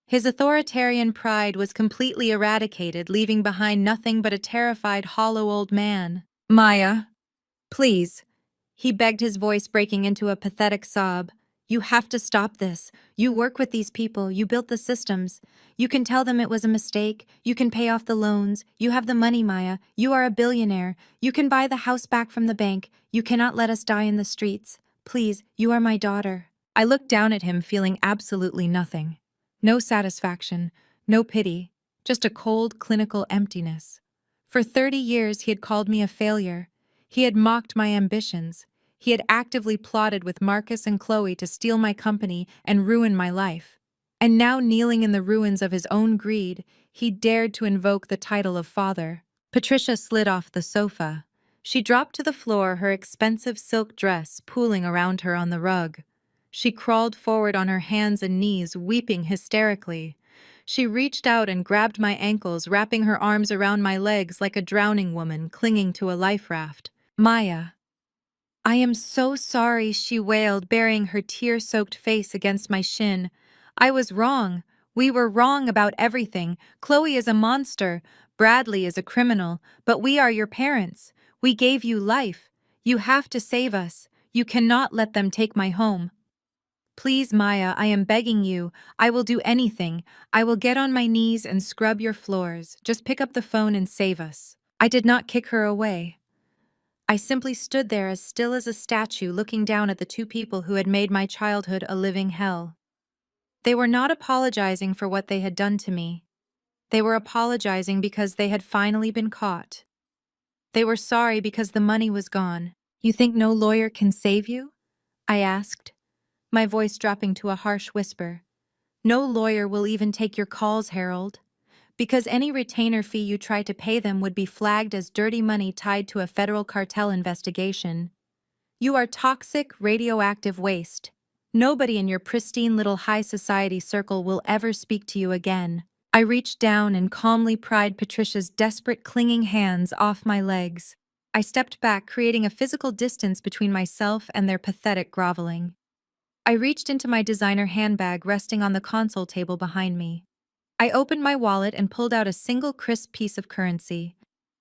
His authoritarian pride was completely eradicated, leaving behind nothing but a terrified, hollow old man. Maya, please, he begged, his voice breaking into a pathetic sob. You have to stop this. You work with these people. You built the systems. You can tell them it was a mistake. You can pay off the loans. You have the money, Maya. You are a billionaire. You can buy the house back from the bank. You cannot let us die in the streets. Please, you are my daughter. I looked down at him, feeling absolutely nothing. No satisfaction, no pity, just a cold, clinical emptiness. For 30 years, he had called me a failure. He had mocked my ambitions. He had actively plotted with Marcus and Chloe to steal my company and ruin my life. And now, kneeling in the ruins of his own greed, he dared to invoke the title of father. Patricia slid off the sofa. She dropped to the floor, her expensive silk dress pooling around her on the rug. She crawled forward on her hands and knees, weeping hysterically. She reached out and grabbed my ankles, wrapping her arms around my legs like a drowning woman clinging to a life raft. Maya, I am so sorry, she wailed, burying her tear-soaked face against my shin. I was wrong. We were wrong about everything. Chloe is a monster. Bradley is a criminal. But we are your parents. We gave you life. You have to save us. You cannot let them take my home. Please, Maya, I am begging you. I will do anything. I will get on my knees and scrub your floors. Just pick up the phone and save us. I did not kick her away. I simply stood there as still as a statue looking down at the two people who had made my childhood a living hell. They were not apologizing for what they had done to me. They were apologizing because they had finally been caught. They were sorry because the money was gone. You think no lawyer can save you? I asked, my voice dropping to a harsh whisper. No lawyer will even take your calls, Harold, because any retainer fee you try to pay them would be flagged as dirty money tied to a federal cartel investigation. You are toxic, radioactive waste. Nobody in your pristine little high society circle will ever speak to you again. I reached down and calmly pried Patricia's desperate, clinging hands off my legs. I stepped back, creating a physical distance between myself and their pathetic groveling. I reached into my designer handbag resting on the console table behind me. I opened my wallet and pulled out a single crisp piece of currency.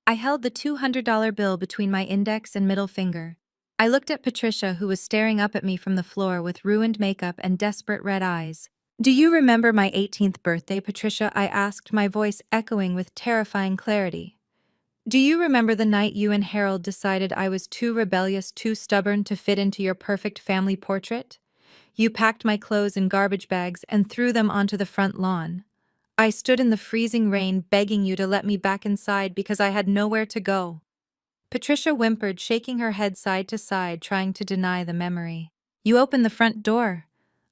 I held the $200 bill between my index and middle finger. I looked at Patricia, who was staring up at me from the floor with ruined makeup and desperate red eyes. Do you remember my 18th birthday, Patricia? I asked, my voice echoing with terrifying clarity. Do you remember the night you and Harold decided I was too rebellious, too stubborn to fit into your perfect family portrait? You packed my clothes in garbage bags and threw them onto the front lawn. I stood in the freezing rain begging you to let me back inside because I had nowhere to go. Patricia whimpered, shaking her head side to side, trying to deny the memory. You opened the front door.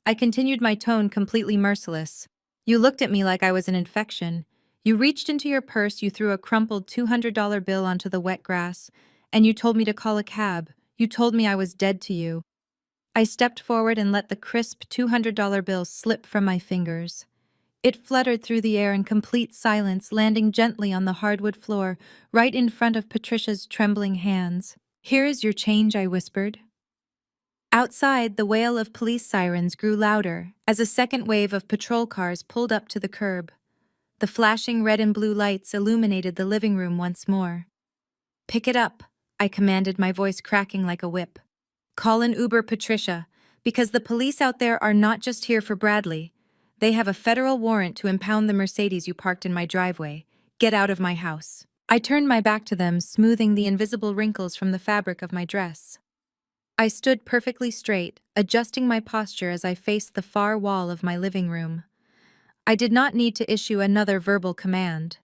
I continued, my tone completely merciless. You looked at me like I was an infection. You reached into your purse, you threw a crumpled $200 bill onto the wet grass, and you told me to call a cab. You told me I was dead to you. I stepped forward and let the crisp $200 bill slip from my fingers. It fluttered through the air in complete silence, landing gently on the hardwood floor, right in front of Patricia's trembling hands. Here is your change, I whispered. Outside, the wail of police sirens grew louder as a second wave of patrol cars pulled up to the curb. The flashing red and blue lights illuminated the living room once more. Pick it up, I commanded, my voice cracking like a whip. Call an Uber, Patricia, because the police out there are not just here for Bradley. They have a federal warrant to impound the Mercedes you parked in my driveway. Get out of my house. I turned my back to them, smoothing the invisible wrinkles from the fabric of my dress. I stood perfectly straight, adjusting my posture as I faced the far wall of my living room. I did not need to issue another verbal command.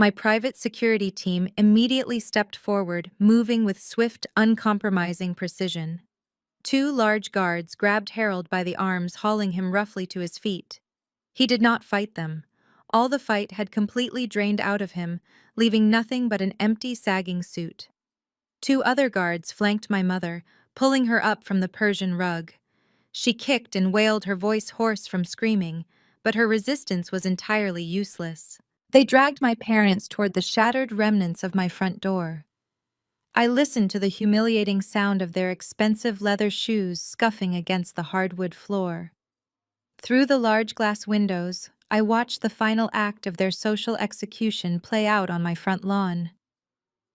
My private security team immediately stepped forward, moving with swift, uncompromising precision. Two large guards grabbed Harold by the arms, hauling him roughly to his feet. He did not fight them. All the fight had completely drained out of him, leaving nothing but an empty, sagging suit. Two other guards flanked my mother, pulling her up from the Persian rug. She kicked and wailed, her voice hoarse from screaming, but her resistance was entirely useless. They dragged my parents toward the shattered remnants of my front door. I listened to the humiliating sound of their expensive leather shoes scuffing against the hardwood floor. Through the large glass windows, I watched the final act of their social execution play out on my front lawn.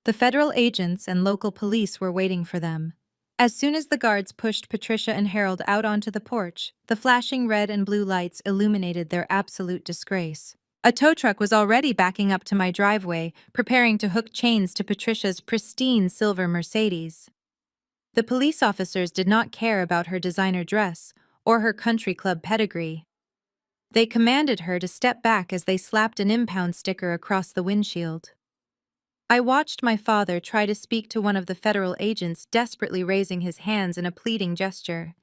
The federal agents and local police were waiting for them. As soon as the guards pushed Patricia and Harold out onto the porch, the flashing red and blue lights illuminated their absolute disgrace. A tow truck was already backing up to my driveway, preparing to hook chains to Patricia's pristine silver Mercedes. The police officers did not care about her designer dress or her country club pedigree. They commanded her to step back as they slapped an impound sticker across the windshield. I watched my father try to speak to one of the federal agents, desperately raising his hands in a pleading gesture.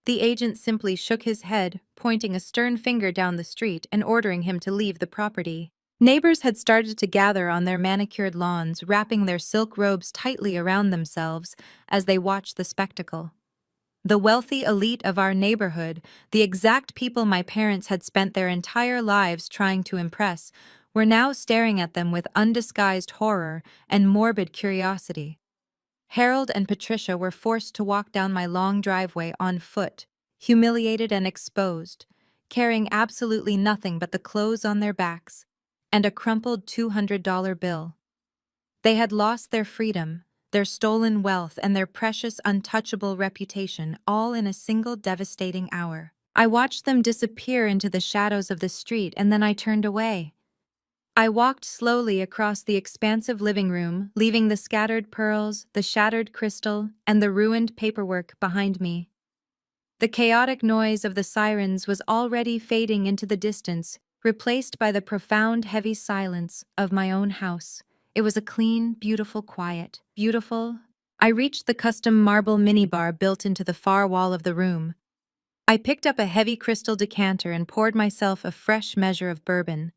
The agent simply shook his head, pointing a stern finger down the street and ordering him to leave the property. Neighbors had started to gather on their manicured lawns, wrapping their silk robes tightly around themselves as they watched the spectacle. The wealthy elite of our neighborhood, the exact people my parents had spent their entire lives trying to impress, were now staring at them with undisguised horror and morbid curiosity. Harold and Patricia were forced to walk down my long driveway on foot, humiliated and exposed, carrying absolutely nothing but the clothes on their backs and a crumpled $200 bill. They had lost their freedom, their stolen wealth, and their precious, untouchable reputation, all in a single devastating hour. I watched them disappear into the shadows of the street, and then I turned away. I walked slowly across the expansive living room, leaving the scattered pearls, the shattered crystal, and the ruined paperwork behind me. The chaotic noise of the sirens was already fading into the distance, replaced by the profound, heavy silence of my own house. It was a clean, beautiful quiet. Beautiful. I reached the custom marble minibar built into the far wall of the room. I picked up a heavy crystal decanter and poured myself a fresh measure of bourbon.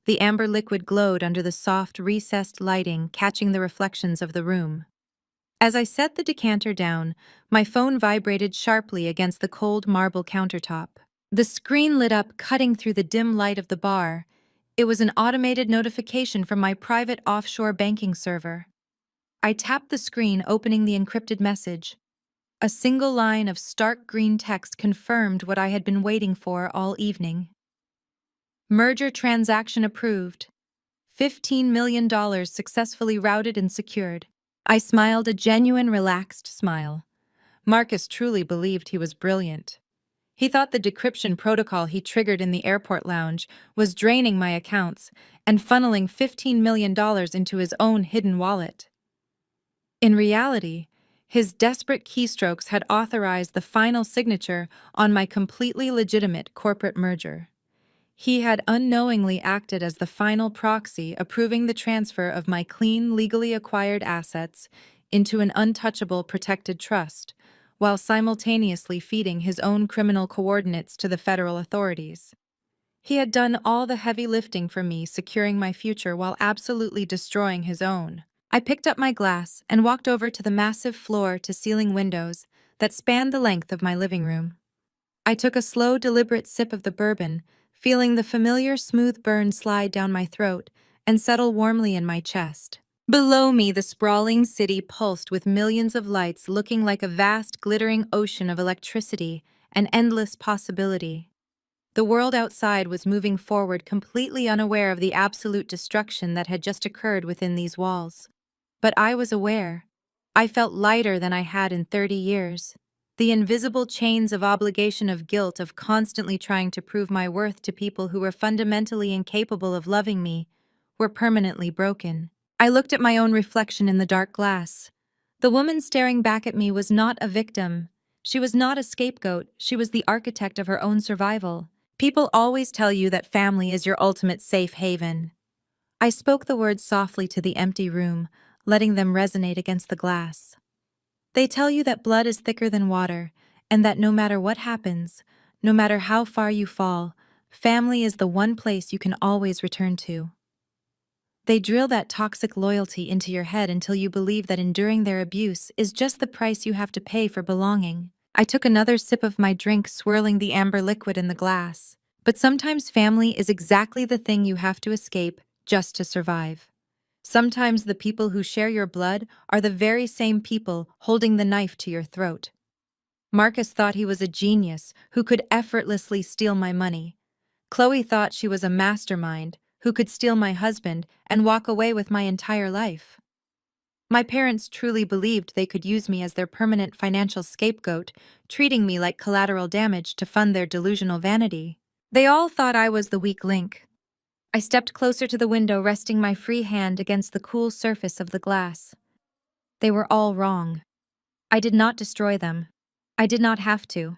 The amber liquid glowed under the soft, recessed lighting, catching the reflections of the room. As I set the decanter down, my phone vibrated sharply against the cold marble countertop. The screen lit up, cutting through the dim light of the bar. It was an automated notification from my private offshore banking server. I tapped the screen, opening the encrypted message. A single line of stark green text confirmed what I had been waiting for all evening. Merger transaction approved. $15 million successfully routed and secured. I smiled a genuine, relaxed smile. Marcus truly believed he was brilliant. He thought the decryption protocol he triggered in the airport lounge was draining my accounts and funneling $15 million into his own hidden wallet. In reality, his desperate keystrokes had authorized the final signature on my completely legitimate corporate merger. He had unknowingly acted as the final proxy, approving the transfer of my clean, legally acquired assets into an untouchable, protected trust, while simultaneously feeding his own criminal coordinates to the federal authorities. He had done all the heavy lifting for me, securing my future while absolutely destroying his own. I picked up my glass and walked over to the massive floor-to-ceiling windows that spanned the length of my living room. I took a slow, deliberate sip of the bourbon, feeling the familiar smooth burn slide down my throat and settle warmly in my chest. Below me, the sprawling city pulsed with millions of lights, looking like a vast, glittering ocean of electricity and endless possibility. The world outside was moving forward, completely unaware of the absolute destruction that had just occurred within these walls. But I was aware. I felt lighter than I had in 30 years. The invisible chains of obligation, of guilt, of constantly trying to prove my worth to people who were fundamentally incapable of loving me, were permanently broken. I looked at my own reflection in the dark glass. The woman staring back at me was not a victim. She was not a scapegoat. She was the architect of her own survival. People always tell you that family is your ultimate safe haven. I spoke the words softly to the empty room, letting them resonate against the glass. They tell you that blood is thicker than water, and that no matter what happens, no matter how far you fall, family is the one place you can always return to. They drill that toxic loyalty into your head until you believe that enduring their abuse is just the price you have to pay for belonging. I took another sip of my drink, swirling the amber liquid in the glass. But sometimes family is exactly the thing you have to escape just to survive. Sometimes the people who share your blood are the very same people holding the knife to your throat. Marcus thought he was a genius who could effortlessly steal my money. Chloe thought she was a mastermind who could steal my husband and walk away with my entire life. My parents truly believed they could use me as their permanent financial scapegoat, treating me like collateral damage to fund their delusional vanity. They all thought I was the weak link. I stepped closer to the window, resting my free hand against the cool surface of the glass. They were all wrong. I did not destroy them. I did not have to.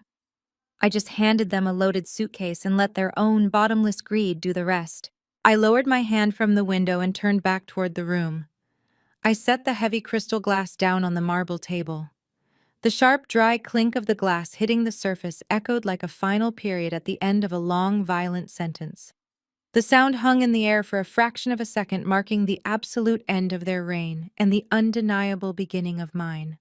I just handed them a loaded suitcase and let their own bottomless greed do the rest. I lowered my hand from the window and turned back toward the room. I set the heavy crystal glass down on the marble table. The sharp, dry clink of the glass hitting the surface echoed like a final period at the end of a long, violent sentence. The sound hung in the air for a fraction of a second, marking the absolute end of their reign and the undeniable beginning of mine.